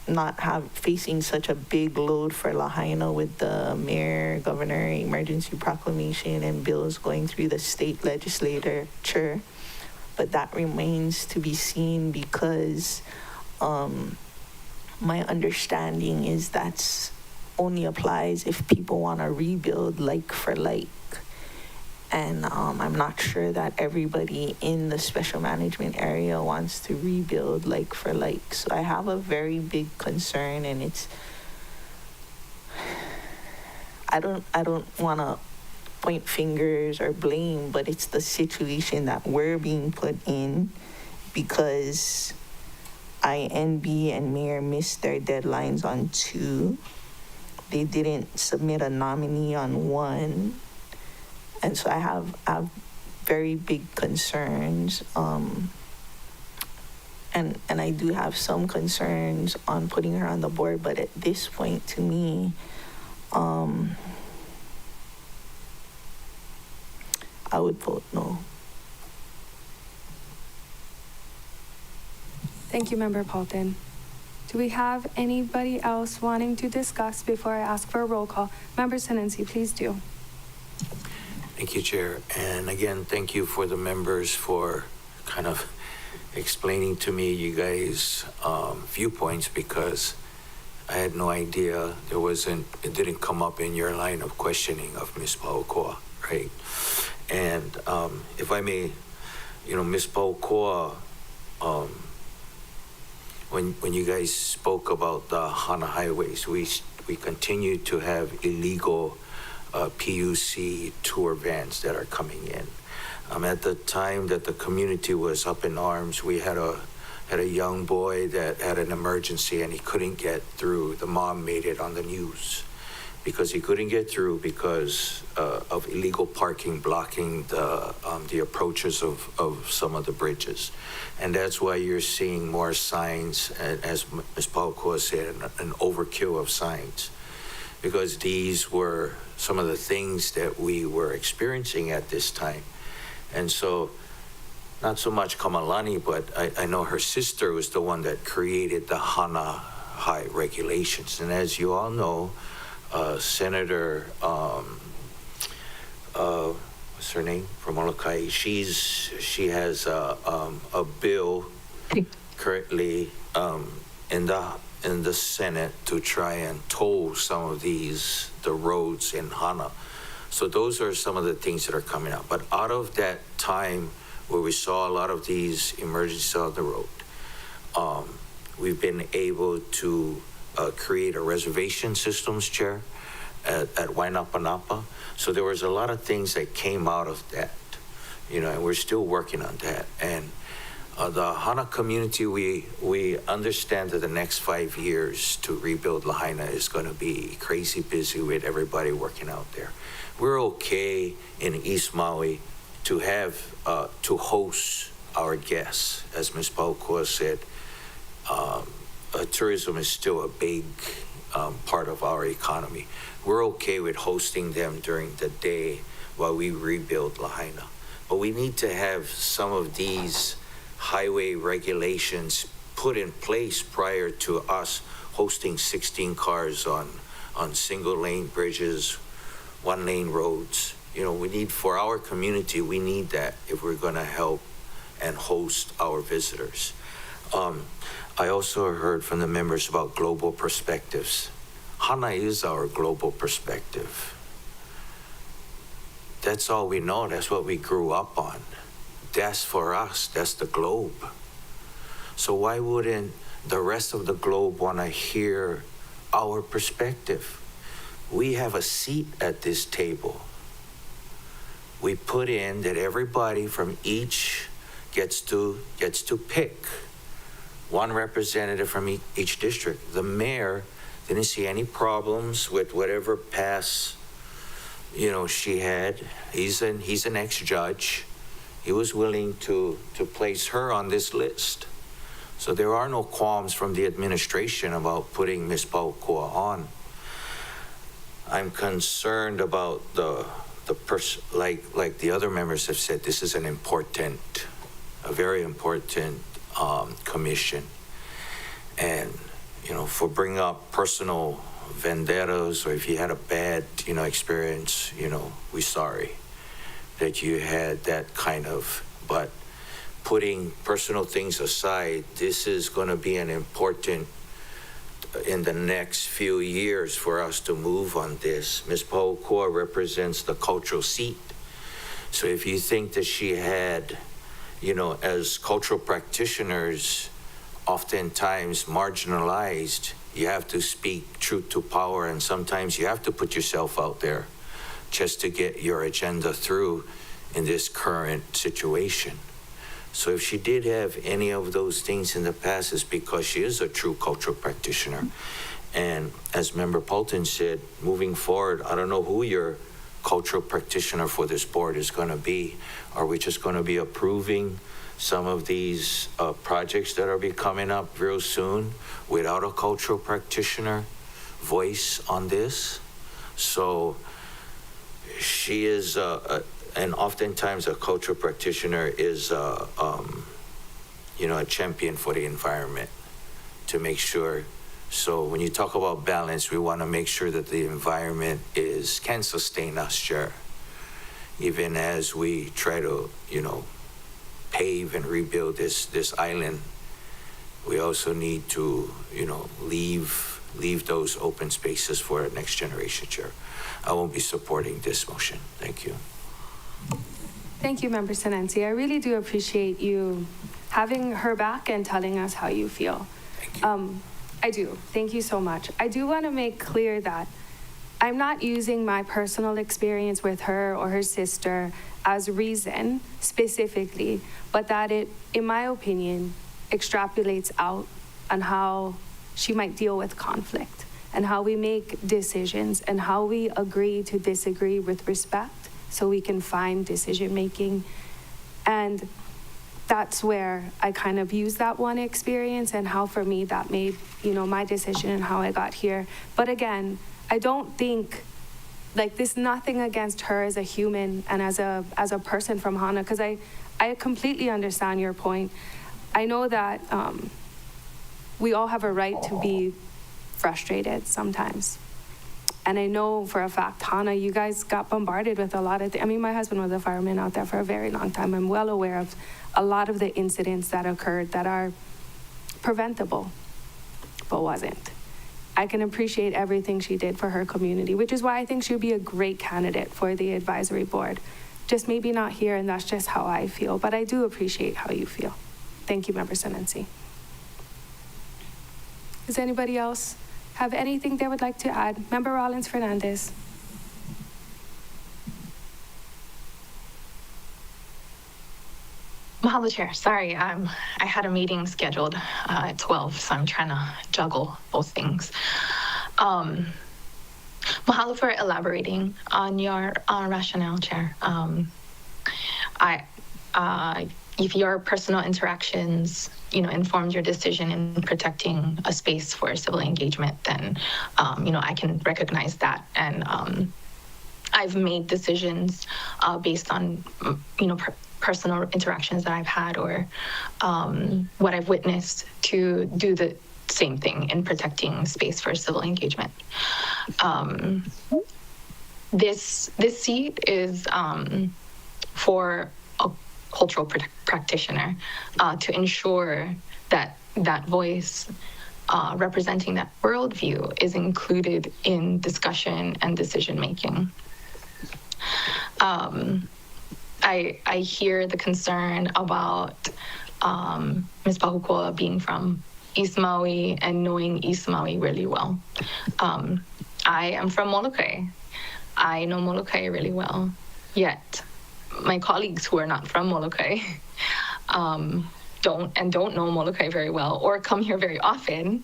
not facing such a big load for Lahaina with the mayor, governor, emergency proclamation, and bills going through the state legislature. But that remains to be seen because my understanding is that's only applies if people want to rebuild like for like. And I'm not sure that everybody in the special management area wants to rebuild like for like. So I have a very big concern, and it's, I don't want to point fingers or blame, but it's the situation that we're being put in because INB and mayor missed their deadlines on 2. They didn't submit a nominee on 1. And so I have very big concerns. And I do have some concerns on putting her on the board, but at this point, to me, I would vote no. Thank you, Member Paulton. Do we have anybody else wanting to discuss before I ask for a roll call? Member Sinensi, please do. Thank you, Chair. And again, thank you for the members for kind of explaining to me you guys' viewpoints, because I had no idea it didn't come up in your line of questioning of Ms. Paukoa, right? And if I may, Ms. Paukoa, when you guys spoke about the Hana highways, we continue to have illegal PUC tour vans that are coming in. At the time that the community was up in arms, we had a young boy that had an emergency and he couldn't get through. The mom made it on the news because he couldn't get through because of illegal parking blocking the approaches of some of the bridges. And that's why you're seeing more signs, as Ms. Paukoa said, an overkill of signs, because these were some of the things that we were experiencing at this time. And so, not so much Kamalani, but I know her sister was the one that created the Hana High regulations. And as you all know, Senator, what's her name, from Molokai, she has a bill currently in the Senate to try and toll some of the roads in Hana. So those are some of the things that are coming out. But out of that time where we saw a lot of these emergencies on the road, we've been able to create a reservation systems chair at Wainapanapa. So there was a lot of things that came out of that, and we're still working on that. And the Hana community, we understand that the next 5 years to rebuild Lahaina is going to be crazy busy with everybody working out there. We're okay in East Maui to have to host our guests. As Ms. Paukoa said, tourism is still a big part of our economy. We're okay with hosting them during the day while we rebuild Lahaina. But we need to have some of these highway regulations put in place prior to us hosting 16 cars on single lane bridges, 1 lane roads. You know, we need, for our community, we need that if we're going to help and host our visitors. I also heard from the members about global perspectives. Hana is our global perspective. That's all we know. That's what we grew up on. That's for us. That's the globe. So why wouldn't the rest of the globe want to hear our perspective? We have a seat at this table. We put in that everybody from each gets to pick one representative from each district. The mayor didn't see any problems with whatever pass, you know, she had. He's an ex-judge. He was willing to place her on this list. So there are no qualms from the administration about putting Ms. Paukoa on. I'm concerned about like the other members have said, this is a very important commission. And, you know, for bringing up personal vendettas, or if you had a bad, you know, experience, you know, we're sorry that you had that kind of, but putting personal things aside, this is going to be an important in the next few years for us to move on this. Ms. Paukoa represents the cultural seat. So if you think that she had, you know, as cultural practitioners, oftentimes marginalized, you have to speak truth to power, and sometimes you have to put yourself out there just to get your agenda through in this current situation. So if she did have any of those things in the past, it's because she is a true cultural practitioner. And as Member Poulton said, moving forward, I don't know who your cultural practitioner for this board is going to be. Are we just going to be approving some of these projects that are be coming up real soon without a cultural practitioner voice on this? So she is and oftentimes a cultural practitioner is, you know, a champion for the environment to make sure. So when you talk about balance, we want to make sure that the environment can sustain us, Chair. Even as we try to, you know, pave and rebuild this island, we also need to, you know, leave those open spaces for the next generation, Chair. I won't be supporting this motion. Thank you. Thank you, Member Senensi. I really do appreciate you having her back and telling us how you feel. Thank you. I do. Thank you so much. I do want to make clear that I'm not using my personal experience with her or her sister as reason specifically, but that it, in my opinion, extrapolates out on how she might deal with conflict and how we make decisions and how we agree to disagree with respect so we can find decision making. And that's where I kind of use that one experience and how for me that made, you know, my decision and how I got here. But again, I don't think, like, this, nothing against her as a human and as a person from Hana, because I completely understand your point. I know that we all have a right to be frustrated sometimes. And I know for a fact, Hana, you guys got bombarded with a lot of I mean, my husband was a fireman out there for a very long time. I'm well aware of a lot of the incidents that occurred that are preventable, but wasn't. I can appreciate everything she did for her community, which is why I think she would be a great candidate for the advisory board. Just maybe not here, and that's just how I feel. But I do appreciate how you feel. Thank you, Member Senensi. Does anybody else have anything they would like to add? Member Rollins Fernandez. Mahalo, Chair. Sorry, I had a meeting scheduled at 12, so I'm trying to juggle both things. Mahalo for elaborating on your rationale, Chair. If your personal interactions, you know, informed your decision in protecting a space for civil engagement, then, you know, I can recognize that. And I've made decisions based on, you know, personal interactions that I've had or what I've witnessed to do the same thing in protecting space for civil engagement. This seat is for a cultural practitioner to ensure that that voice representing that worldview is included in discussion and decision making. I hear the concern about Ms. Pahukoa being from East Maui and knowing East Maui really well. I am from Molokai. I know Molokai really well, yet my colleagues who are not from Molokai don't know Molokai very well or come here very often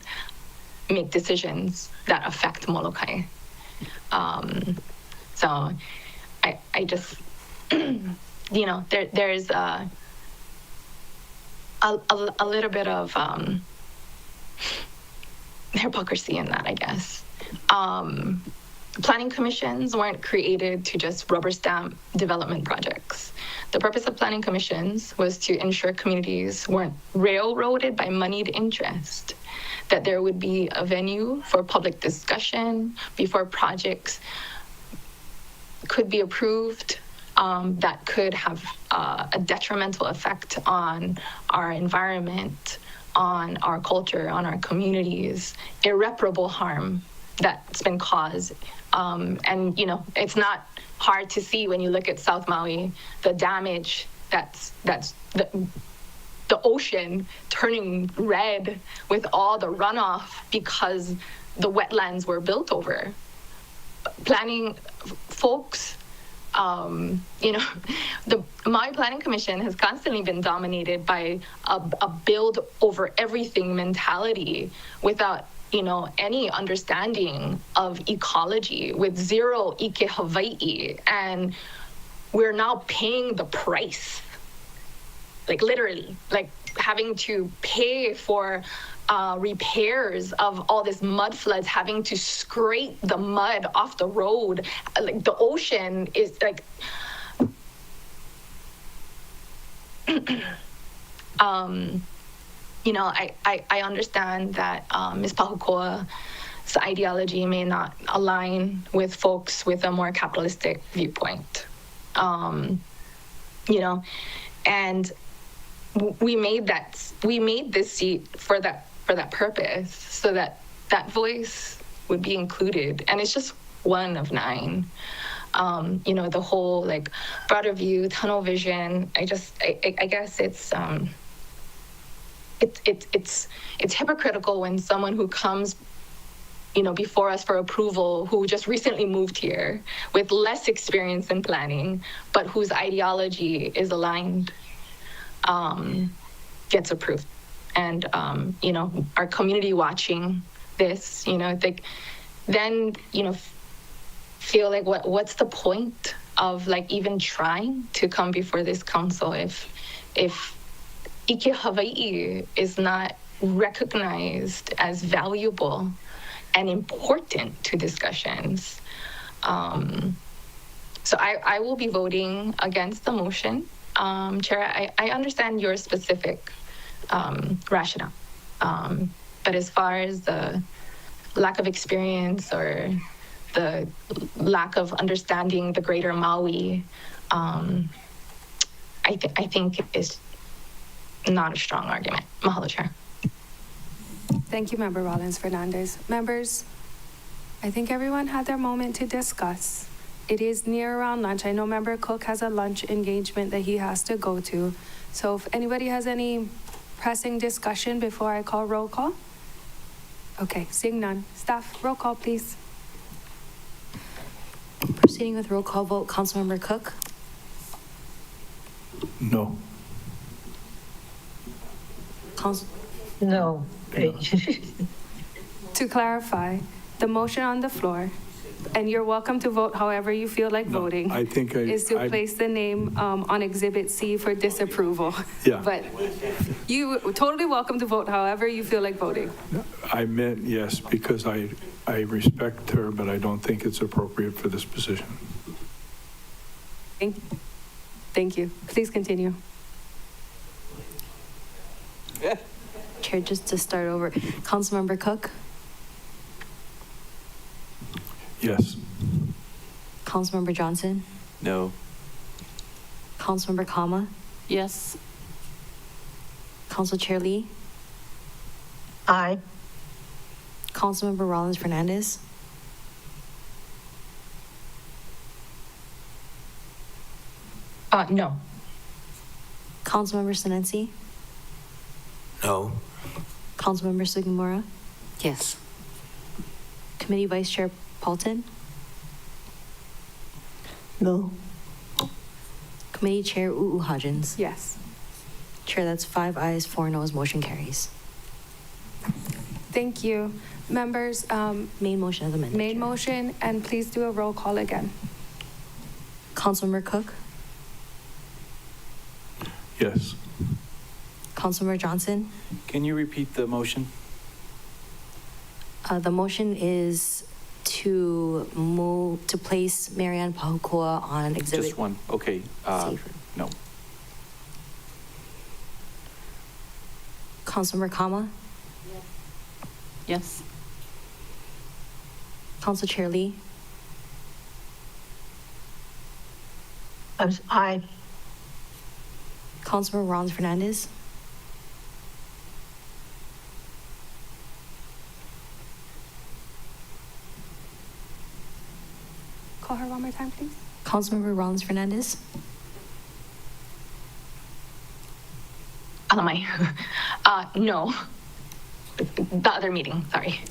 make decisions that affect Molokai. So I just, you know, there's a little bit of hypocrisy in that, I guess. Planning commissions weren't created to just rubber stamp development projects. The purpose of planning commissions was to ensure communities weren't railroaded by moneyed interest, that there would be a venue for public discussion before projects could be approved that could have a detrimental effect on our environment, on our culture, on our communities, irreparable harm that's been caused. And, you know, it's not hard to see when you look at South Maui, the damage that's the ocean turning red with all the runoff because the wetlands were built over. Planning folks, you know, the Maui Planning Commission has constantly been dominated by a build over everything mentality without, you know, any understanding of ecology, with zero Ike Hawaii. And we're now paying the price, like literally, like having to pay for repairs of all this mud floods, having to scrape the mud off the road. Like the ocean is like, you know, I understand that Ms. Pahukoa's ideology may not align with folks with a more capitalistic viewpoint. You know, and we made this seat for that purpose, so that that voice would be included, and it's just one of 9. You know, the whole like broader view, tunnel vision. I guess it's hypocritical when someone who comes, you know, before us for approval, who just recently moved here with less experience in planning, but whose ideology is aligned, gets approved. And, you know, our community watching this, you know, then, you know, feel like what's the point of like even trying to come before this council if Ike Hawaii is not recognized as valuable and important to discussions. So I will be voting against the motion. Chair, I understand your specific rationale, but as far as the lack of experience or the lack of understanding the greater Maui, I think is not a strong argument. Mahalo, Chair. Thank you, Member Rollins-Fernandez. Members, I think everyone had their moment to discuss. It is near around lunch. I know Member Cook has a lunch engagement that he has to go to. So if anybody has any pressing discussion before I call roll call? Okay, seeing none. Staff, roll call, please. Proceeding with roll call vote, Councilmember Cook? No. No. To clarify, the motion on the floor, and you're welcome to vote however you feel like voting, I think is to place the name on Exhibit C for disapproval. Yeah. But you totally welcome to vote however you feel like voting. I meant yes, because I respect her, but I don't think it's appropriate for this position. Thank you. Please continue. Chair, just to start over, Councilmember Cook, Yes. Councilmember Johnson, No. Councilmember Kama, Yes. Council Chair Lee, Aye. Councilmember Rollins Fernandez, No. Councilmember Senensi, No. Councilmember Sugimura, Yes. Committee Vice Chair Paulton, No. Committee Chair Hodgins. Yes. Chair, that's 5 ayes, 4 noes, motion carries. Thank you. Members, Main motion as amended. main Chair. motion, and please do a roll call again. Councilmember Cook, Yes. Councilmember Johnson. Can you repeat the motion? The motion is to place Marianne Pahukua on exhibit. Just one, okay. C. No. Councilmember Kama, Yes. Council Chair Lee, Aye. Councilmember Rollins Fernandez, Call her one more time, please. Councilmember Rollins Fernandez, Alamay. No. The other meeting, sorry.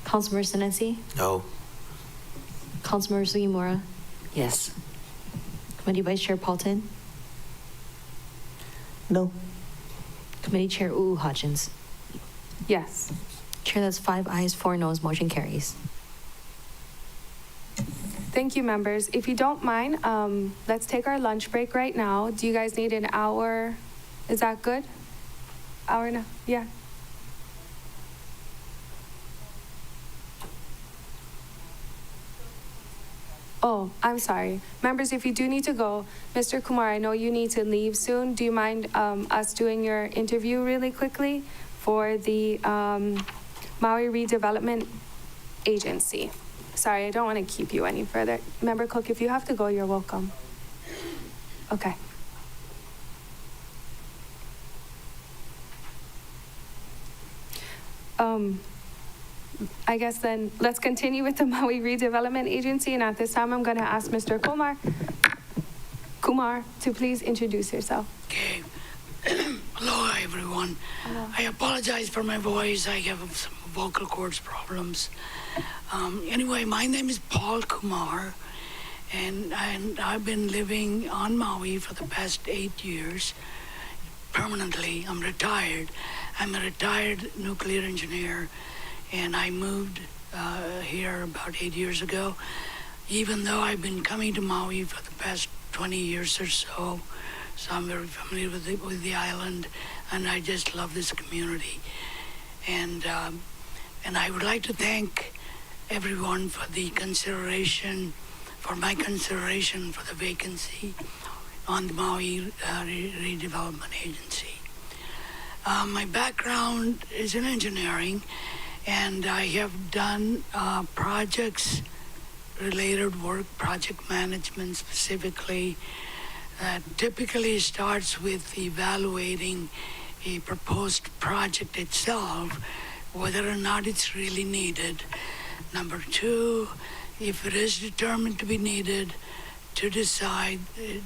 Councilmember Senensi, No. Councilmember Sugimura, Yes. Committee Vice Chair Paulton, No. Committee Chair Hodgins. Yes. Chair, that's 5 ayes, 4 noes, motion carries. Thank you, members. If you don't mind, let's take our lunch break right now. Do you guys need an hour? Is that good? Hour now? Yeah. Oh, I'm sorry. Members, if you do need to go, Mr. Kumar, I know you need to leave soon. Do you mind us doing your interview really quickly for the Maui Redevelopment Agency? Sorry, I don't want to keep you any further. Member Cook, if you have to go, you're welcome. Okay. I guess then let's continue with the Maui Redevelopment Agency, and at this time, I'm going to ask Mr. Kumar to please introduce yourself. Okay. Hello, everyone. Hello. I apologize for my voice. I have some vocal cords problems. Anyway, my name is Paul Kumar, and I've been living on Maui for the past 8 years permanently. I'm retired. I'm a retired nuclear engineer, and I moved here about 8 years ago, even though I've been coming to Maui for the past 20 years or so. So I'm very familiar with the island, and I just love this community. And I would like to thank everyone for the consideration, for my consideration for the vacancy on the Maui Redevelopment Agency. My background is in engineering, and I have done projects related work, project management specifically, that typically starts with evaluating a proposed project itself, whether or not it's really needed. Number two, if it is determined to be needed, to decide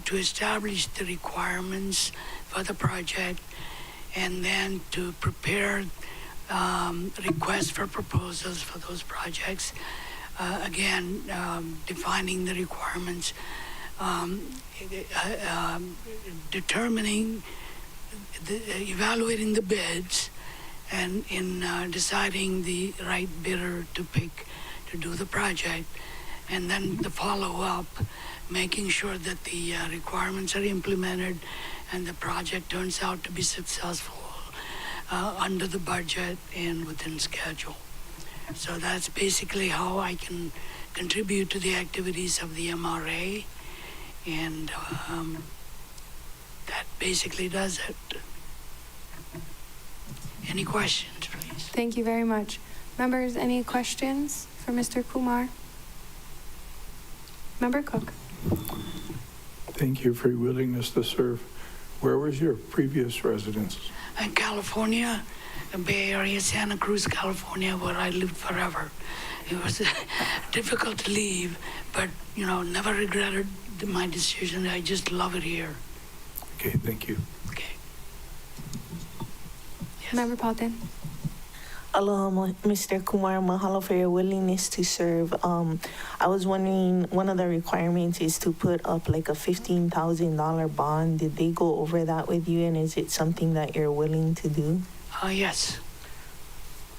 to establish the requirements for the project, and then to prepare requests for proposals for those projects. Again, defining the requirements, determining, evaluating the bids, and in deciding the right bidder to pick to do the project, and then the follow-up, making sure that the requirements are implemented and the project turns out to be successful under the budget and within schedule. So that's basically how I can contribute to the activities of the MRA. And that basically does it. Any questions, please? Thank you very much. Members, any questions for Mr. Kumar? Member Cook? Thank you for your willingness to serve. Where was your previous residence? In California, the Bay Area, Santa Cruz, California, where I lived forever. It was difficult to leave, but, you know, never regretted my decision. I just love it here. Okay, thank you. Okay. Member Paulton? Aloha, Mr. Kumar, mahalo for your willingness to serve. I was wondering, one of the requirements is to put up like a $15,000 bond. Did they go over that with you, and is it something that you're willing to do? Yes.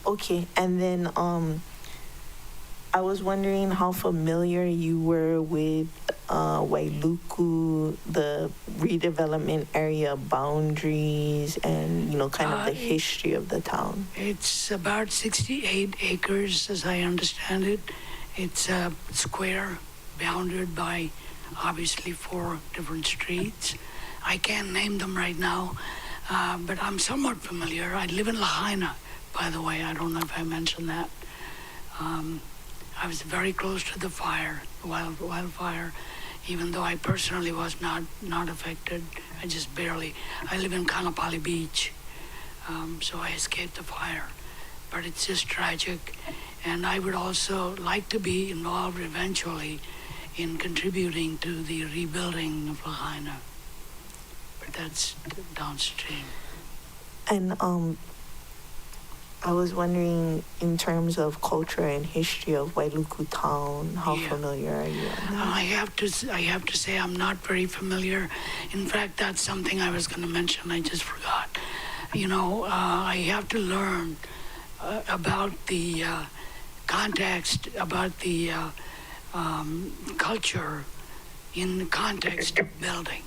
Okay, and then I was wondering how familiar you were with Wailuku, the redevelopment area boundaries, and, you know, kind of the history of the town. It's about 68 acres, as I understand it. It's a square bounded by, obviously, 4 different streets. I can't name them right now, but I'm somewhat familiar. I live in Lahaina, by the way. I don't know if I mentioned that. I was very close to the fire, wildfire, even though I personally was not affected. I just barely. I live in Kanapali Beach, so I escaped the fire. But it's just tragic, and I would also like to be involved eventually in contributing to the rebuilding of Lahaina. But that's downstream. And I was wondering, in terms of culture and history of Wailuku town, how familiar are you on that? I have to say I'm not very familiar. In fact, that's something I was going to mention. I just forgot. You know, I have to learn about the context, about the culture in the context of building.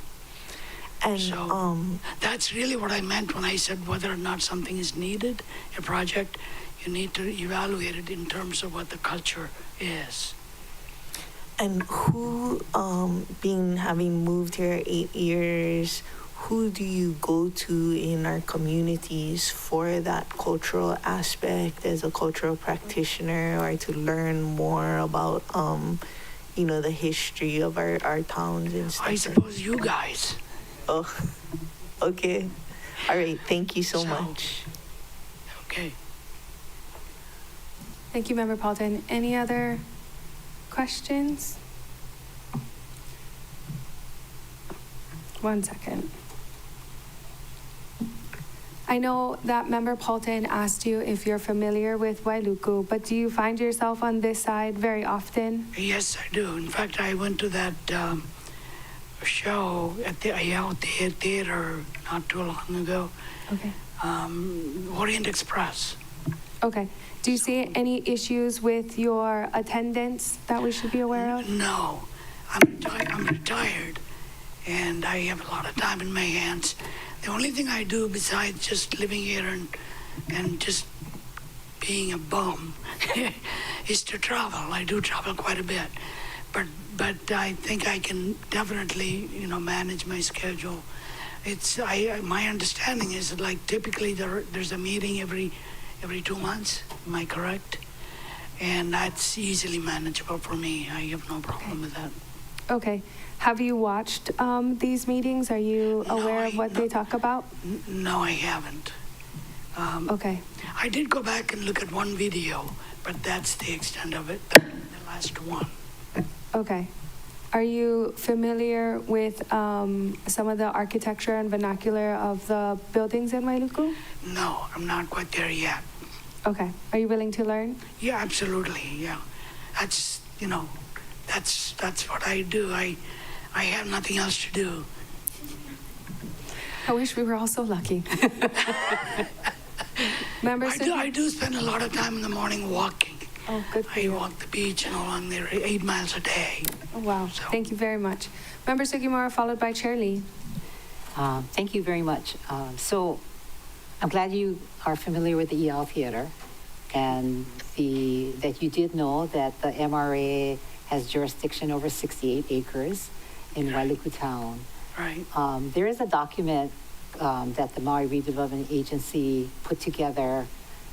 And so that's really what I meant when I said whether or not something is needed, a project, you need to evaluate it in terms of what the culture is. And who, having moved here 8 years, who do you go to in our communities for that cultural aspect as a cultural practitioner, or to learn more about, you know, the history of our towns and stuff? I suppose you guys. Oh, okay. All right. Thank you so much. Okay. Thank you, Member Paulton. Any other questions? 1 second. I know that Member Paulton asked you if you're familiar with Wailuku, but do you find yourself on this side very often? Yes, I do. In fact, I went to that show at the Ayao Theater not too long ago. Okay. Orient Express. Okay. Do you see any issues with your attendance that we should be aware of? No. I'm retired, and I have a lot of time in my hands. The only thing I do besides just living here and just being a bum is to travel. I do travel quite a bit, but I think I can definitely, you know, manage my schedule. My understanding is that, like, typically there's a meeting every 2 months. Am I correct? And that's easily manageable for me. I have no problem with that. Okay. Have you watched these meetings? Are you aware of what they talk about? No, I haven't. Okay. I did go back and look at one video, but that's the extent of it, the last one. Okay. Are you familiar with some of the architecture and vernacular of the buildings in Wailuku? No, I'm not quite there yet. Okay. Are you willing to learn? Yeah, absolutely, yeah. That's, you know, that's what I do. I have nothing else to do. I wish we were all so lucky. I do spend a lot of time in the morning walking. Oh, good for I you. walk the beach and along there 8 miles a day. Oh, wow. Thank you very much. Member Sugimura, followed by Chair Lee. Thank you very much. So I'm glad you are familiar with the EL Theater, and that you did know that the MRA has jurisdiction over 68 acres, in Wailuku Town. Right. There is a document that the Maui Redevelopment Agency put together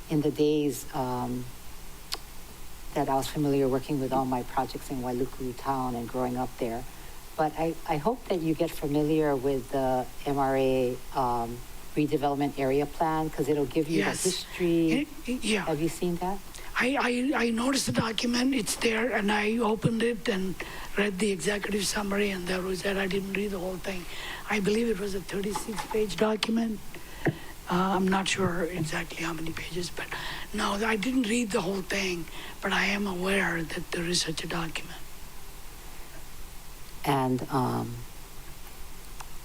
in the days that I was familiar working with all my projects in Wailuku Town and growing up there. But I hope that you get familiar with the MRA redevelopment area plan, because it'll give you Yes. the history. Yeah. Have you seen that? I noticed the document, it's there, and I opened it and read the executive summary, and that was that. I didn't read the whole thing. I believe it was a 36-page document. I'm not sure exactly how many pages, but no, I didn't read the whole thing, but I am aware that there is such a document. And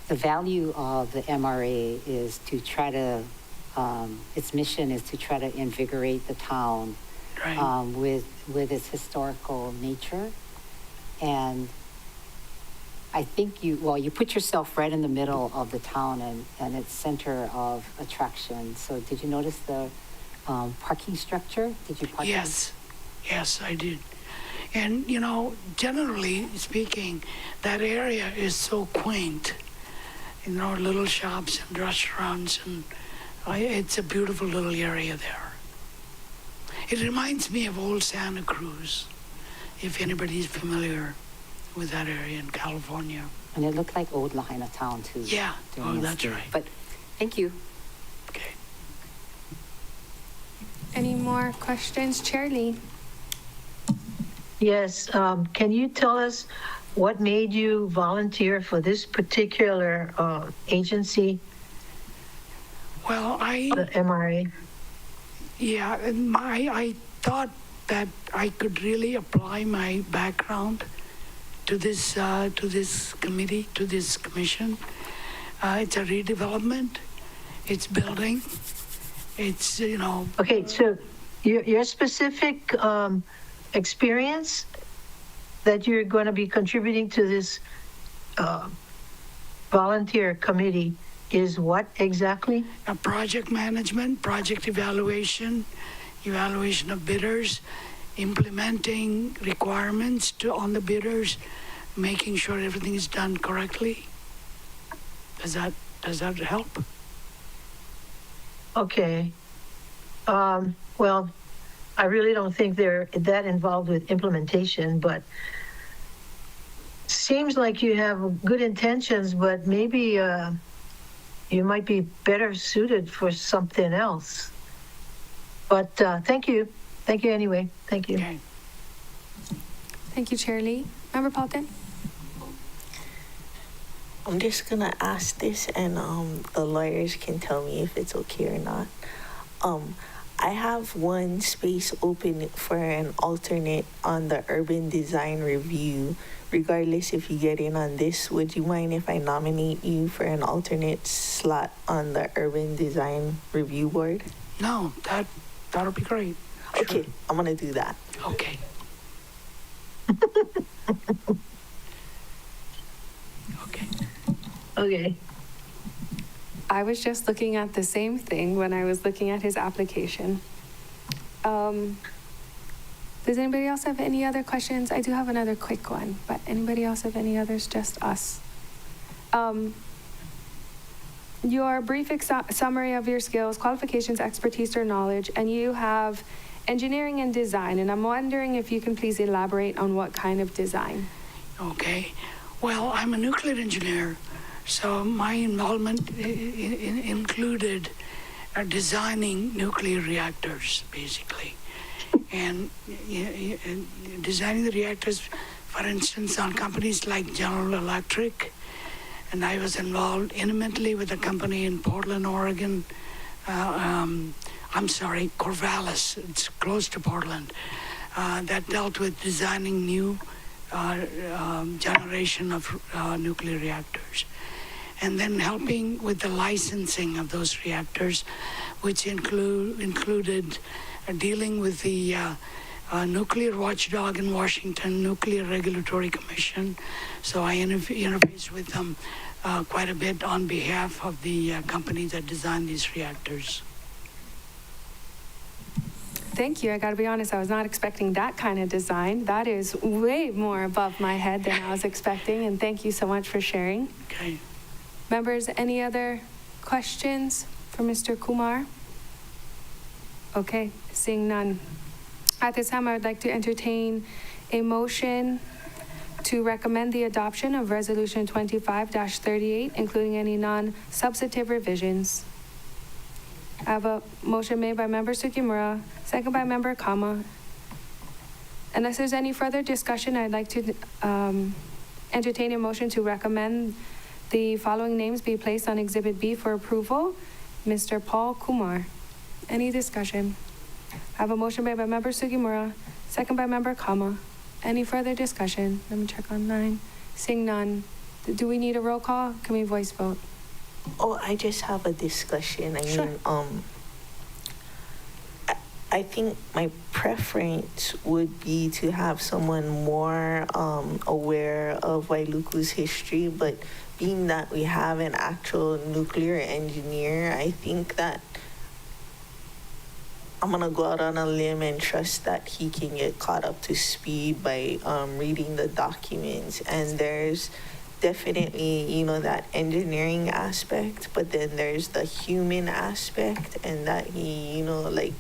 the value of the MRA is to try to, its mission is to try to invigorate the town with its historical nature. And I think you put yourself right in the middle of the town and its center of attraction. So did you notice the parking structure? Did you park? Yes, I did. And, you know, generally speaking, that area is so quaint. You know, little shops and restaurants, and it's a beautiful little area there. It reminds me of old Santa Cruz, if anybody's familiar with that area in California. And it looked like old Lahaina town too. Yeah, that's right. But thank you. Okay. Any more questions? Chair Lee? Yes, can you tell us what made you volunteer for this particular agency? Well, the MRA. Yeah, and I thought that I could really apply my background to this committee, to this commission. It's a redevelopment. It's building. It's, you know. Okay, so your specific experience that you're going to be contributing to this volunteer committee is what exactly? Project management, project evaluation of bidders, implementing requirements on the bidders, making sure everything is done correctly. Does that help? Okay. Well, I really don't think they're that involved with implementation, but seems like you have good intentions, but maybe you might be better suited for something else. But thank you. Thank you anyway. Thank you. Okay. Thank you, Chair Lee. Member Paulton? I'm just gonna ask this, and the lawyers can tell me if it's okay or not. I have one space open for an alternate on the urban design review. Regardless if you get in on this, would you mind if I nominate you for an alternate slot on the urban design review board? No, that'll be great. Okay, I'm gonna do that. Okay. Okay. I was just looking at the same thing when I was looking at his application. Does anybody else have any other questions? I do have another quick one, but anybody else have any others? Just us. Your brief summary of your skills, qualifications, expertise, or knowledge, and you have engineering and design, and I'm wondering if you can please elaborate on what kind of design. Okay. Well, I'm a nuclear engineer, so my involvement included designing nuclear reactors, basically. And designing the reactors, for instance, on companies like General Electric. And I was involved intimately with a company in Portland, Oregon. Corvallis, it's close to Portland, that dealt with designing new generation of nuclear reactors. And then helping with the licensing of those reactors, which included dealing with the nuclear watchdog in Washington, Nuclear Regulatory Commission. So I interfaced with them quite a bit on behalf of the company that designed these reactors. Thank you. I gotta be honest, I was not expecting that kind of design. That is way more above my head than I was expecting, and thank you so much for sharing. Okay. Members, any other questions for Mr. Kumar? Okay, seeing none. At this time, I would like to entertain a motion to recommend the adoption of Resolution 25-38, including any non-substantive revisions. I have a motion made by Member Sugimura, second by Member Kama. Unless there's any further discussion, I'd like to entertain a motion to recommend the following names be placed on Exhibit B for approval. Mr. Paul Kumar. Any discussion? I have a motion made by Member Sugimura, second by Member Kama. Any further discussion? Let me check online. Seeing none. Do we need a roll call? Can we voice vote? Oh, I just have a discussion. Sure. I think my preference would be to have someone more aware of Wailuku's history, but being that we have an actual nuclear engineer, I think that I'm gonna go out on a limb and trust that he can get caught up to speed by reading the documents. And there's definitely, you know, that engineering aspect, but then there's the human aspect, and that he, you know, like,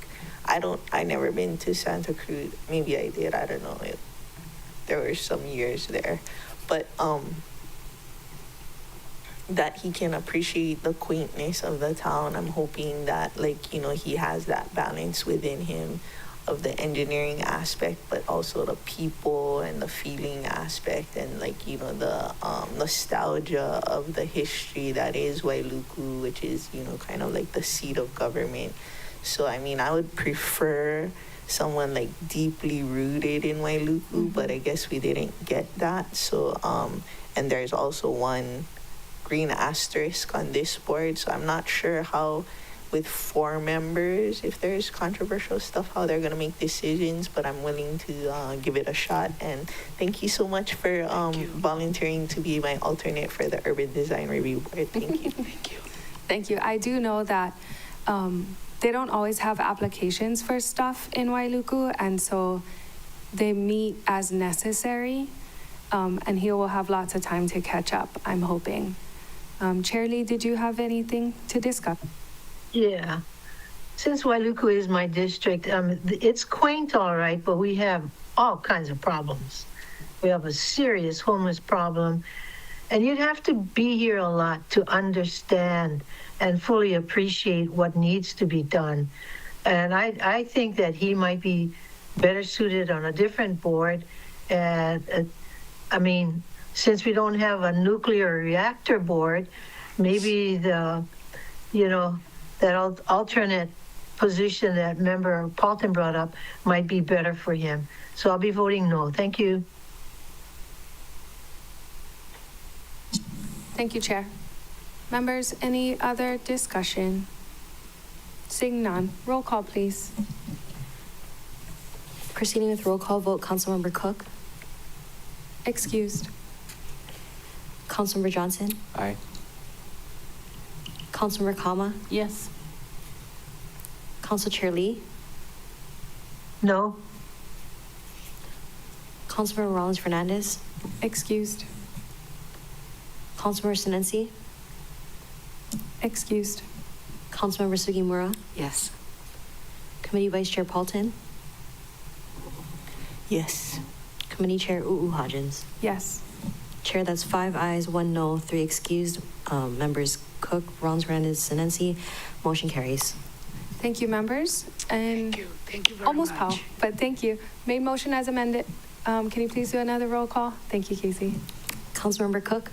I never been to Santa Cruz. Maybe I did, I don't know. There were some years there. But that he can appreciate the quaintness of the town. I'm hoping that, like, you know, he has that balance within him of the engineering aspect, but also the people and the feeling aspect, and, like, you know, the nostalgia of the history that is Wailuku, which is, you know, kind of like the seat of government. So, I mean, I would prefer someone like deeply rooted in Wailuku, but I guess we didn't get that. So, and there's also one green asterisk on this board, so I'm not sure how, with 4 members, if there's controversial stuff, how they're gonna make decisions, but I'm willing to give it a shot. And thank you so much for volunteering to be my alternate for the Urban Design Review Board. Thank you. Thank you. Thank you. I do know that they don't always have applications for stuff in Wailuku, and so they meet as necessary, and he will have lots of time to catch up, I'm hoping. Chair Lee, did you have anything to discuss? Yeah. Since Wailuku is my district, it's quaint, all right, but we have all kinds of problems. We have a serious homeless problem, and you'd have to be here a lot to understand and fully appreciate what needs to be done. And I think that he might be better suited on a different board. And I mean, since we don't have a nuclear reactor board, maybe the, you know, that alternate position that Member Paulton brought up might be better for him. So I'll be voting no. Thank you. Thank you, Chair. Members, any other discussion? Seeing none. Roll call, please. Proceeding with roll call vote, Councilmember Cook, Excused. Councilmember Johnson, Aye. Councilmember Kama, Yes. Council Chair Lee, No. Councilmember Rollins Fernandez, Excused. Councilmember Sinensi, Excused. Councilmember Sugimura, Yes. Committee Vice Chair Paulton, Yes. Committee Chair Hodgins. Yes. Chair, that's 5 ayes, 1 no, 3 excused. Members Cook, Rollins Fernandez, Sinensi, motion carries. Thank you, members. And Thank you. Thank you very almost much. Powell, but thank you. Made motion as amended. Can you please do another roll call? Thank you, Casey. Councilmember Cook,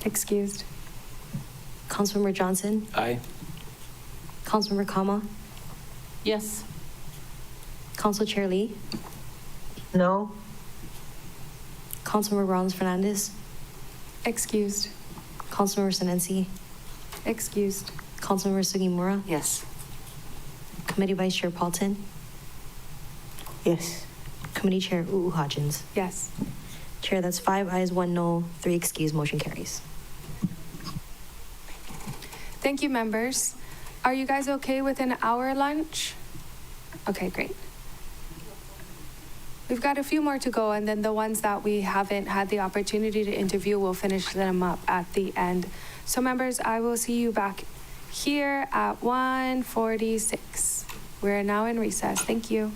Excused. Councilmember Johnson, Aye. Councilmember Kama, Yes. Council Chair Lee, No. Councilmember Rollins Fernandez, Excused. Councilmember Sinensi, Excused. Councilmember Sugimura, Yes. Committee Vice Chair Paulton, Yes. Committee Chair Hodgins. Yes. Chair, that's 5 ayes, 1 no, 3 excused, motion carries. Thank you, members. Are you guys okay with an hour lunch? Okay, great. We've got a few more to go, and then the ones that we haven't had the opportunity to interview, we'll finish them up at the end. So members, I will see you back here at 1:46. We're now in recess. Thank you.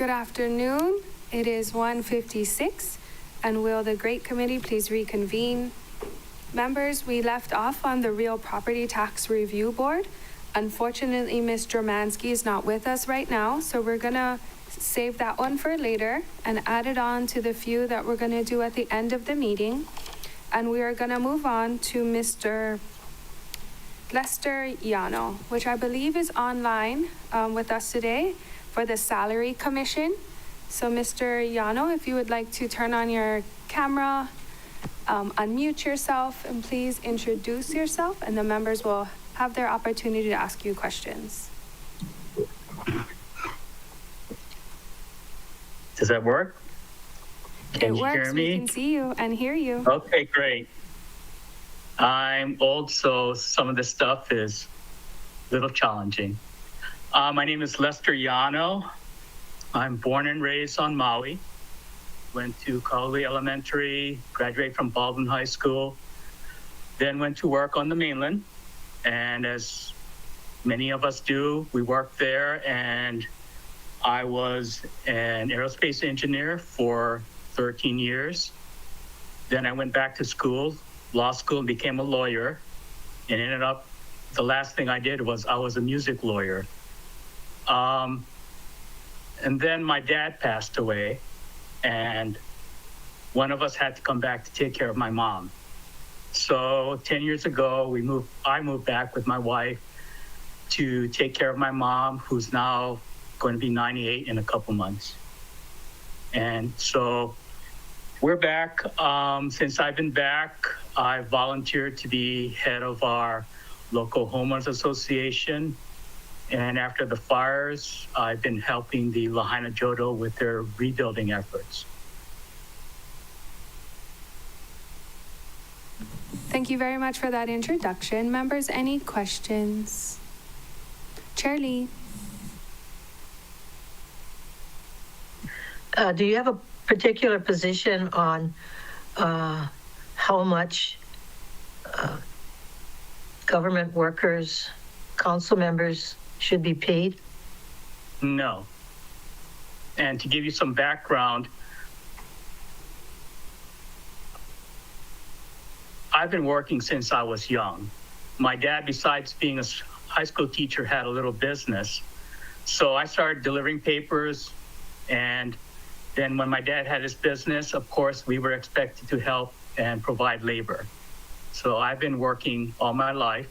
Good afternoon. It is 1:56, and will the Great Committee please reconvene? Members, we left off on the Real Property Tax Review Board. Unfortunately, Ms. Dramansky is not with us right now, so we're gonna save that one for later and add it on to the few that we're gonna do at the end of the meeting. And we are gonna move on to Mr. Lester Yano, which I believe is online with us today for the Salary Commission. So Mr. Yano, if you would like to turn on your camera, unmute yourself, and please introduce yourself, and the members will have their opportunity to ask you questions. Does that work? Can It you works. hear me? We can see you and hear you. Okay, great. I'm old, so some of this stuff is a little challenging. My name is Lester Yano. I'm born and raised on Maui. Went to Kauli Elementary, graduated from Baldwin High School, then went to work on the mainland. And as many of us do, we worked there, and I was an aerospace engineer for 13 years. Then I went back to school, law school, and became a lawyer, and ended up, the last thing I did was I was a music lawyer. And then my dad passed away, and one of us had to come back to take care of my mom. So 10 years ago, I moved back with my wife to take care of my mom, who's now going to be 98 in a couple months. And so we're back. Since I've been back, I volunteered to be head of our local homeowners association. And after the fires, I've been helping the Lahaina Jodo with their rebuilding efforts. Thank you very much for that introduction. Members, any questions? Chair Lee. Do you have a particular position on how much government workers, council members should be paid? No. And to give you some background, I've been working since I was young. My dad, besides being a high school teacher, had a little business. So I started delivering papers, and then when my dad had his business, of course, we were expected to help and provide labor. So I've been working all my life.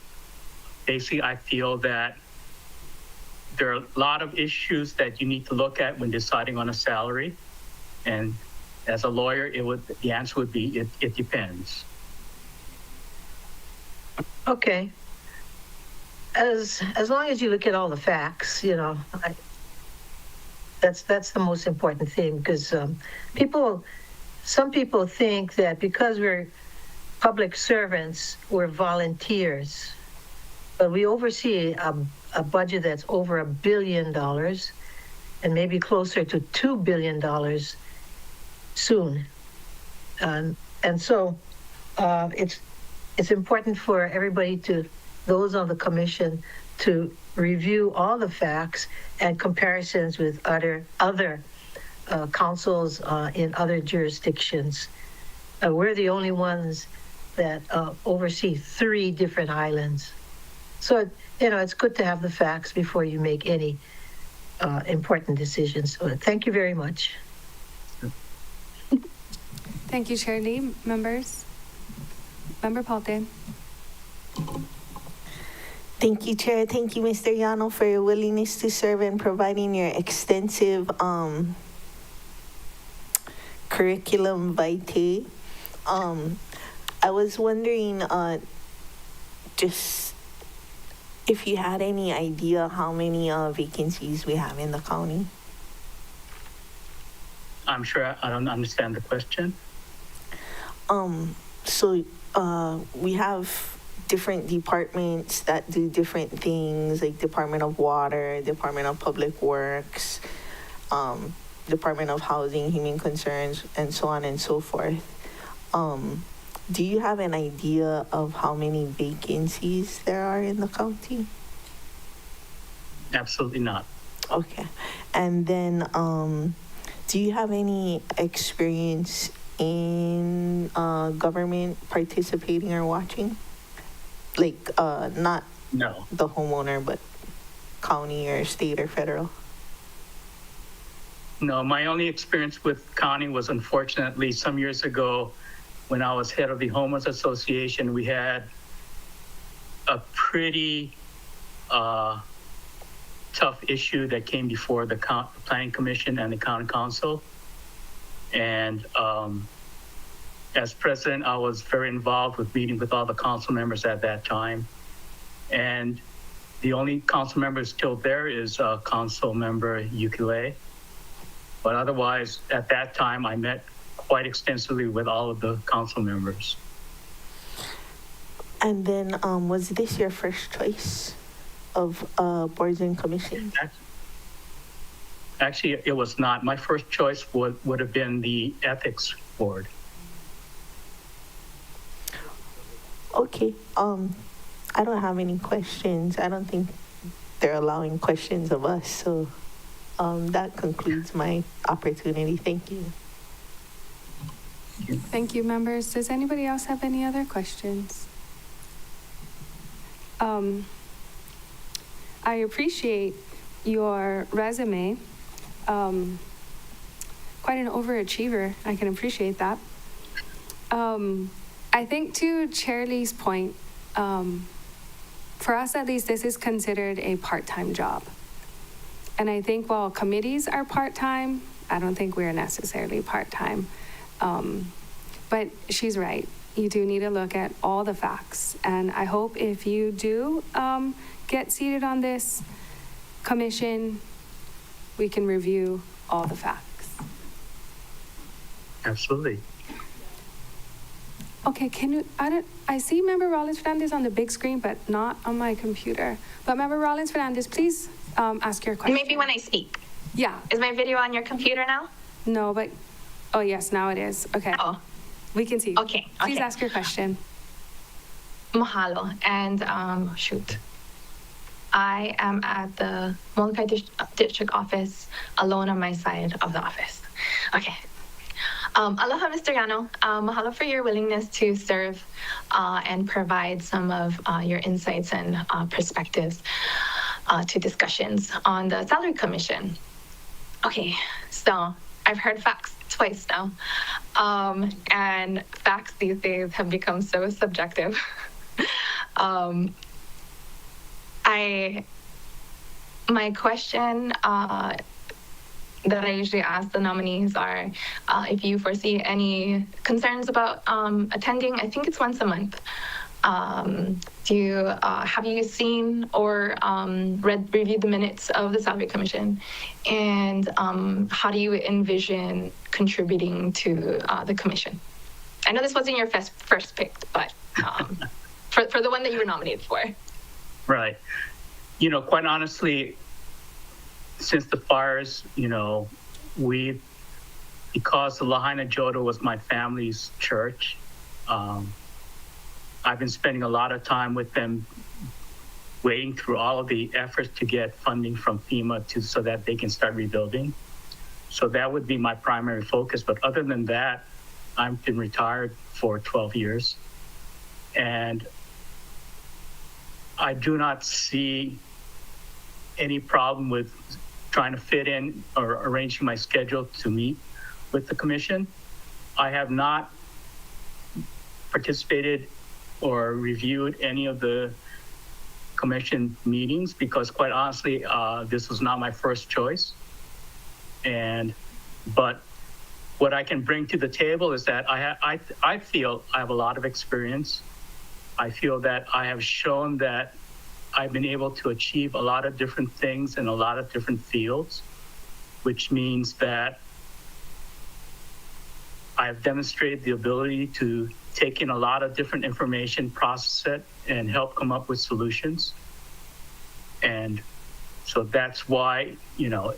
Basically, I feel that there are a lot of issues that you need to look at when deciding on a salary. And as a lawyer, the answer would be, it depends. Okay. As long as you look at all the facts, that's the most important thing, because some people think that because we're public servants, we're volunteers, but we oversee a budget that's over $1 billion and maybe closer to $2 billion soon. And so it's important for everybody those on the commission, to review all the facts and comparisons with other councils in other jurisdictions. We're the only ones that oversee 3 different islands. So, it's good to have the facts before you make any important decisions. So thank you very much. Thank you, Chair Lee. Members? Member Palte. Thank you, Chair. Thank you, Mr. Yano, for your willingness to serve and providing your extensive curriculum vitae. I was wondering just if you had any idea how many vacancies we have in the county. I'm sure I don't understand the question. So we have different departments that do different things, like Department of Water, Department of Public Works, Department of Housing, Human Concerns, and so on and so forth. Do you have an idea of how many vacancies there are in the county? Absolutely not. Okay. And then, do you have any experience in government participating or watching? Like, not No. the homeowner, but county or state or federal? No, my only experience with county was unfortunately some years ago when I was head of the Homeowners Association. We had a pretty tough issue that came before the Planning Commission and the County Council. And as president, I was very involved with meeting with all the council members at that time. And the only council member still there is Council Member Yukile. But otherwise, at that time, I met quite extensively with all of the council members. And then, was this your first choice of boards and commissions? Actually, it was not. My first choice would have been the ethics board. Okay. I don't have any questions. I don't think they're allowing questions of us. So that concludes my opportunity. Thank you. Thank you, members. Does anybody else have any other questions? I appreciate your resume. Quite an overachiever. I can appreciate that. I think to Chair Lee's point, for us at least, this is considered a part-time job. And I think while committees are part-time, I don't think we're necessarily part-time. But she's right. You do need to look at all the facts. And I hope if you do get seated on this commission, we can review all the facts. Absolutely. Okay, can you, I see Member Rollins Fernandez on the big screen, but not on my computer. But Member Rollins Fernandez, please ask your question. Maybe when I speak. Yeah. Is my video on your computer now? No, but, oh yes, now it is. Okay. Oh. We can see. Okay. Please ask your question. Mahalo. And shoot. I am at the Molokai District office alone on my side of the office. Okay. Aloha, Mr. Yano. Mahalo for your willingness to serve and provide some of your insights and perspectives to discussions on the Salary Commission. Okay, so I've heard facts twice now. And facts these days have become so subjective. My question that I usually ask the nominees are if you foresee any concerns about attending. I think it's once a month. Have you seen or reviewed the minutes of the Salary Commission? And how do you envision contributing to the commission? I know this wasn't your first pick, but for the one that you were nominated for. Right. You know, quite honestly, since the fires, you know, because the Lahaina Jodo was my family's church, I've been spending a lot of time with them, wading through all of the efforts to get funding from FEMA so that they can start rebuilding. So that would be my primary focus. But other than that, I've been retired for 12 years. And I do not see any problem with trying to fit in or arranging my schedule to meet with the commission. I have not participated or reviewed any of the commission meetings because quite honestly, this was not my first choice. But what I can bring to the table is that I feel I have a lot of experience. I feel that I have shown that I've been able to achieve a lot of different things in a lot of different fields, which means that I've demonstrated the ability to take in a lot of different information, process it, and help come up with solutions. And so that's why, you know,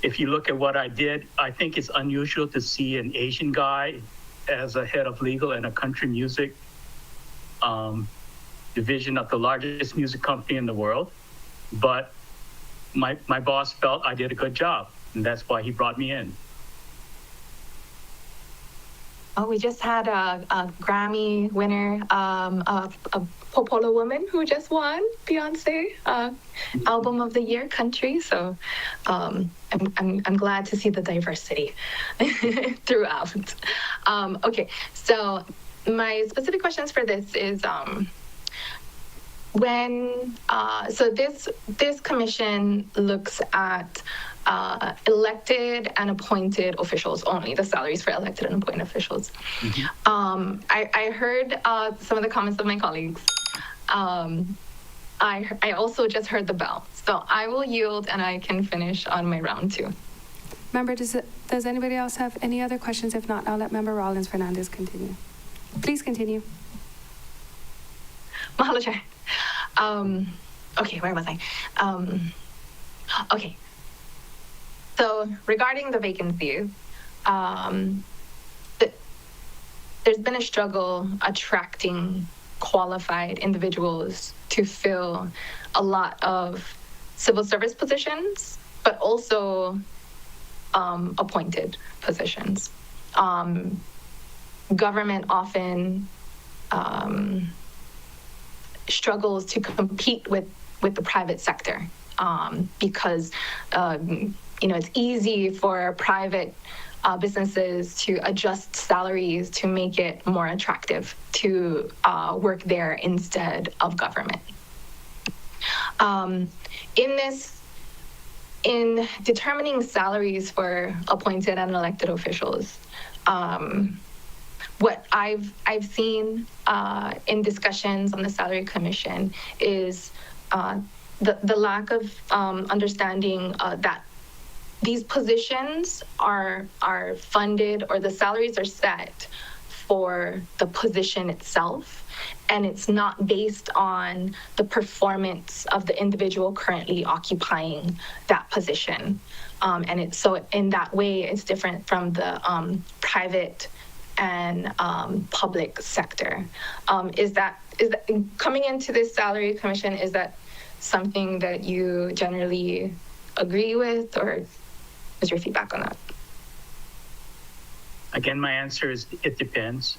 if you look at what I did, I think it's unusual to see an Asian guy as a head of legal and a country music division of the largest music company in the world. But my boss felt I did a good job, and that's why he brought me in. Oh, we just had a Grammy winner, a Popola woman who just won Beyonce Album of the Year Country. So I'm glad to see the diversity throughout. Okay, so my specific questions for this is so this commission looks at elected and appointed officials only, the salaries for elected and appointed officials. I heard some of the comments of my colleagues. I also just heard the bell. So I will yield and I can finish on my round 2. Member, does anybody else have any other questions? If not, I'll let Member Rollins Fernandez continue. Please continue. Mahalo, Chair. Okay, where was I? Okay. So regarding the vacancies, there's been a struggle attracting qualified individuals to fill a lot of civil service positions, but also appointed positions. Government often struggles to compete with the private sector because it's easy for private businesses to adjust salaries to make it more attractive to work there instead of government. In determining salaries for appointed and elected officials, what I've seen in discussions on the Salary Commission is the lack of understanding that these positions are funded, or the salaries are set for the position itself, and it's not based on the performance of the individual currently occupying that position. And so in that way, it's different from the private and public sector. Is that coming into this Salary Commission, is that something that you generally agree with, or is your feedback on that? Again, my answer is it depends.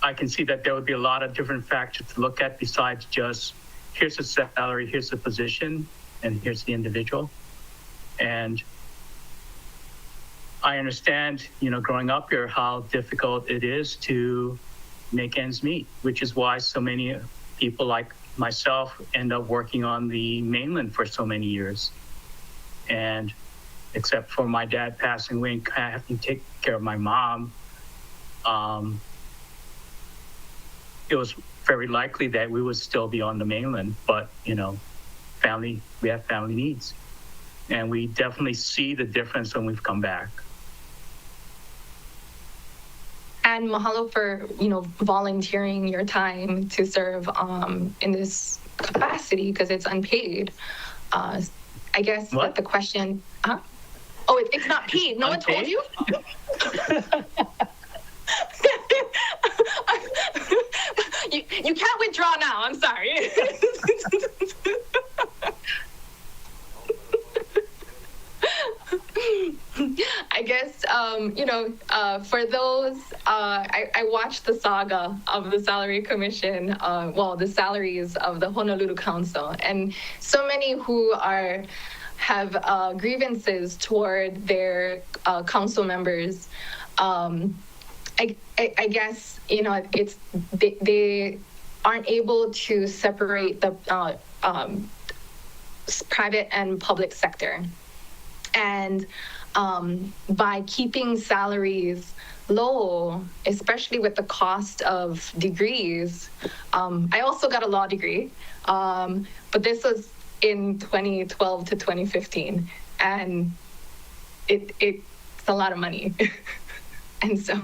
I can see that there would be a lot of different factors to look at besides just here's the salary, here's the position, and here's the individual. And I understand, growing up here, how difficult it is to make ends meet, which is why so many people like myself end up working on the mainland for so many years. And except for my dad passing away and having to take care of my mom, it was very likely that we would still be on the mainland, but we have family needs. And we definitely see the difference when we've come back. And mahalo for, volunteering your time to serve in this capacity, because it's unpaid. I guess that the question, Oh, it's not paid. No one told you? You can't withdraw now. I'm sorry. I guess, for those, I watched the saga of the Salary Commission, the salaries of the Honolulu Council, and so many who have grievances toward their council members. I guess, it's they aren't able to separate the private and public sector. And by keeping salaries low, especially with the cost of degrees, I also got a law degree, but this was in 2012 to 2015, and it's a lot of money. And so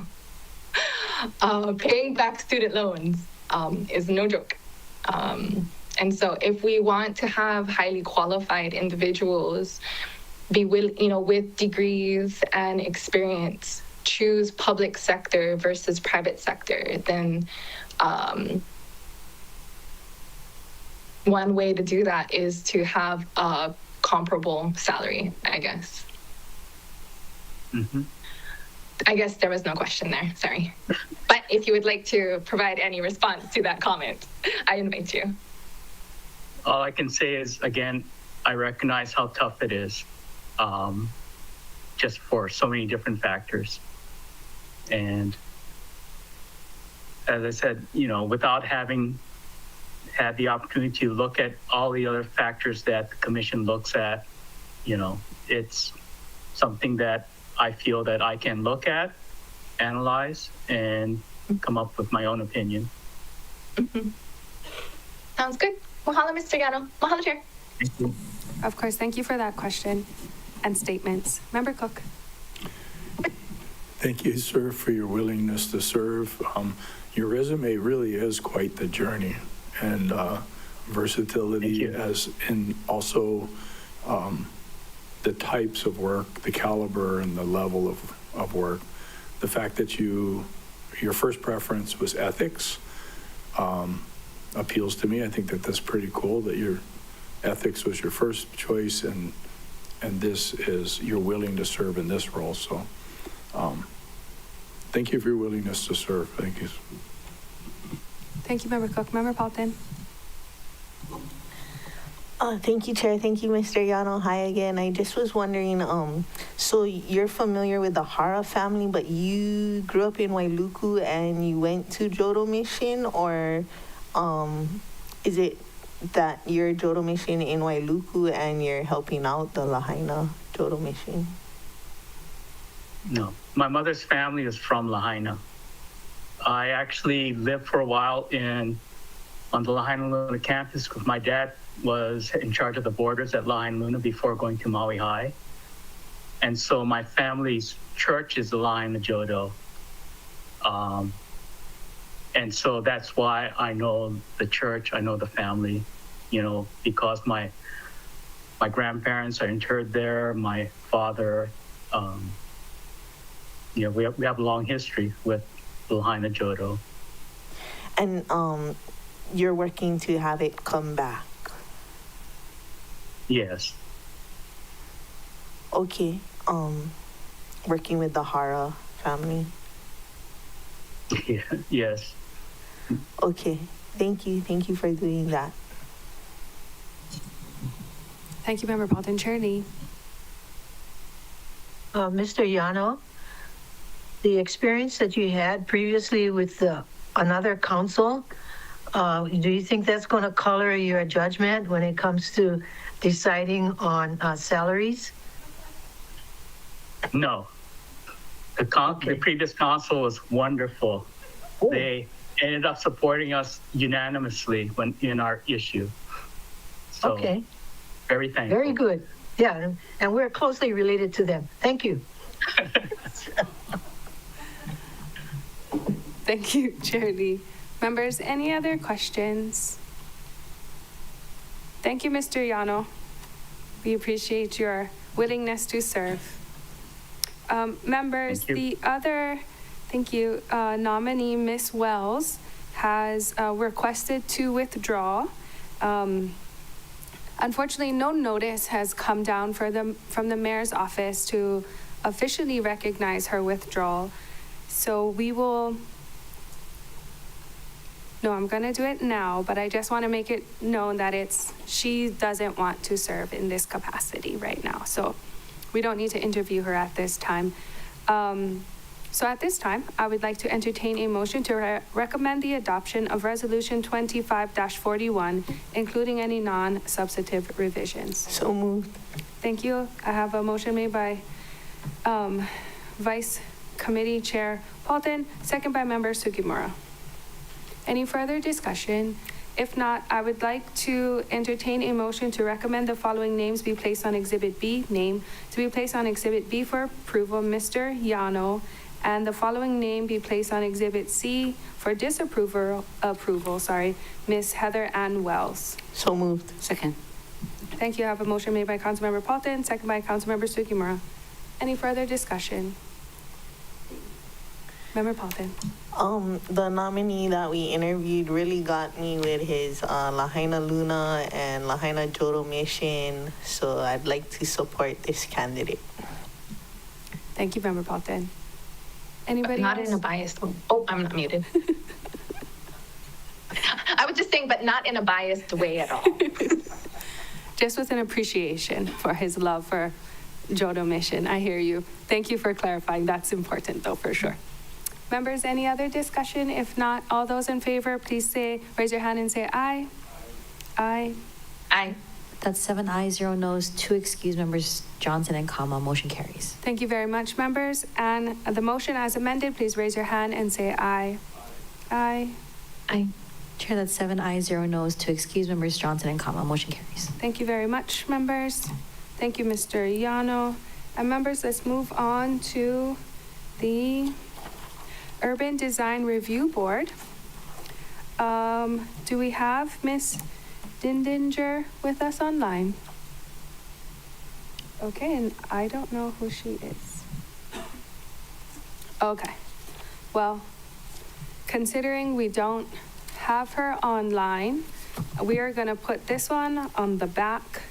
paying back student loans is no joke. And so if we want to have highly qualified individuals with degrees and experience choose public sector versus private sector, then one way to do that is to have a comparable salary, I guess. Mhm. I guess there was no question there, sorry. But if you would like to provide any response to that comment, I invite you. All I can say is, again, I recognize how tough it is, just for so many different factors. And as I said, without having had the opportunity to look at all the other factors that the commission looks at, it's something that I feel that I can look at, analyze, and come up with my own opinion. Mm-hmm. Sounds good. Mahalo, Mr. Yano. Mahalo, Chair. Thank you. Of course, thank you for that question and statements. Member Cook. Thank you, sir, for your willingness to serve. Your resume really is quite the journey, and versatility as in also the types of work, the caliber and the level of work. The fact that your first preference was ethics appeals to me. I think that that's pretty cool that your ethics was your first choice, and this is, you're willing to serve in this role. So thank you for your willingness to serve. Thank you. Thank you, Member Cook. Member Paulton. Thank you, Chair. Thank you, Mr. Yano. Hi again. I just was wondering, so you're familiar with the Hara family, but you grew up in Wailuku and you went to Jodo Mission, or is it that you're Jodo Mission in Wailuku and you're helping out the Lahaina Jodo Mission? No, my mother's family is from Lahaina. I actually lived for a while on the Lahaina Luna campus because my dad was in charge of the borders at Lahaina Luna before going to Maui High. And so my family's church is the Lahaina Jodo. And so that's why I know the church, I know the family, because my grandparents are interred there, my father, we have a long history with the Lahaina Jodo. And you're working to have it come back? Yes. Okay. Working with the Hara family? Yeah, yes. Okay. Thank you. Thank you for doing that. Thank you, Member Paulton. Chair Lee. Mr. Yano, the experience that you had previously with another council, do you think that's going to color your judgment when it comes to deciding on salaries? No. The previous council was wonderful. Oh. They ended up supporting us unanimously in our issue. So, okay. Very thankful. Very good. Yeah, and we're closely related to them. Thank you. Thank you, Chair Lee. Members, any other questions? Thank you, Mr. Yano. We appreciate your willingness to serve. Members, the other, nominee, Ms. Wells, has requested to withdraw. Unfortunately, no notice has come down from the mayor's office to officially recognize her withdrawal. So we will, no, I'm gonna do it now, but I just wanna make it known that she doesn't want to serve in this capacity right now. So we don't need to interview her at this time. So at this time, I would like to entertain a motion to recommend the adoption of Resolution 25-41, including any non-substantive revisions. So moved. Thank you. I have a motion made by Vice Committee Chair Paulton, second by Member Sugimura. Any further discussion? If not, I would like to entertain a motion to recommend the following names be placed on Exhibit B. Name to be placed on Exhibit B for approval, Mr. Yano, and the following name be placed on Exhibit C for disapproval, Ms. Heather Ann Wells. So moved. Second. Thank you. I have a motion made by Councilmember Paulton, second by Councilmember Sugimura. Any further discussion? Member Paulton. The nominee that we interviewed really got me with his Lahaina Luna and Lahaina Jodo mission, so I'd like to support this candidate. Thank you, Member Paulton. Anybody Not else? in a biased way. Oh, I'm not muted. I was just saying, but not in a biased way at all. Just with an appreciation for his love for Jodo mission. I hear you. Thank you for clarifying. That's important, though, for sure. Members, any other discussion? If not, all those in favor, please raise your hand and say aye. Aye. Aye. That's 7 ayes, 0 noes, 2 excused members, Johnson and Kama. Motion carries. Thank you very much, members. And the motion as amended, please raise your hand and say aye. Aye. Aye. Chair, that's 7 ayes, 0 noes, 2 excused members, Johnson and Kama. Motion carries. Thank you very much, members. Thank you, Mr. Yano. And members, let's move on to the Urban Design Review Board. Do we have Ms. Dindinger with us online? Okay, and I don't know who she is. Okay. Well, considering we don't have her online, we are going to put this one on the back,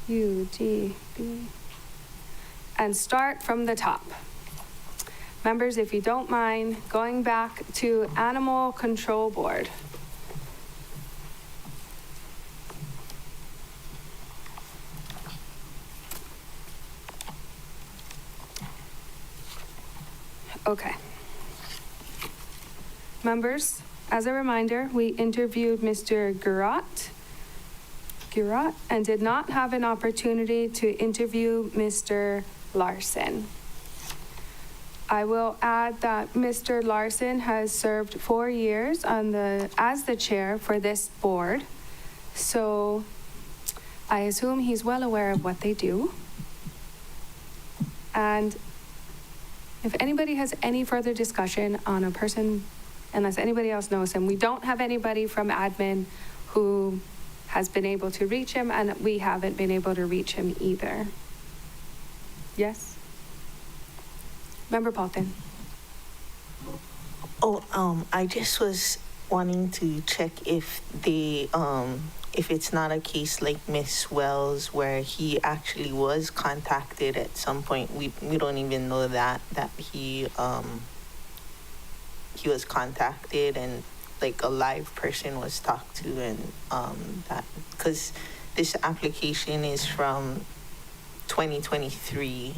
UDB, and start from the top. Members, if you don't mind, going back to Animal Control Board. Okay. Members, as a reminder, we interviewed Mr. Gurat, and did not have an opportunity to interview Mr. Larson. I will add that Mr. Larson has served 4 years as the chair for this board, so I assume he's well aware of what they do. And if anybody has any further discussion on a person, unless anybody else knows him, we don't have anybody from admin who has been able to reach him, and we haven't been able to reach him either. Yes? Member Paulton. I just was wanting to check if if it's not a case like Miss Wells where he actually was contacted at some point. We don't even know that he was contacted and like a live person was talked to, and that because this application is from 2023,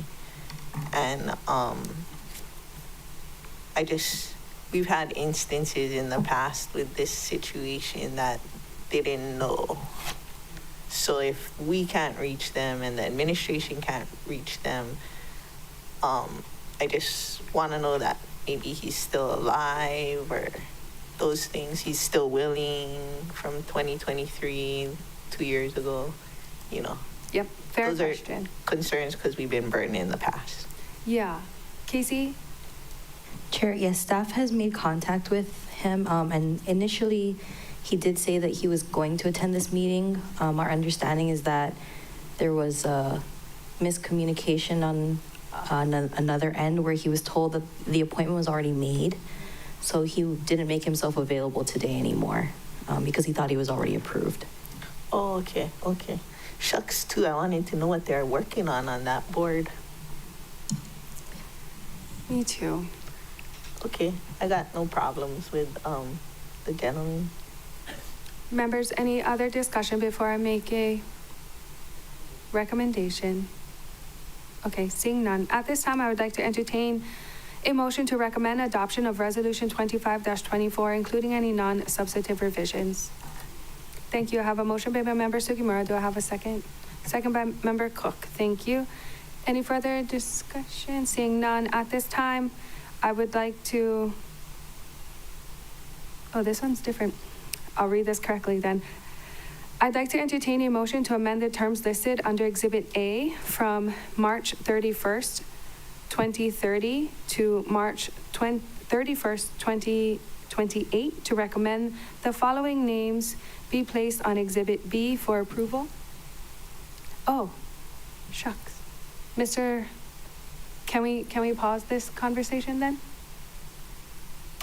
and we've had instances in the past with this situation that they didn't know. So if we can't reach them and the administration can't reach them, I just want to know that maybe he's still alive or those things. He's still willing from 2023, 2 years ago, you know. Yep, fair those question. Are concerns because we've been burned in the past. Yeah. Casey? Chair, yes, staff has made contact with him, and initially he did say that he was going to attend this meeting. Our understanding is that there was a miscommunication on another end where he was told that the appointment was already made. So he didn't make himself available today anymore because he thought he was already approved. Oh, okay. Shucks, too. I wanted to know what they're working on that board. Me too. Okay, I got no problems with the gentleman. Members, any other discussion before I make a recommendation? Okay, seeing none. At this time, I would like to entertain a motion to recommend adoption of Resolution 25-24, including any non-substantive revisions. Thank you. I have a motion by Member Sugimura. Do I have a second? Second by Member Cook. Thank you. Any further discussion? Seeing none. At this time, I would like to... Oh, this one's different. I'll read this correctly then. I'd like to entertain a motion to amend the terms listed under Exhibit A from March 31st, 2030 to March 31st, 2028 to recommend the following names be placed on Exhibit B for approval. Oh, shucks. Can we pause this conversation then?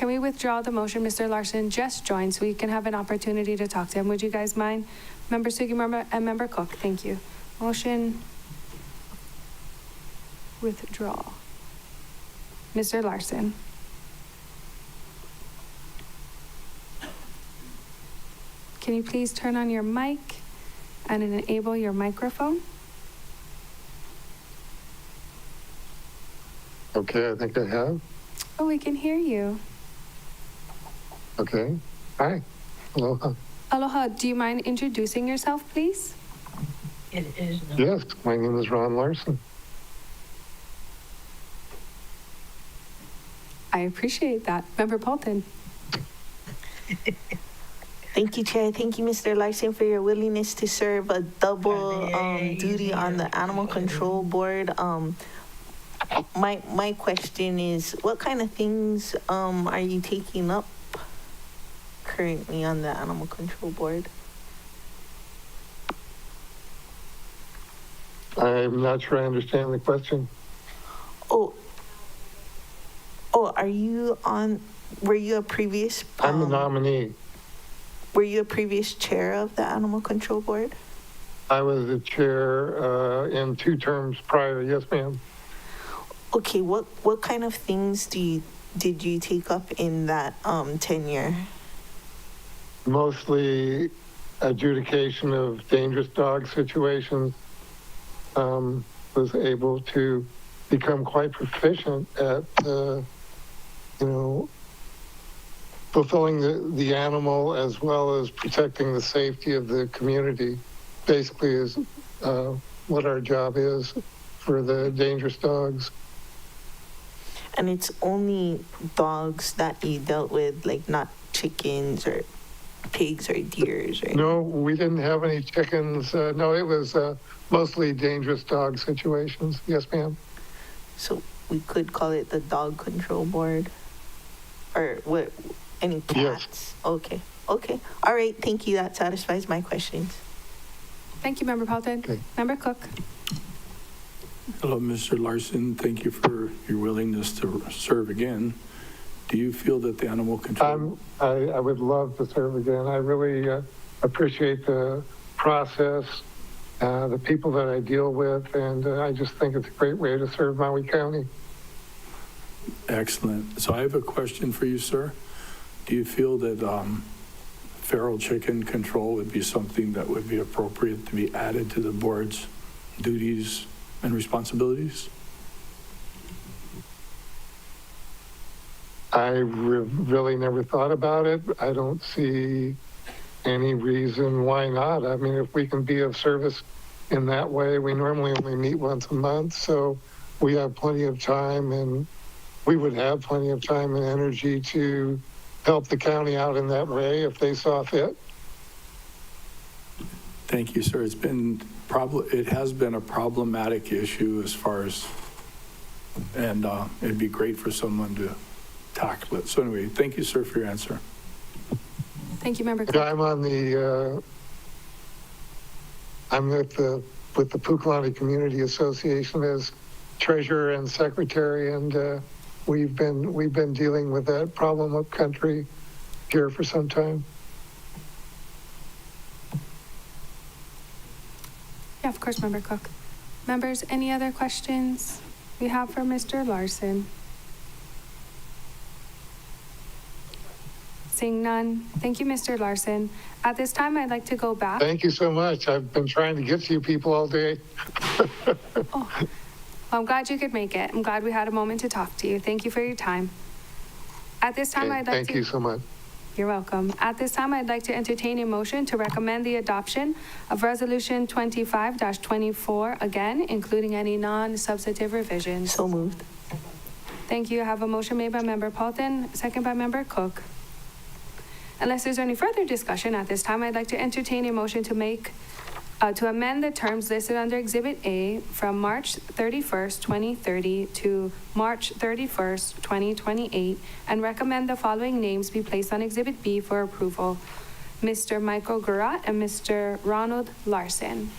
Can we withdraw the motion? Mr. Larson just joined, so we can have an opportunity to talk to him. Would you guys mind? Member Sugimura and Member Cook, thank you. Motion withdraw. Mr. Larson. Can you please turn on your mic and enable your microphone? Okay, I think I have. Oh, we can hear you. Okay. Hi. Aloha. Aloha, do you mind introducing yourself, please? It is. Yes, my name is Ron Larson. I appreciate that. Member Paulton. Thank you, Chair. Thank you, Mr. Larson, for your willingness to serve a double duty on the Animal Control Board. My question is, what kind of things are you taking up currently on the Animal Control Board? I'm not sure I understand the question. Oh, are you on, were you a previous? I'm a nominee. Were you a previous chair of the Animal Control Board? I was the chair in 2 terms prior. Yes, ma'am. Okay, what kind of things did you take up in that tenure? Mostly adjudication of dangerous dog situations. Was able to become quite proficient at, fulfilling the animal as well as protecting the safety of the community. Basically is what our job is for the dangerous dogs. And it's only dogs that you dealt with, like not chickens or pigs or deers, right? No, we didn't have any chickens. No, it was mostly dangerous dog situations. Yes, ma'am. So we could call it the Dog Control Board? Or what, any cats? Yes. Okay. All right, thank you. That satisfies my questions. Thank you, Member Paulton. Okay. Member Cook. Hello, Mr. Larson. Thank you for your willingness to serve again. Do you feel that the animal control? I would love to serve again. I really appreciate the process, the people that I deal with, and I just think it's a great way to serve Maui County. Excellent. So I have a question for you, sir. Do you feel that feral chicken control would be something that would be appropriate to be added to the board's duties and responsibilities? I really never thought about it. I don't see any reason why not. I mean, if we can be of service in that way, we normally only meet once a month, so we have plenty of time, and we would have plenty of time and energy to help the county out in that way if they saw fit. Thank you, sir. It has been a problematic issue as far as, and it'd be great for someone to tackle it. So anyway, thank you, sir, for your answer. Thank you, Member Cook. I'm on the, I'm with the Pukalani Community Association as treasurer and secretary, and we've been dealing with that problem up country here for some time. Yeah, of course, Member Cook. Members, any other questions we have for Mr. Larson? Seeing none, thank you, Mr. Larson. At this time, I'd like to go back. Thank you so much. I've been trying to get to you people all day. Well, I'm glad you could make it. I'm glad we had a moment to talk to you. Thank you for your time. At this time, I'd like to... Thank you so much. You're welcome. At this time, I'd like to entertain a motion to recommend the adoption of Resolution 25-24, again, including any non-substantive revisions. So moved. Thank you. I have a motion made by Member Paulton, second by Member Cook. Unless there's any further discussion at this time, I'd like to entertain a motion to amend the terms listed under Exhibit A from March 31st, 2030 to March 31st, 2028, and recommend the following names be placed on Exhibit B for approval: Mr. Michael Gurat and Mr. Ronald Larson.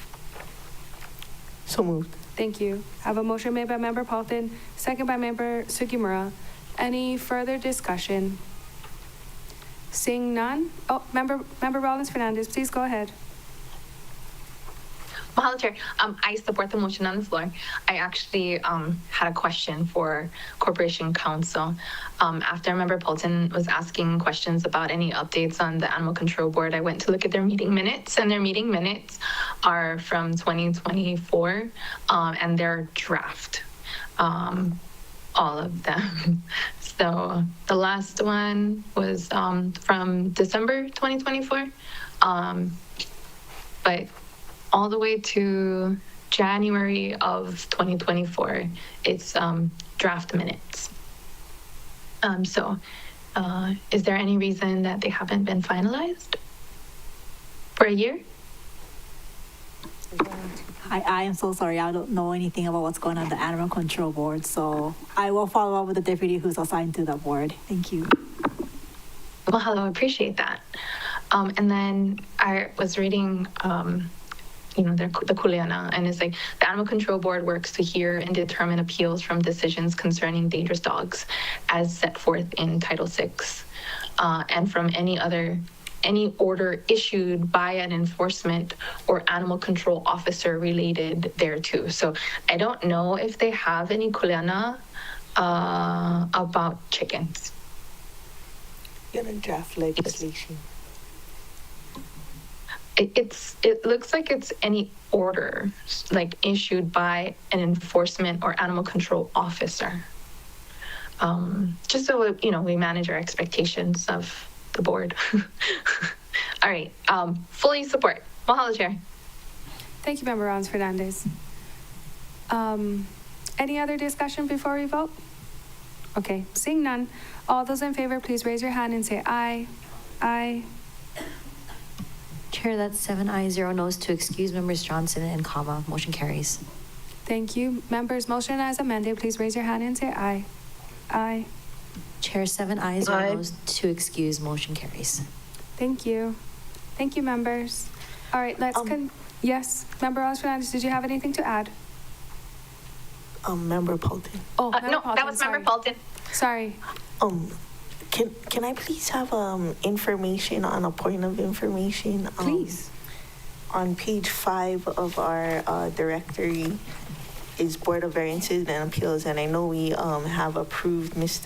So moved. Thank you. I have a motion made by Member Paulton, second by Member Sugimura. Any further discussion? Seeing none? Oh, Member Rollins Fernandez, please go ahead. Mahalo, Chair. I support the motion on the floor. I actually had a question for Corporation Counsel. After Member Polton was asking questions about any updates on the Animal Control Board, I went to look at their meeting minutes, and their meeting minutes are from 2024, and they're draft. All of them. So the last one was from December 2024, but all the way to January of 2024, it's draft minutes. So is there any reason that they haven't been finalized for a year? I am so sorry. I don't know anything about what's going on the Animal Control Board, so I will follow up with the deputy who's assigned to the board. Thank you. Well, hello, appreciate that. And then I was reading, the Kuleana, and it's like the Animal Control Board works to hear and determine appeals from decisions concerning dangerous dogs as set forth in Title VI, and from any order issued by an enforcement or animal control officer related thereto. So I don't know if they have any Kuleana about chickens. You're gonna draft legislation. It looks like it's any order like issued by an enforcement or animal control officer. Just so we manage our expectations of the board. All right, fully support. Mahalo, Chair. Thank you, Member Rollins Fernandez. Any other discussion before we vote? Okay, seeing none. All those in favor, please raise your hand and say aye. Aye. Chair, that's 7 ayes, 0 noes to excuse members Johnson and Kama. Motion carries. Thank you. Members, motion as amended, please raise your hand and say aye. Aye. Chair, 7 ayes, 0 Aye. noes to excuse. Motion carries. Thank you. Thank you, members. All right, yes, Member Rollins Fernandez, did you have anything to add? Member Polton. Oh, No, Member Paulton, that was Member Polton. Sorry. Can I please have information on a point of information? Please. On page 5 of our directory is Board of Variances and Appeals, and I know we have approved Miss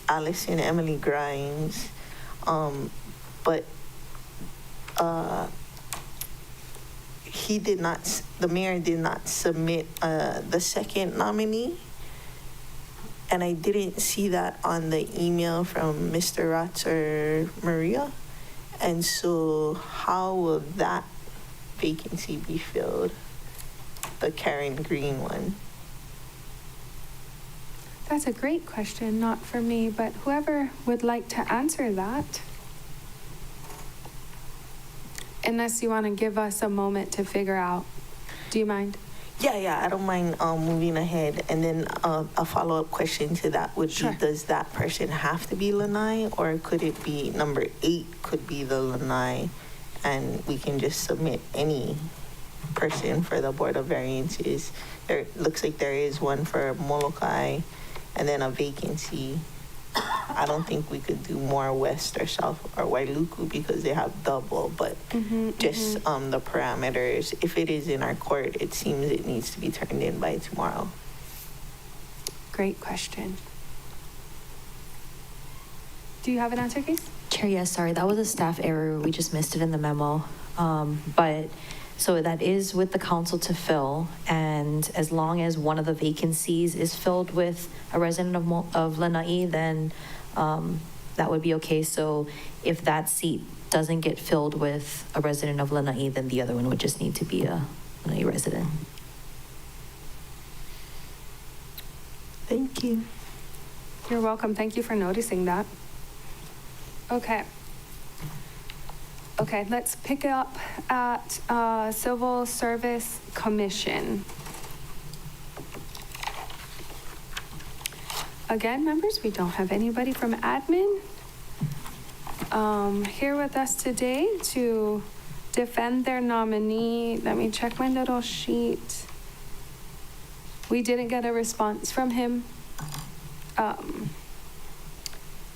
Allison Emily Grimes, but the mayor did not submit the second nominee. And I didn't see that on the email from Mr. Ratz or Maria. And so how will that vacancy be filled? The Karen Green one. That's a great question, not for me, but whoever would like to answer that. Unless you want to give us a moment to figure out. Do you mind? Yeah, I don't mind moving ahead. And then a follow-up question to that would be, does that person have to be Lanai, or could it be number 8 could be the Lanai, and we can just submit any person for the Board of Variances? There looks like there is one for Molokai, and then a vacancy. I don't think we could do more West or South or Wailuku because they have double, but the parameters. If it is in our court, it seems it needs to be turned in by tomorrow. Great question. Do you have an answer, Case? Chair, yes, sorry, that was a staff error. We just missed it in the memo. But so that is with the council to fill, and as long as one of the vacancies is filled with a resident of Lanai, then that would be okay. So if that seat doesn't get filled with a resident of Lanai, then the other one would just need to be a Lanai resident. Thank you. You're welcome. Thank you for noticing that. Okay, let's pick up at Civil Service Commission. Again, members, we don't have anybody from admin here with us today to defend their nominee. Let me check my little sheet. We didn't get a response from him.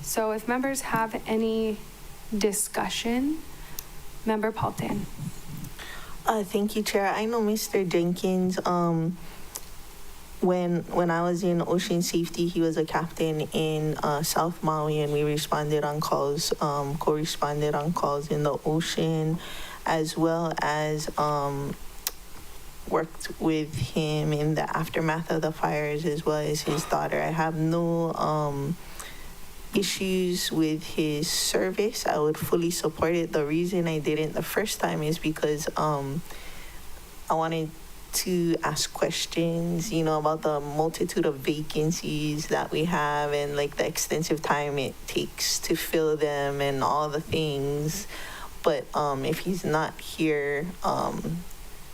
So if members have any discussion, Member Paulton. Thank you, Chair. I know Mr. Jenkins, when I was in Ocean Safety, he was a captain in South Maui, and we responded on calls, co-responded on calls in the ocean, as well as worked with him in the aftermath of the fires, as well as his daughter. I have no issues with his service. I would fully support it. The reason I didn't the first time is because I wanted to ask questions, about the multitude of vacancies that we have and like the extensive time it takes to fill them and all the things. But if he's not here,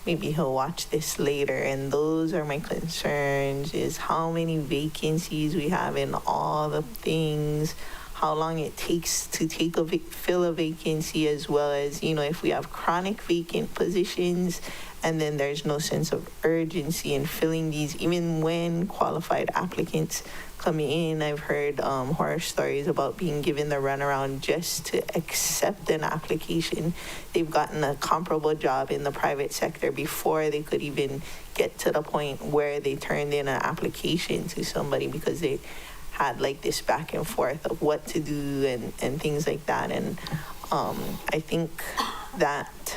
maybe he'll watch this later. And those are my concerns, is how many vacancies we have in all the things, how long it takes to fill a vacancy, as well as, if we have chronic vacant positions and then there's no sense of urgency in filling these, even when qualified applicants come in. I've heard horror stories about being given the runaround just to accept an application. They've gotten a comparable job in the private sector before they could even get to the point where they turned in an application to somebody, because they had like this back and forth of what to do and things like that. And I think that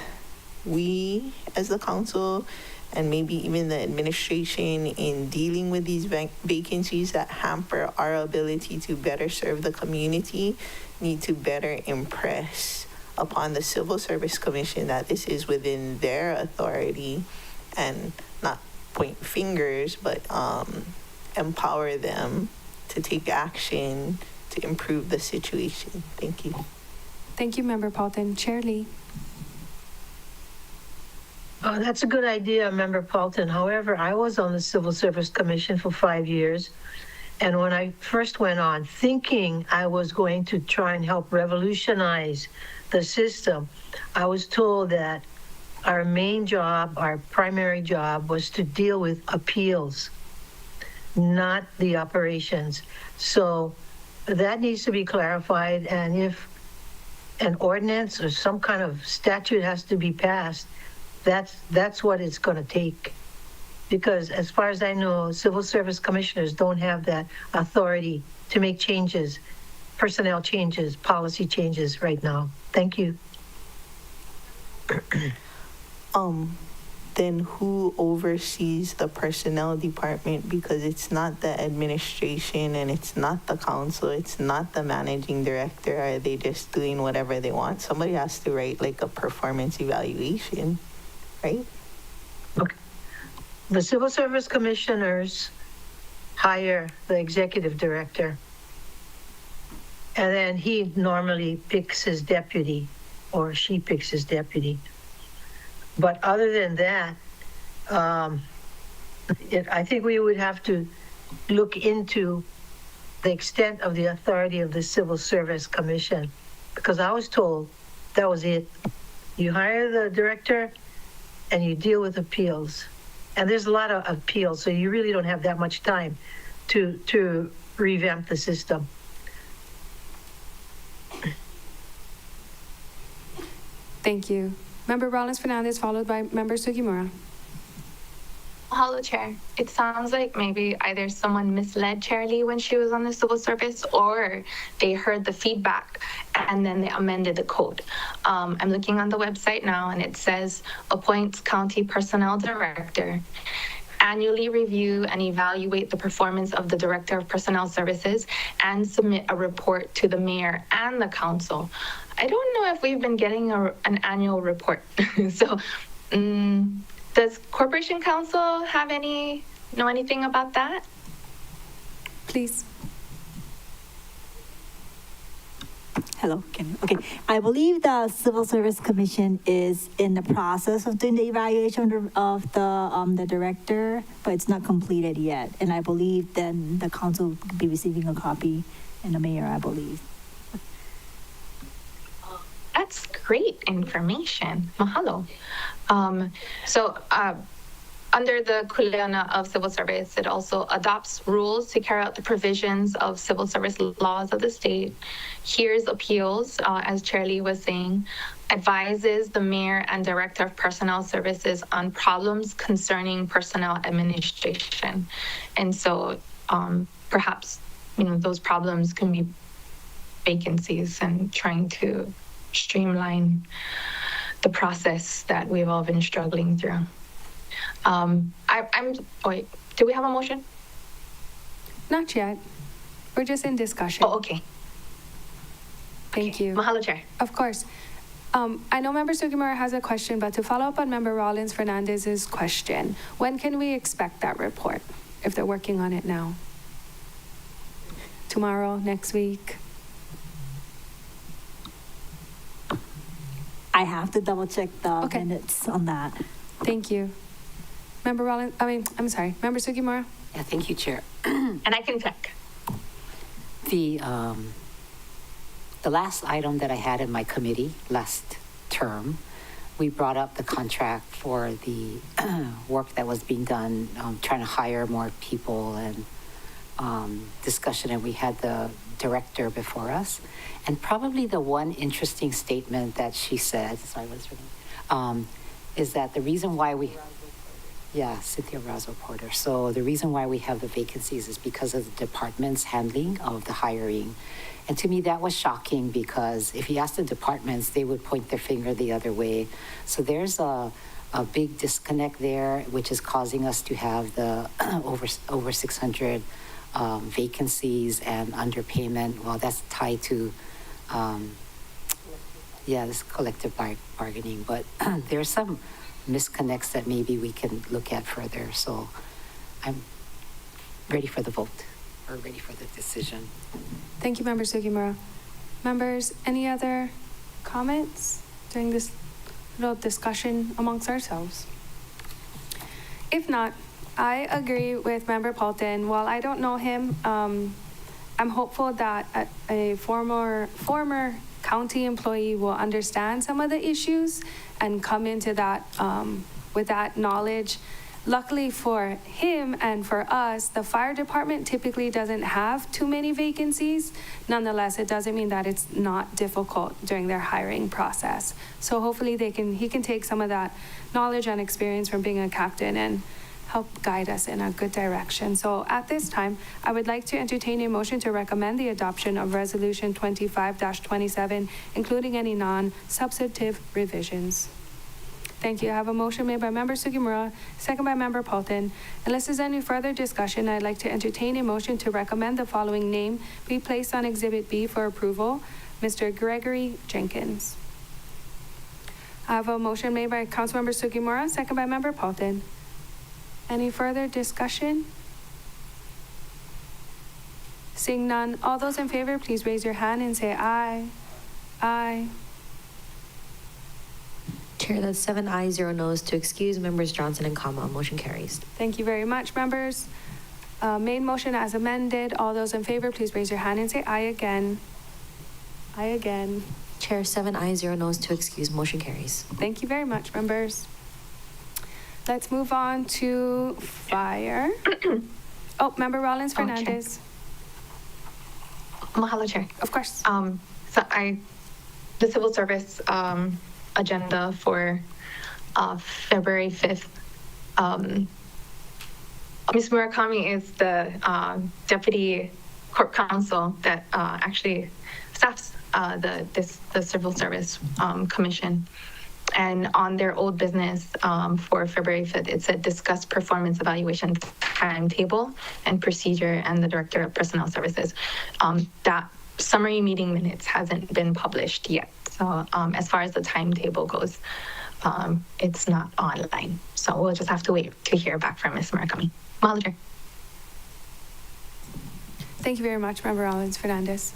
we as the council, and maybe even the administration, in dealing with these vacancies that hamper our ability to better serve the community, need to better impress upon the Civil Service Commission that this is within their authority, and not point fingers, but empower them to take action to improve the situation. Thank you. Thank you, Member Paulton. Chair Lee. That's a good idea, Member Paulton. However, I was on the Civil Service Commission for 5 years. And when I first went on, thinking I was going to try and help revolutionize the system, I was told that our main job, our primary job, was to deal with appeals, not the operations. So that needs to be clarified. And if an ordinance or some kind of statute has to be passed, that's what it's going to take. Because as far as I know, civil service commissioners don't have that authority to make changes, personnel changes, policy changes right now. Thank you. Then who oversees the personnel department? Because it's not the administration and it's not the council, it's not the managing director. Are they just doing whatever they want? Somebody has to write like a performance evaluation, right? Okay. The civil service commissioners hire the executive director, and then he normally picks his deputy, or she picks his deputy. But other than that, I think we would have to look into the extent of the authority of the Civil Service Commission, because I was told that was it. You hire the director and you deal with appeals. And there's a lot of appeals, so you really don't have that much time to revamp the system. Thank you. Member Rollins Fernandez, followed by Member Sugimura. Hello, Chair. It sounds like maybe either someone misled Chair Lee when she was on the civil service, or they heard the feedback and then they amended the code. I'm looking on the website now, and it says appoints county personnel director, annually review and evaluate the performance of the director of personnel services, and submit a report to the mayor and the council. I don't know if we've been getting an annual report. So, does Corporation Council know anything about that? Please. Hello, okay. I believe the Civil Service Commission is in the process of doing the evaluation of the director, but it's not completed yet. And I believe then the council will be receiving a copy, and the mayor, I believe. That's great information. Mahalo. under the Kuleana of Civil Service, it also adopts rules to carry out the provisions of civil service laws of the state, hears appeals, as Chair Lee was saying, advises the mayor and director of personnel services on problems concerning personnel administration. And so perhaps, those problems can be vacancies and trying to streamline the process that we've all been struggling through. Wait, do we have a motion? Not yet. We're just in discussion. Oh, okay. Thank you. Mahalo, Chair. Of course. I know Member Sugimura has a question, but to follow up on Member Rollins Fernandez's question, when can we expect that report if they're working on it now? Tomorrow, next week? I have to double check the minutes on that. Thank you. Member Rollins, I'm sorry, Member Sugimura? Yeah, thank you, Chair. And I can check. The last item that I had in my committee last term, we brought up the contract for the work that was being done, trying to hire more people and discussion, and we had the director before us. And probably the one interesting statement that she said, sorry, what is her name? Is that the reason why Cynthia Brazo Porter. So the reason why we have the vacancies is because of the department's handling of the hiring. And to me, that was shocking because if you ask the departments, they would point their finger the other way. So there's a big disconnect there, which is causing us to have the over 600 vacancies and underpayment. Well, that's tied to, this collective bargaining. But there's some misconnects that maybe we can look at further. So I'm ready for the vote, or ready for the decision. Thank you, Member Sugimura. Members, any other comments during this little discussion amongst ourselves? If not, I agree with Member Paulton. While I don't know him, I'm hopeful that a former county employee will understand some of the issues and come into that with that knowledge. Luckily for him and for us, the fire department typically doesn't have too many vacancies. Nonetheless, it doesn't mean that it's not difficult during their hiring process. So hopefully he can take some of that knowledge and experience from being a captain and help guide us in a good direction. So at this time, I would like to entertain a motion to recommend the adoption of Resolution 25-27, including any non-substantive revisions. Thank you. I have a motion made by Member Sugimura, second by Member Paulton. Unless there's any further discussion, I'd like to entertain a motion to recommend the following name be placed on Exhibit B for approval, Mr. Gregory Jenkins. I have a motion made by Councilmember Sugimura, second by Member Paulton. Any further discussion? Seeing none, all those in favor, please raise your hand and say aye. Aye. Chair, that's 7 ayes, 0 noes to excuse Members Johnson and Kama. Motion carries. Thank you very much, members. Main motion as amended. All those in favor, please raise your hand and say aye again. Aye again. Chair, 7 ayes, 0 noes to excuse. Motion carries. Thank you very much, members. Let's move on to fire. Member Rollins Fernandez. Mahalo, Chair. Of course. The civil service agenda for February 5th. Ms. Murakami is the deputy corp counsel that actually staffs the civil service commission. And on their old business for February 5th, it said discuss performance evaluation timetable and procedure and the director of personnel services. That summary meeting minutes hasn't been published yet. So as far as the timetable goes, it's not online. So we'll just have to wait to hear back from Ms. Murakami. Mahalo, Chair. Thank you very much, Member Rollins Fernandez.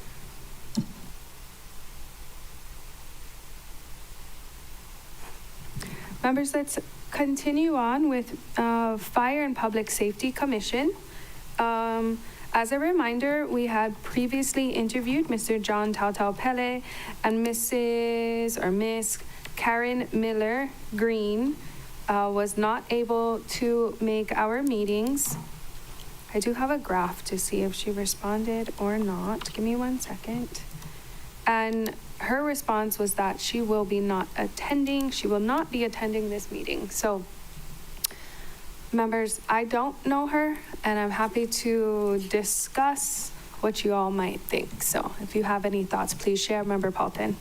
Members, let's continue on with Fire and Public Safety Commission. As a reminder, we had previously interviewed Mr. John Tautau Pele and Miss Karen Miller Green was not able to make our meetings. I do have a graph to see if she responded or not. Give me 1 second. And her response was that she will not be attending this meeting. So, members, I don't know her, and I'm happy to discuss what you all might think. So, if you have any thoughts, please share. Member Paulton.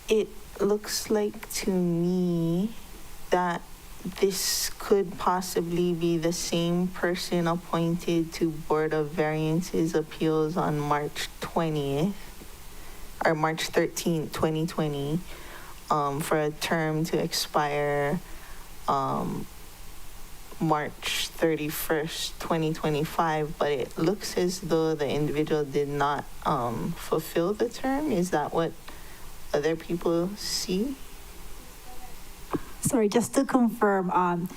It looks like to me that this could possibly be the same person appointed to Board of Variances Appeals on March 20th or March 13th, 2020, for a term to expire March 31st, 2025, but it looks as though the individual did not fulfill the term. Is that what other people see? Sorry, just to confirm,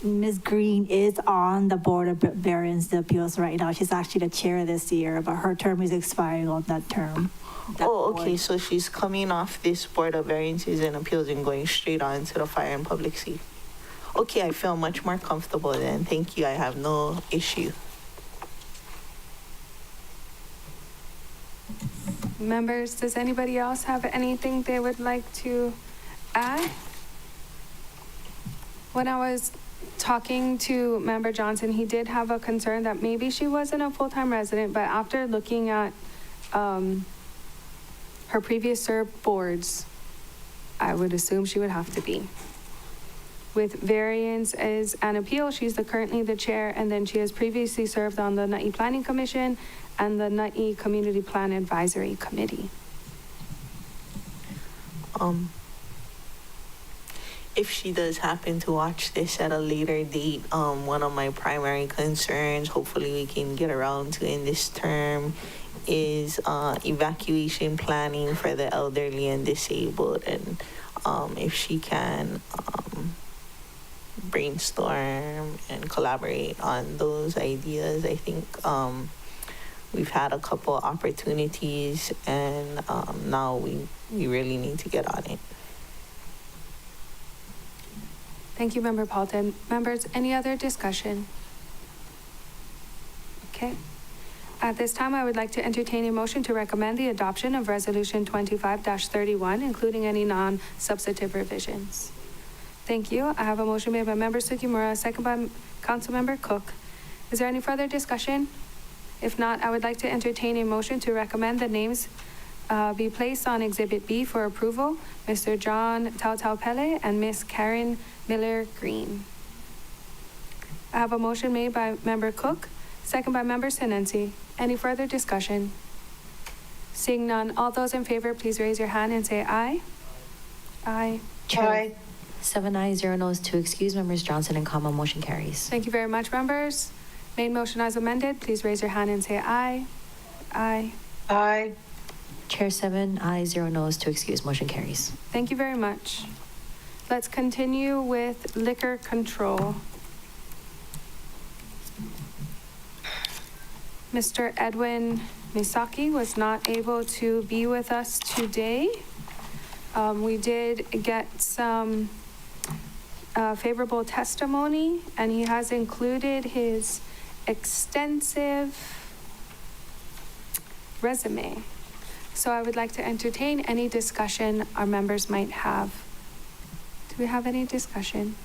Ms. Green is on the Board of Variance Appeals right now. She's actually the chair this year, but her term is expiring on that term. Okay, so she's coming off this Board of Variances and Appeals and going straight on to the Fire and Public Safety. Okay, I feel much more comfortable then. Thank you. I have no issue. Members, does anybody else have anything they would like to add? When I was talking to Member Johnson, he did have a concern that maybe she wasn't a full-time resident, but after looking at her previous served boards, I would assume she would have to be. With variance as an appeal, she's currently the chair, and then she has previously served on the Na'i Planning Commission and the Na'i Community Plan Advisory Committee. If she does happen to watch this at a later date, one of my primary concerns, hopefully we can get around to in this term, is evacuation planning for the elderly and disabled. And if she can brainstorm and collaborate on those ideas, I think we've had a couple opportunities, and now we really need to get on it. Thank you, Member Paulton. Members, any other discussion? Okay. At this time, I would like to entertain a motion to recommend the adoption of Resolution 25-31, including any non-substantive revisions. Thank you. I have a motion made by Member Sugimura, second by Councilmember Cook. Is there any further discussion? If not, I would like to entertain a motion to recommend the names be placed on Exhibit B for approval, Mr. John Tautau Pele and Miss Karen Miller Green. I have a motion made by Member Cook, second by Member Sinensi. Any further discussion? Seeing none, all those in favor, please raise your hand and say aye. Aye. Chair, 7 ayes, 0 noes to excuse Members Johnson and Kama. Motion carries. Thank you very much, members. Main motion as amended, please raise your hand and say aye. Aye. Aye. Chair, 7 ayes, 0 noes to excuse. Motion carries. Thank you very much. Let's continue with liquor control. Mr. Edwin Misaki was not able to be with us today. We did get some favorable testimony, and he has included his extensive resume. So I would like to entertain any discussion our members might have. Do we have any discussion?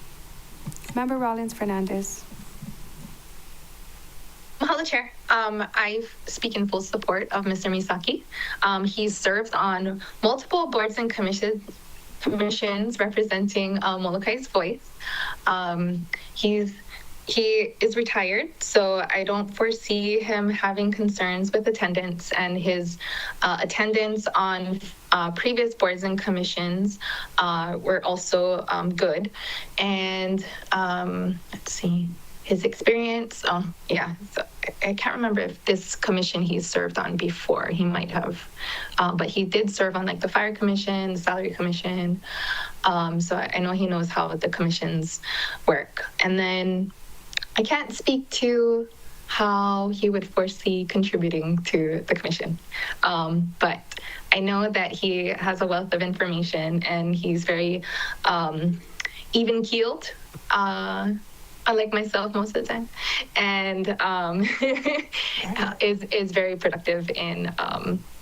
Member Rollins Fernandez. Mahalo, Chair. I speak in full support of Mr. Misaki. He's served on multiple boards and commissions representing Molokai Voice. He is retired, so I don't foresee him having concerns with attendance, and his attendance on previous boards and commissions were also good. And let's see, his experience, so I can't remember if this commission he served on before. He might have, but he did serve on like the Fire Commission, the Salary Commission. So I know he knows how the commissions work. And then I can't speak to how he would foresee contributing to the commission. But I know that he has a wealth of information and he's very even keeled. Unlike myself most of the time, and is very productive in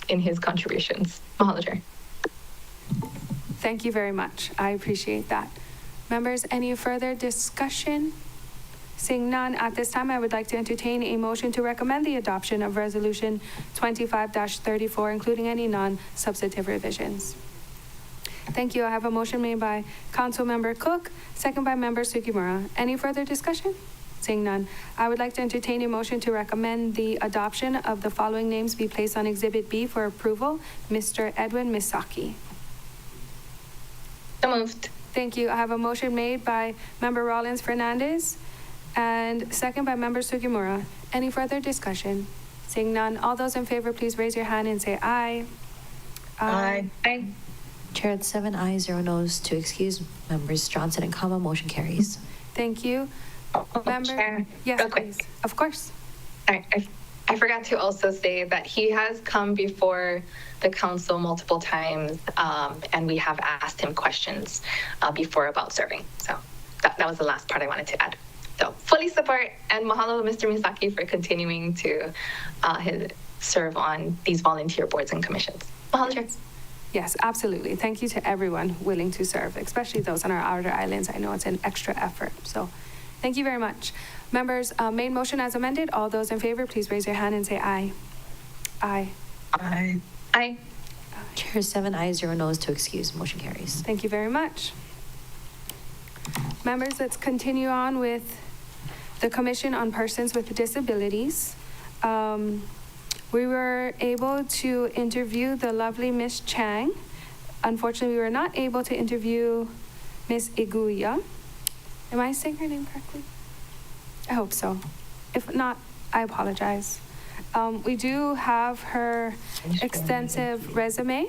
his contributions. Mahalo, Chair. Thank you very much. I appreciate that. Members, any further discussion? Seeing none, at this time, I would like to entertain a motion to recommend the adoption of Resolution 25-34, including any non-substantive revisions. Thank you. I have a motion made by Councilmember Cook, second by Member Sugimura. Any further discussion? Seeing none, I would like to entertain a motion to recommend the adoption of the following names be placed on Exhibit B for approval. Mr. Edwin Misaki. So moved. Thank you. I have a motion made by Member Rollins Fernandez and second by Member Sugimura. Any further discussion? Seeing none, all those in favor, please raise your hand and say aye. Aye. Aye. Chair, with 7 ayes, 0 noes to excuse members Johnson and Kama, motion carries. Thank you. Member, Chair, yes, real quick. please. Of course. I forgot to also say that he has come before the council multiple times, and we have asked him questions before about serving. So that was the last part I wanted to add. So fully support, and mahalo, Mr. Misaki, for continuing to serve on these volunteer boards and commissions. Mahalo, Chair. Yes, absolutely. Thank you to everyone willing to serve, especially those on our outer islands. I know it's an extra effort. So thank you very much. Members, main motion as amended. All those in favor, please raise your hand and say aye. Aye. Aye. Aye. Chair, 7 ayes, 0 noes to excuse, motion carries. Thank you very much. Members, let's continue on with the Commission on Persons with Disabilities. We were able to interview the lovely Miss Chang. Unfortunately, we were not able to interview Miss Iguya. Am I saying her name correctly? I hope so. If not, I apologize. We do have her extensive resume.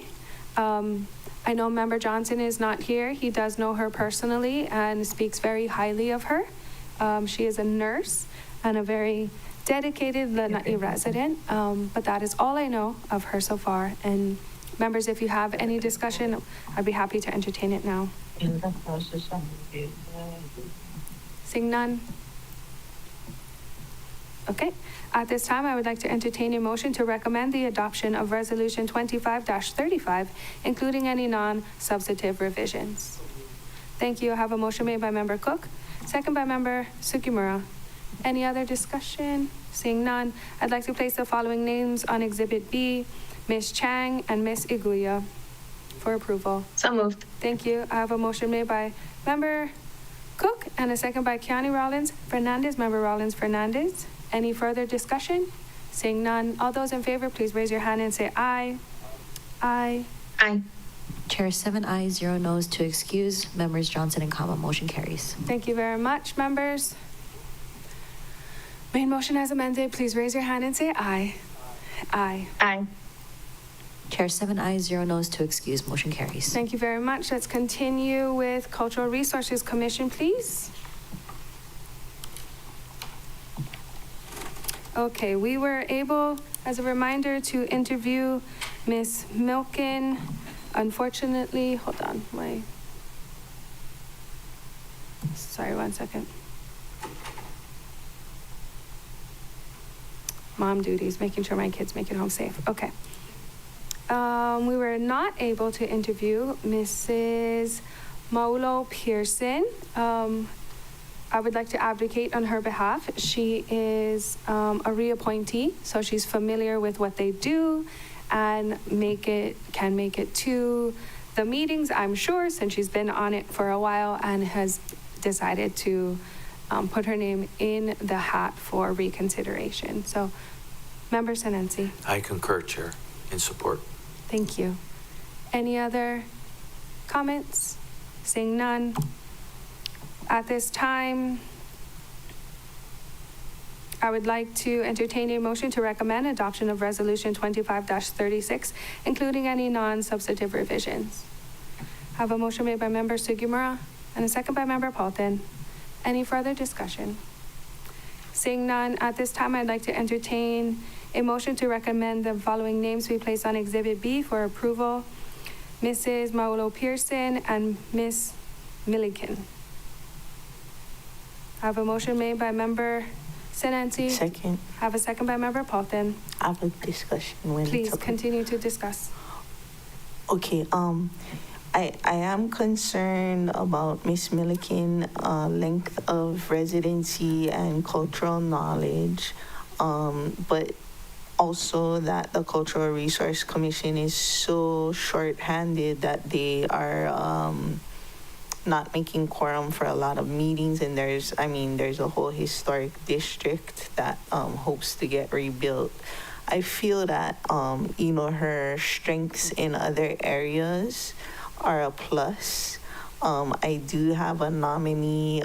I know Member Johnson is not here. He does know her personally and speaks very highly of her. She is a nurse and a very dedicated Lanai resident, but that is all I know of her so far. And members, if you have any discussion, I'd be happy to entertain it now. Seeing none. Okay. At this time, I would like to entertain a motion to recommend the adoption of Resolution 25-35, including any non-substantive revisions. Thank you. I have a motion made by Member Cook, second by Member Sugimura. Any other discussion? Seeing none, I'd like to place the following names on Exhibit B, Ms. Chang and Ms. Iguya, for approval. So moved. Thank you. I have a motion made by Member Cook and a second by Kiani Rollins Fernandez. Member Rollins Fernandez. Any further discussion? Seeing none, all those in favor, please raise your hand and say aye. Aye. Aye. Chair, 7 ayes, 0 noes to excuse members Johnson and Kama, motion carries. Thank you very much, members. Main motion as amended, please raise your hand and say aye. Aye. Aye. Chair, 7 ayes, 0 noes to excuse, motion carries. Thank you very much. Let's continue with Cultural Resources Commission, please. Okay, we were able, as a reminder, to interview Miss Milken. Unfortunately, hold on, sorry, 1 second. Mom duties, making sure my kids make it home safe. Okay. We were not able to interview Mrs. Maulo Pearson. I would like to advocate on her behalf. She is a reappointee, so she's familiar with what they do and can make it to the meetings, I'm sure, since she's been on it for a while and has decided to put her name in the hat for reconsideration. So, Member Senensi. I concur, Chair, in support. Thank you. Any other comments? Seeing none. At this time, I would like to entertain a motion to recommend adoption of Resolution 25-36, including any non-substantive revisions. I have a motion made by Member Sugimura and a second by Member Paulton. Any further discussion? Seeing none, at this time, I'd like to entertain A motion to recommend the following names be placed on Exhibit B for approval: Mrs. Maulo Pearson and Miss Milliken. I have a motion made by Member Senancy. Second, I have a second by Member Paulton. I have a discussion when it's Please approved. continue to discuss. Okay, I am concerned about Miss Milliken, length of residency and cultural knowledge, but also that the Cultural Resource Commission is so short-handed that they are not making quorum for a lot of meetings, and there's a whole historic district that hopes to get rebuilt. I feel that, her strengths in other areas are a plus. I do have a nominee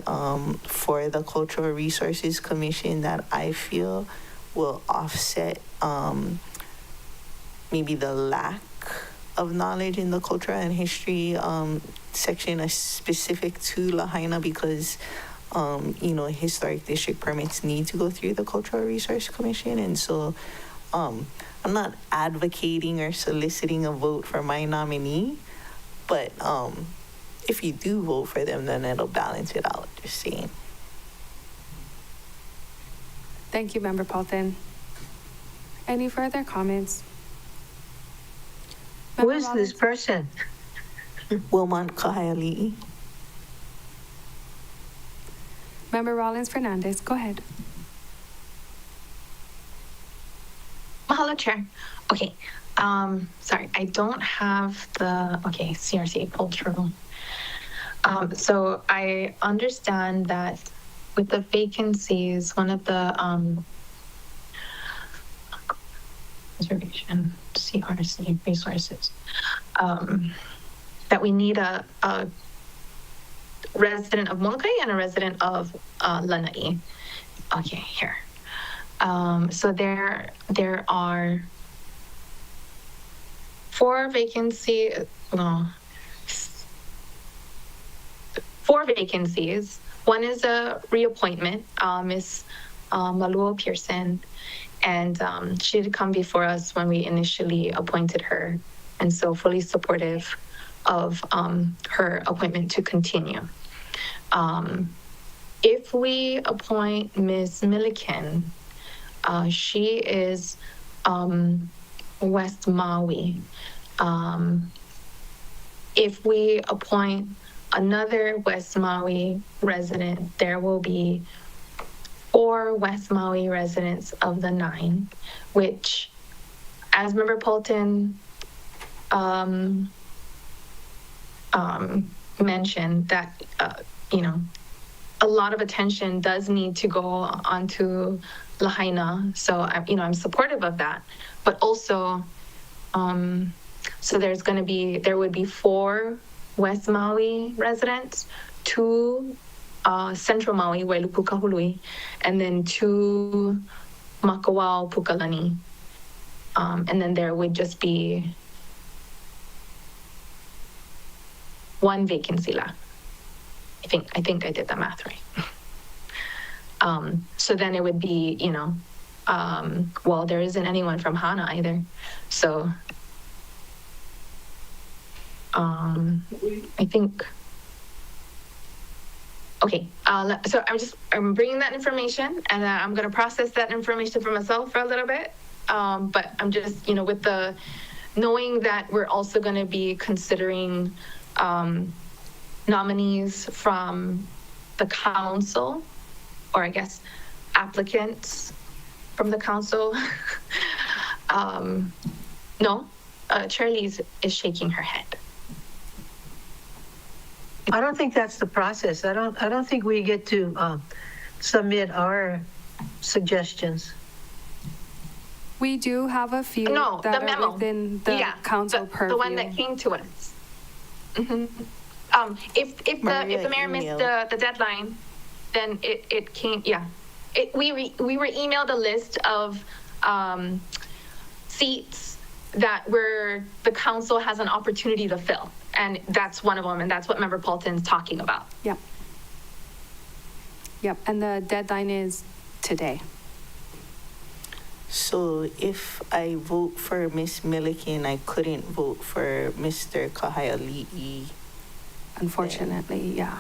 for the Cultural Resources Commission that I feel will offset maybe the lack of knowledge in the culture and history section specific to Lahaina, because historic district permits need to go through the Cultural Resource Commission. And so I'm not advocating or soliciting a vote for my nominee, but if you do vote for them, then it'll balance it out, just saying. Thank you, Member Paulton. Any further comments? Who is this person? Wilmont Kahali. Member Rollins Fernandez, go ahead. Mahalo, Chair. Okay, sorry, I don't have CRC pulled through. So I understand that with the vacancies, one of the conservation CRC resources, that we need a resident of Molokai and a resident of Lanai. Okay, here. So there are 4 vacancies. One is a reappointment, Miss Maluo Pearson, and she did come before us when we initially appointed her, and so fully supportive of her appointment to continue. If we appoint Ms. Milliken, she is West Maui. If we appoint another West Maui resident, there will be 4 West Maui residents of the 9, which, as Member Paulton mentioned, that a lot of attention does need to go onto Lahaina. So I'm supportive of that, but also so there would be 4 West Maui residents, 2 Central Maui, Wailuku Kahului, and then 2 Makawao Pukalani. And then there would just be 1 vacancy left. I think I did the math right. So then it would be, there isn't anyone from Hana either. So I think, okay. So I'm bringing that information, and I'm going to process that information for myself for a little bit. But I'm just, with the knowing that we're also going to be considering nominees from the council, or I guess applicants from the council. No, Charlie is shaking her head. I don't think that's the process. I don't think we get to submit our suggestions. We do have a few No, that the are memo. within the council purview. The one that came to us. Mm-hmm. If the mayor missed the deadline, then it came. Yeah, we were emailed a list of seats that the council has an opportunity to fill, and that's one of them, and that's what Member Paulton's talking about. Yep. And the deadline is today. So if I vote for Miss Milliken, I couldn't vote for Mr. Kahayali'i. Unfortunately, yeah.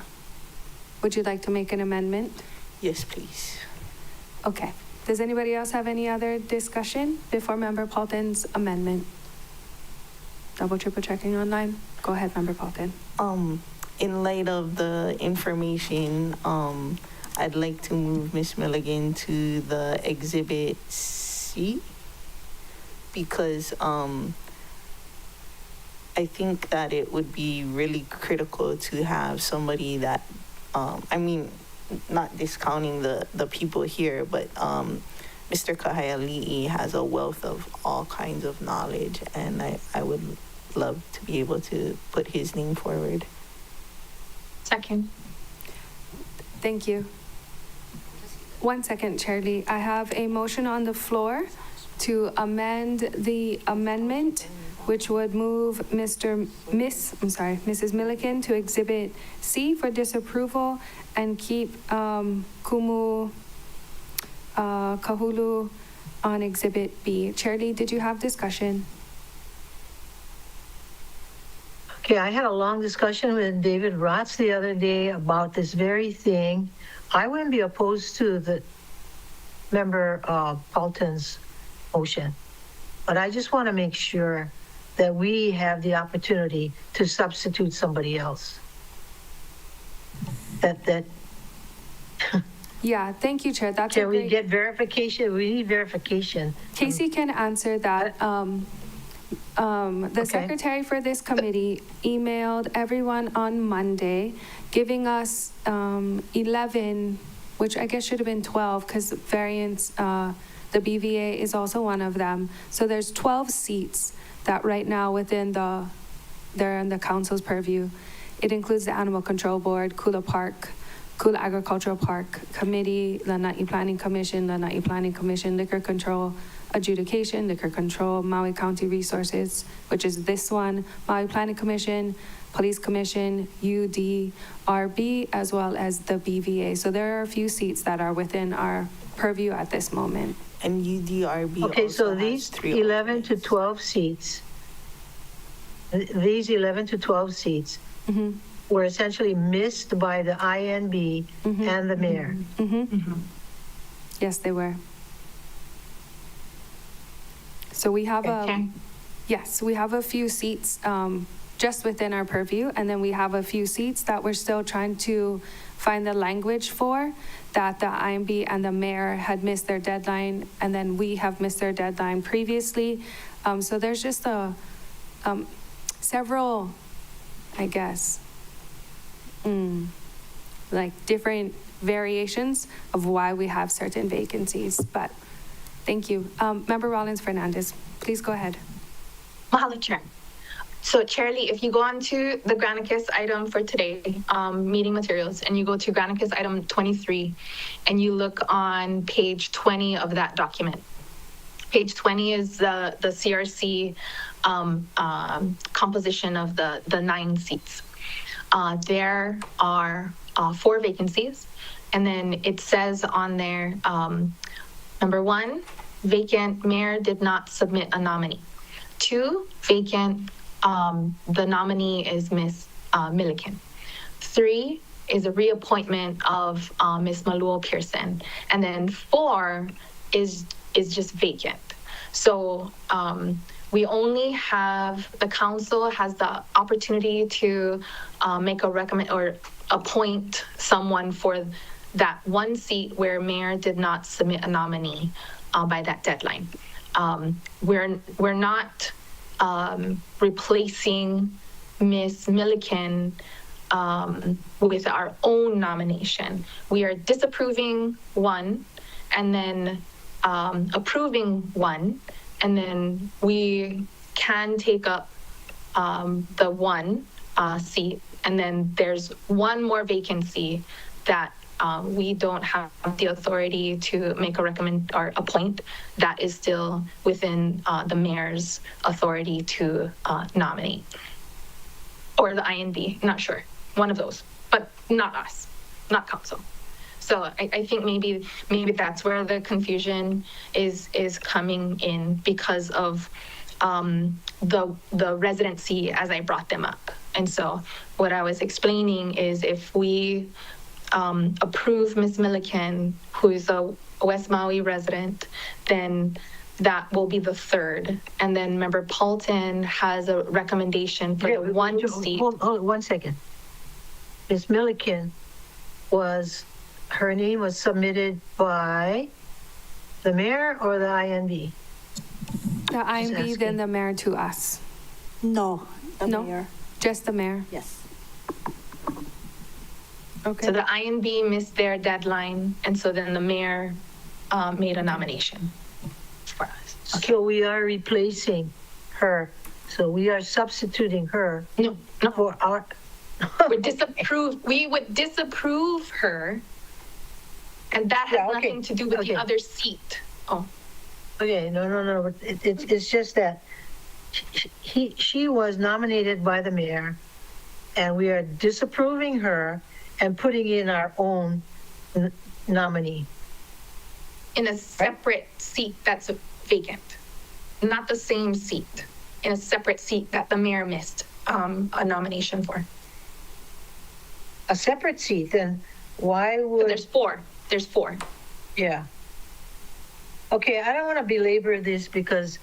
Would you like to make an amendment? Yes, please. Okay. Does anybody else have any other discussion before Member Paulton's amendment? Double, triple checking online. Go ahead, Member Paulton. In light of the information, I'd like to move Miss Milligan to the Exhibit C because I think that it would be really critical to have somebody that, I mean, not discounting the people here, but Mr. Kahayali'i has a wealth of all kinds of knowledge, and I would love to be able to put his name forward. Second. Thank you. 1 second, Chair Lee. I have a motion on the floor to amend the amendment, which would move Mrs. Milliken to Exhibit C for disapproval and keep Kumu Kahulu on Exhibit B. Chair Lee, did you have discussion? Okay, I had a long discussion with David Rotz the other day about this very thing. I wouldn't be opposed to the member Paulton's motion, but I just want to make sure that we have the opportunity to substitute somebody else. That Yeah, thank you, Chair. That's can we get verification? We need verification. Casey can answer that. The secretary for this committee emailed everyone on Monday, giving us 11, which I guess should have been 12, because variance, the BVA is also one of them. So there's 12 seats that right now they're in the council's purview. It includes the Animal Control Board, Kula Park, Kula Agricultural Park Committee, Lanai Planning Commission, Lanai Planning Commission, Liquor Control Adjudication, Liquor Control, Maui County Resources, which is this one, Maui Planning Commission, Police Commission, UDRB, as well as the BVA. So there are a few seats that are within our purview at this moment. And UDRB Okay, also so has these 3 11 to 12 seats, these 11 to 12 seats were essentially missed by the INB and the mayor. Yes, they were. So we have yes, we have a few seats just within our purview, and then we have a few seats that we're still trying to find the language for, that the IMB and the mayor had missed their deadline, and then we have missed their deadline previously. So there's just several, I guess, like different variations of why we have certain vacancies, but thank you. Member Rollins Fernandez, please go ahead. Mahalo, Chair. So, Chair Lee, if you go on to the Granicus item for today, meeting materials, and you go to Granicus item 23, and you look on page 20 of that document. Page 20 is the CRC composition of the 9 seats. There are 4 vacancies, and then it says on there, number 1, vacant, mayor did not submit a nominee. 2, vacant, the nominee is Ms. Milliken. 3 is a reappointment of Ms. Maluo Pearson. And then 4 is just vacant. So we only have, the council has the opportunity to make a recommend or appoint someone for that 1 seat where mayor did not submit a nominee by that deadline. We're not replacing Ms. Milliken with our own nomination. We are disapproving 1 and then approving 1, and then we can take up the 1 seat, and then there's 1 more vacancy that we don't have the authority to make a recommend or appoint. That is still within the mayor's authority to nominate, or the INB, not sure, one of those, but not us, not council. So I think maybe that's where the confusion is coming in because of the residency as I brought them up. And so what I was explaining is if we approve Ms. Milliken, who is a West Maui resident, then that will be the third. And then Member Paulton has a recommendation for the one seat. Hold 1 second. Ms. Milliken her name was submitted by the mayor or the INB? The IMB, then the mayor to us. No, the No? mayor. Just the mayor? Yes. Okay. So the INB missed their deadline, and so then the mayor made a nomination for us. So we are replacing her. So we are substituting her. No. For our, We would disapprove her, and that has Yeah, okay. nothing to do with the Okay. other seat. Oh, okay, no. It's just that she was nominated by the mayor, and we are disapproving her and putting in our own nominee. in a separate seat that's vacant, not the same seat, in a separate seat that the mayor missed a nomination for. A separate seat, then why So would? there's four. Yeah. Okay, I don't want to belabor this because,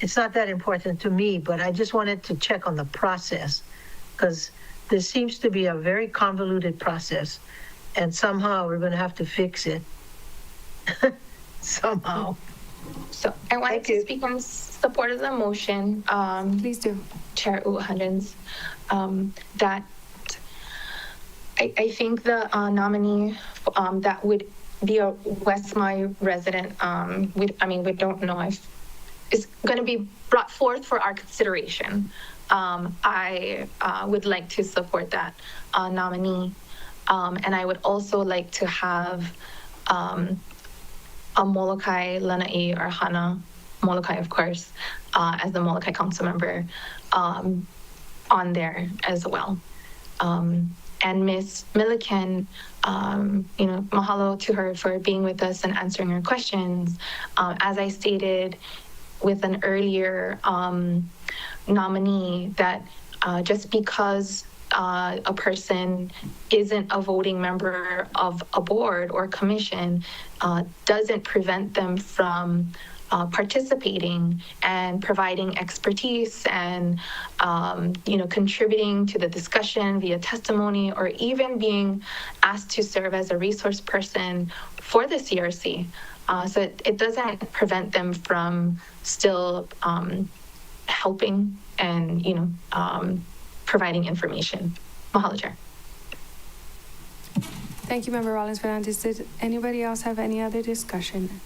it's not that important to me, but I just wanted to check on the process because this seems to be a very convoluted process and somehow we're going to have to fix it. Somehow. So I wanted to speak in support of the motion. Please do. Chair Uhadens, that I think the nominee that would be a West Maui resident, we don't know if is going to be brought forth for our consideration. I would like to support that nominee. And I would also like to have a Molokai Lanai or Hana Molokai, of course, as the Molokai council member on there as well. And Ms. Milliken, mahalo to her for being with us and answering her questions. As I stated with an earlier nominee, that just because a person isn't a voting member of a board or commission doesn't prevent them from participating and providing expertise and contributing to the discussion via testimony or even being asked to serve as a resource person for the CRC. So it doesn't prevent them from still helping and providing information. Mahalo, Chair. Thank you, Member Rollins Fernandez. Did anybody else have any other discussion?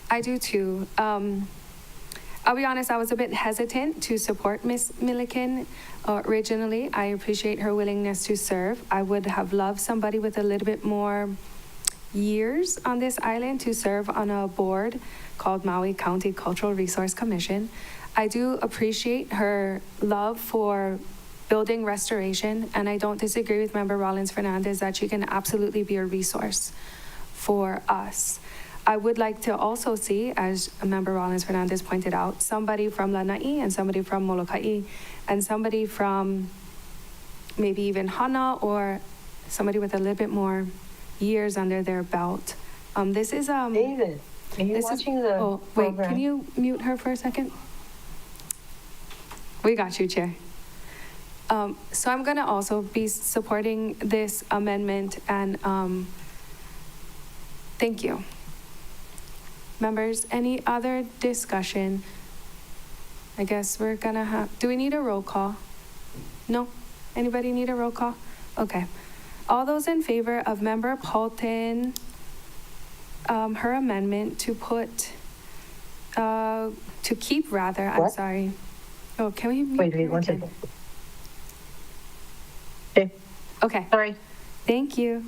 I do too. I'll be honest, I was a bit hesitant to support Ms. Milliken originally. I appreciate her willingness to serve. I would have loved somebody with a little bit more years on this island to serve on a board called Maui County Cultural Resource Commission. I do appreciate her love for building restoration, and I don't disagree with Member Rollins Fernandez that she can absolutely be a resource for us. I would like to also see, as Member Rollins Fernandez pointed out, somebody from Lanai and somebody from Molokai and somebody from maybe even Hana or somebody with a little bit more years under their belt. This is David, are you watching the wait, program? can you mute her for a second? We got you, Chair. So I'm going to also be supporting this amendment, and thank you. Members, any other discussion? I guess we're going to have, do we need a roll call? No? Anybody need a roll call? Okay. All those in favor of Member Paulton, her amendment to put, to keep rather, I'm What? sorry. Oh, can we? Wait, 1 second. Okay. Sorry. Thank you.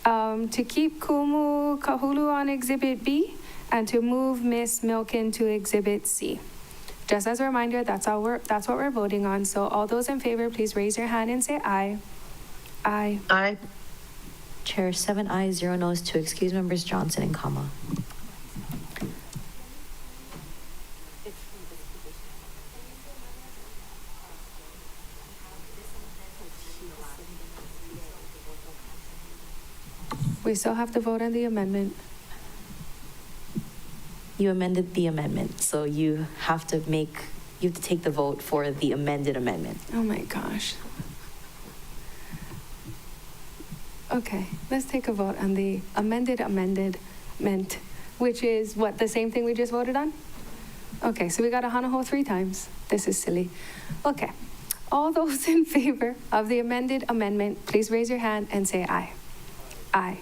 To keep Kumu Kahulu on Exhibit B and to move Miss Milken to Exhibit C. Just as a reminder, that's what we're voting on. So all those in favor, please raise your hand and say aye. Aye. Aye. Chair, 7 ayes, 0 noes to excuse members Johnson and Kama. We still have to vote on the amendment. You amended the amendment, so you have to take the vote for the amended amendment. Oh my gosh. Okay, let's take a vote on the amendment, which is what, the same thing we just voted on? Okay, so we got a Hanaho 3 times. This is silly. Okay, all those in favor of the amended amendment, please raise your hand and say aye. Aye.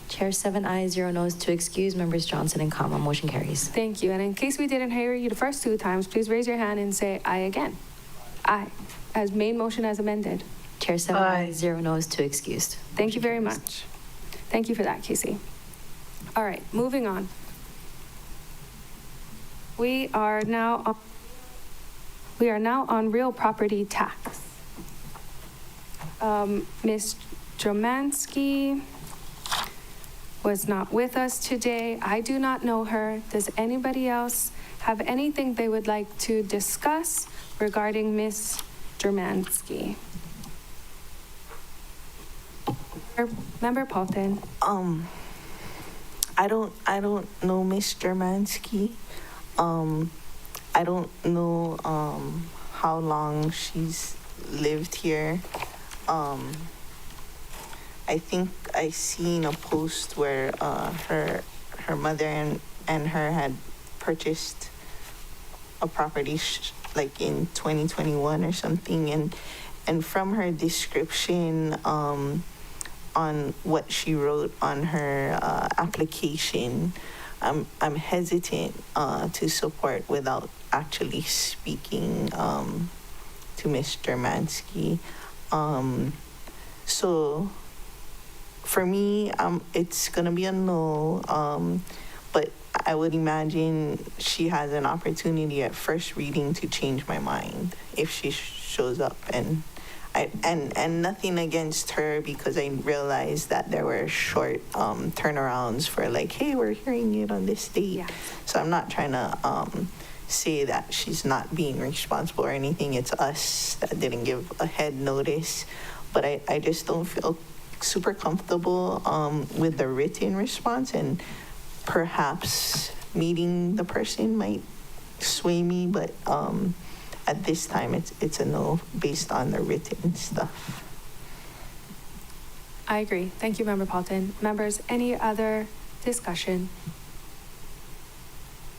Chair, 7 ayes, 0 noes to excuse members Johnson and Kama. Motion carries. Thank you. And in case we didn't hear you the first 2 times, please raise your hand and say aye again. Aye. As main motion as amended. Chair, 7 ayes, 0 noes to excused. Thank you very much. Thank you for that, Casey. All right, moving on. We are now on real property tax. Ms. Dromansky was not with us today. I do not know her. Does anybody else have anything they would like to discuss regarding Ms. Dromansky? Member Paulton. I don't know Miss Germansky. I don't know how long she's lived here. I think I seen a post where her mother and her had purchased a property like in 2021 or something, and from her description on what she wrote on her application, I'm hesitant to support without actually speaking to Ms. Germansky. So for me, it's gonna be a no, but I would imagine she has an opportunity at first reading to change my mind if she shows up, and nothing against her, because I realized that there were short turnarounds for like, hey, we're hearing it on this date. Yeah. So I'm not trying to say that she's not being responsible or anything. It's us that didn't give a head notice. But I just don't feel super comfortable with the written response, and perhaps meeting the person might sway me, but at this time it's a no based on the written stuff. I agree. Thank you, Member Paulton. Members, any other discussion?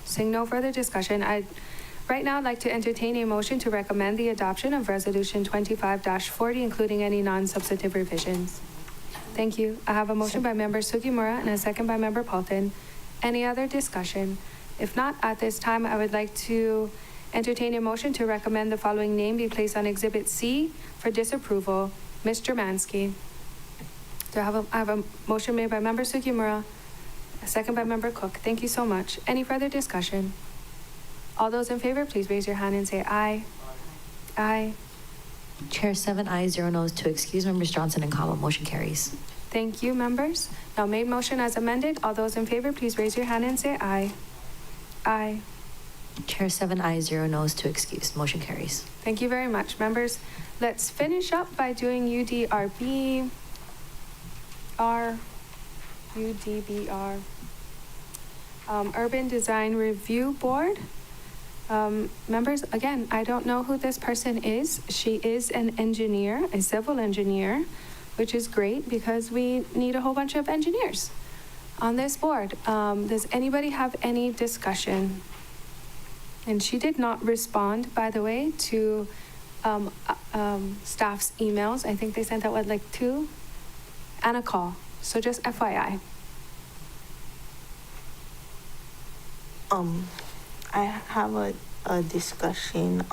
Seeing no further discussion, I'd right now like to entertain a motion to recommend the adoption of Resolution 25-40, including any non-substantive revisions. Thank you. I have a motion by Member Sugimura and a second by Member Paulton. Any other discussion? If not, at this time, I would like to entertain a motion to recommend the following name be placed on Exhibit C for disapproval. Ms. Germansky. I have a motion made by Member Sugimura, a second by Member Cook. Thank you so much. Any further discussion? All those in favor, please raise your hand and say aye. Aye. Chair, 7 ayes, 0 noes to excuse members Johnson and Kama. Motion carries. Thank you, members. Now, made motion as amended. All those in favor, please raise your hand and say aye. Aye. Chair, 7 ayes, 0 noes to excuse. Motion carries. Thank you very much, members. Let's finish up by doing UDRB. UDBR. Urban Design Review Board. Members, again, I don't know who this person is. She is an engineer, a civil engineer, which is great because we need a whole bunch of engineers on this board. Does anybody have any discussion? And she did not respond, by the way, to staff's emails. I think they sent out, like 2? And a call. So just FYI. I have a discussion.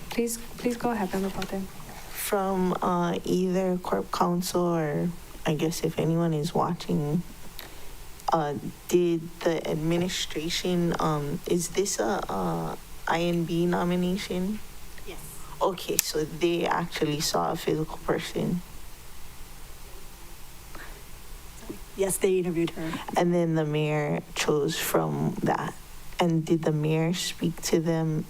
Please go ahead, Member Paulton. From either Corp Counsel or I guess if anyone is watching, did the administration, is this a INB nomination? Yes. Okay, so they actually saw a physical person. Yes, they interviewed her. And then the mayor chose from that. And did the mayor speak to them,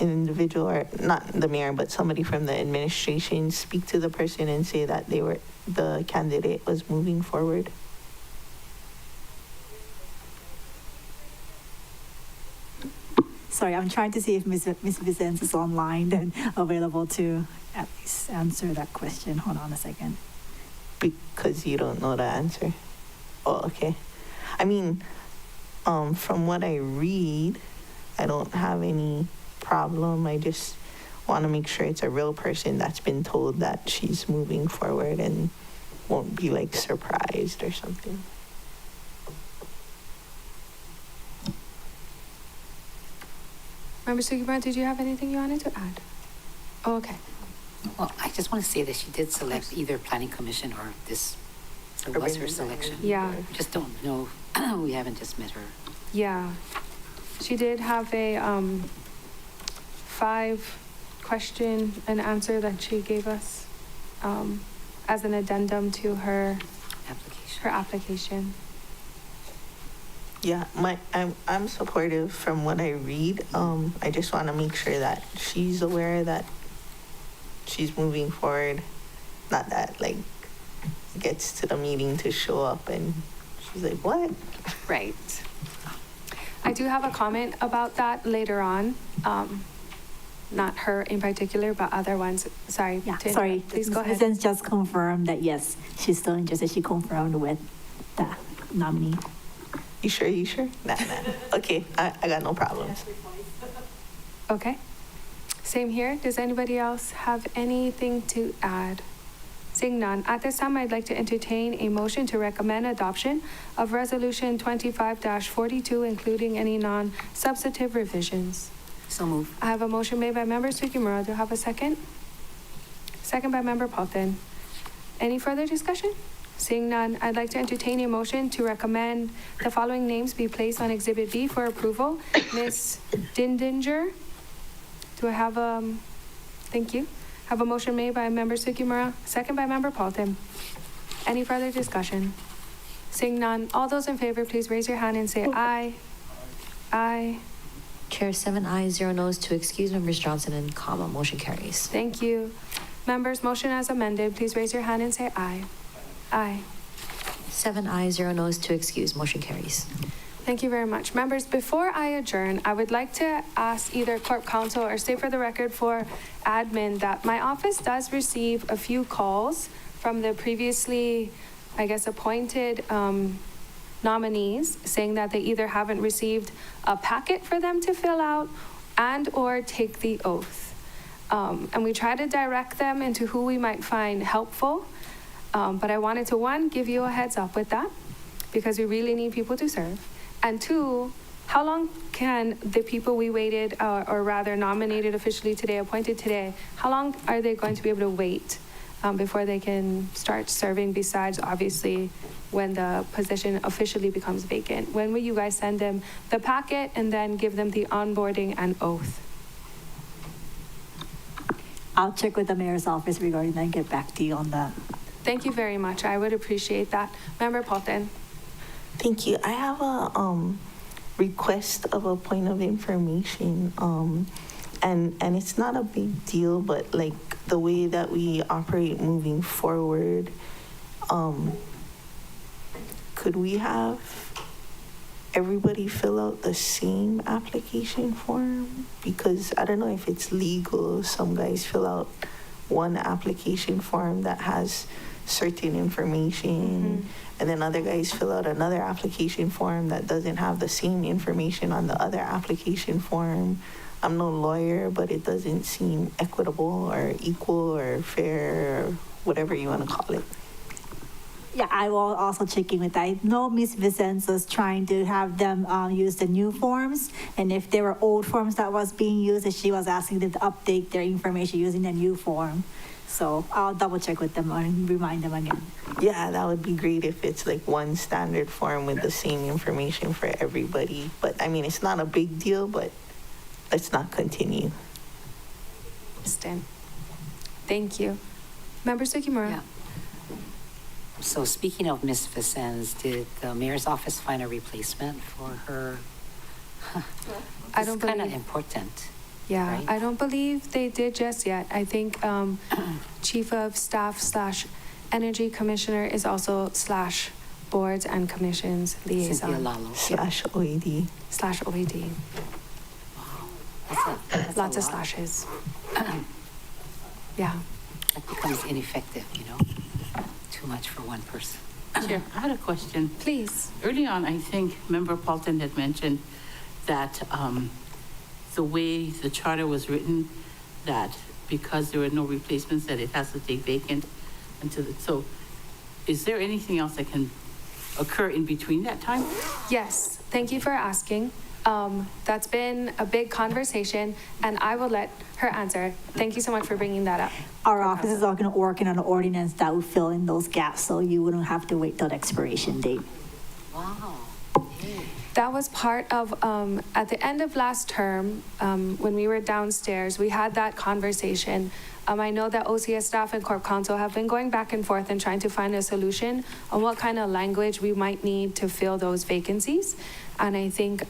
individual, or not the mayor, but somebody from the administration speak to the person and say that the candidate was moving forward? Sorry, I'm trying to see if Ms. Vicens is online and available to at least answer that question. Hold on a second. Because you don't know the answer. Oh, okay. I mean, from what I read, I don't have any problem. I just want to make sure it's a real person that's been told that she's moving forward and won't be like surprised or something. Member Sugimura, did you have anything you wanted to add? Oh, okay. Well, I just want to say that she did select either planning commission or this. It was her selection. Yeah. We just don't know. We haven't just met her. Yeah. She did have a 5-question and answer that she gave us as an addendum to her application. Yeah, I'm supportive from what I read. I just want to make sure that she's aware that she's moving forward. Not that like gets to the meeting to show up and she's like, what? Right. I do have a comment about that later on. Not her in particular, but other ones. Sorry. Yeah, to sorry. interrupt. Please go Ms. ahead. Vicens just confirmed that yes, she's still interested. She confirmed with the nominee. You sure? Nah. Okay, I got no problems. Okay. Same here. Does anybody else have anything to add? Seeing none, at this time, I'd like to entertain a motion to recommend adoption of Resolution 25-42, including any non-substantive revisions. So move. I have a motion made by Member Sugimura. Do I have a second? Second by Member Paulton. Any further discussion? Seeing none, I'd like to entertain a motion to recommend the following names be placed on Exhibit B for approval. Ms. Dindinger. Do I have thank you. Have a motion made by Member Sugimura, second by Member Paulton. Any further discussion? Seeing none, all those in favor, please raise your hand and say aye. Aye. Chair, 7 ayes, 0 noes to excuse Members Johnson and Kama. Motion carries. Thank you. Members, motion as amended, please raise your hand and say aye. Aye. 7 ayes, 0 noes to excuse. Motion carries. Thank you very much. Members, before I adjourn, I would like to ask either Corp Counsel or state for the record for admin that my office does receive a few calls from the previously, I guess, appointed nominees saying that they either haven't received a packet for them to fill out and or take the oath. And we try to direct them into who we might find helpful. But I wanted to, 1, give you a heads up with that because we really need people to serve. And 2, how long can the people we waited, or rather nominated officially today, appointed today, how long are they going to be able to wait before they can start serving, besides obviously when the position officially becomes vacant? When will you guys send them the packet and then give them the onboarding and oath? I'll check with the mayor's office regarding that and get back to you on that. Thank you very much. I would appreciate that. Member Paulton. Thank you. I have a request of a point of information, and it's not a big deal, but like the way that we operate moving forward, could we have everybody fill out the same application form? Because I don't know if it's legal. Some guys fill out one application form that has certain information, and then other guys fill out another application form that doesn't have the same information on the other application form. I'm no lawyer, but it doesn't seem equitable or equal or fair or whatever you want to call it. Yeah, I will also check in with that. I know Ms. Vicens was trying to have them use the new forms, and if there were old forms that was being used, that she was asking them to update their information using the new form. So I'll double check with them and remind them again. Yeah, that would be great if it's like one standard form with the same information for everybody. But I mean, it's not a big deal, but let's not continue. Thank you. Member Sugimura. Yeah. So speaking of Ms. Vicens, did the mayor's office find a replacement for her? I don't It's kind of believe- important. Yeah, right? I don't believe they did just yet. I think Chief of Staff / Energy Commissioner is also / Boards and Commissions liaison. Cynthia Lalo. / OED. / OAD. That's Lots a of lot. slashes. Yeah. That becomes ineffective, you know? Too much for one person. Chair, I had a question. Please. Early on, I think Member Paulton had mentioned that the way the charter was written, that because there were no replacements, that it has to stay vacant until, so is there anything else that can occur in between that time? Yes, thank you for asking. That's been a big conversation, and I will let her answer. Thank you so much for bringing that up. Our office is working on an ordinance that would fill in those gaps, so you wouldn't have to wait till the expiration date. Wow. That was part of, at the end of last term, when we were downstairs, we had that conversation. I know that OCS staff and Corp Council have been going back and forth and trying to find a solution on what kind of language we might need to fill those vacancies. And I think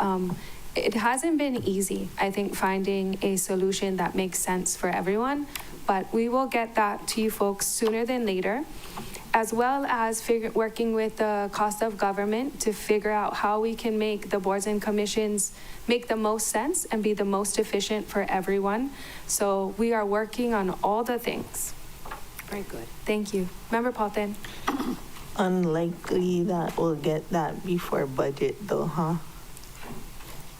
it hasn't been easy, I think, finding a solution that makes sense for everyone. But we will get that to you folks sooner than later, as well as working with the cost of government to figure out how we can make the boards and commissions make the most sense and be the most efficient for everyone. So we are working on all the things. Very good. Thank you. Member Paulton. Unlikely that we'll get that before budget though, huh?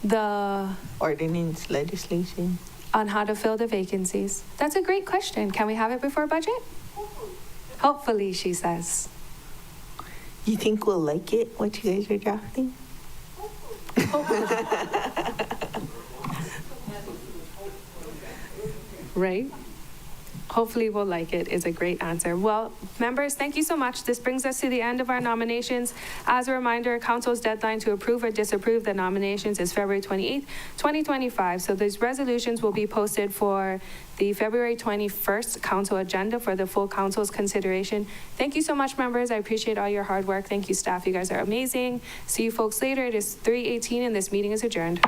The Ordinance legislation. on how to fill the vacancies. That's a great question. Can we have it before budget? Hopefully, she says. You think we'll like it, what you guys are drafting? Right? Hopefully we'll like it is a great answer. Well, members, thank you so much. This brings us to the end of our nominations. As a reminder, council's deadline to approve or disapprove the nominations is February 28th, 2025. So these resolutions will be posted for the February 21st council agenda for the full council's consideration. Thank you so much, members. I appreciate all your hard work. Thank you, staff. You guys are amazing. See you folks later. It is 3:18 and this meeting is adjourned.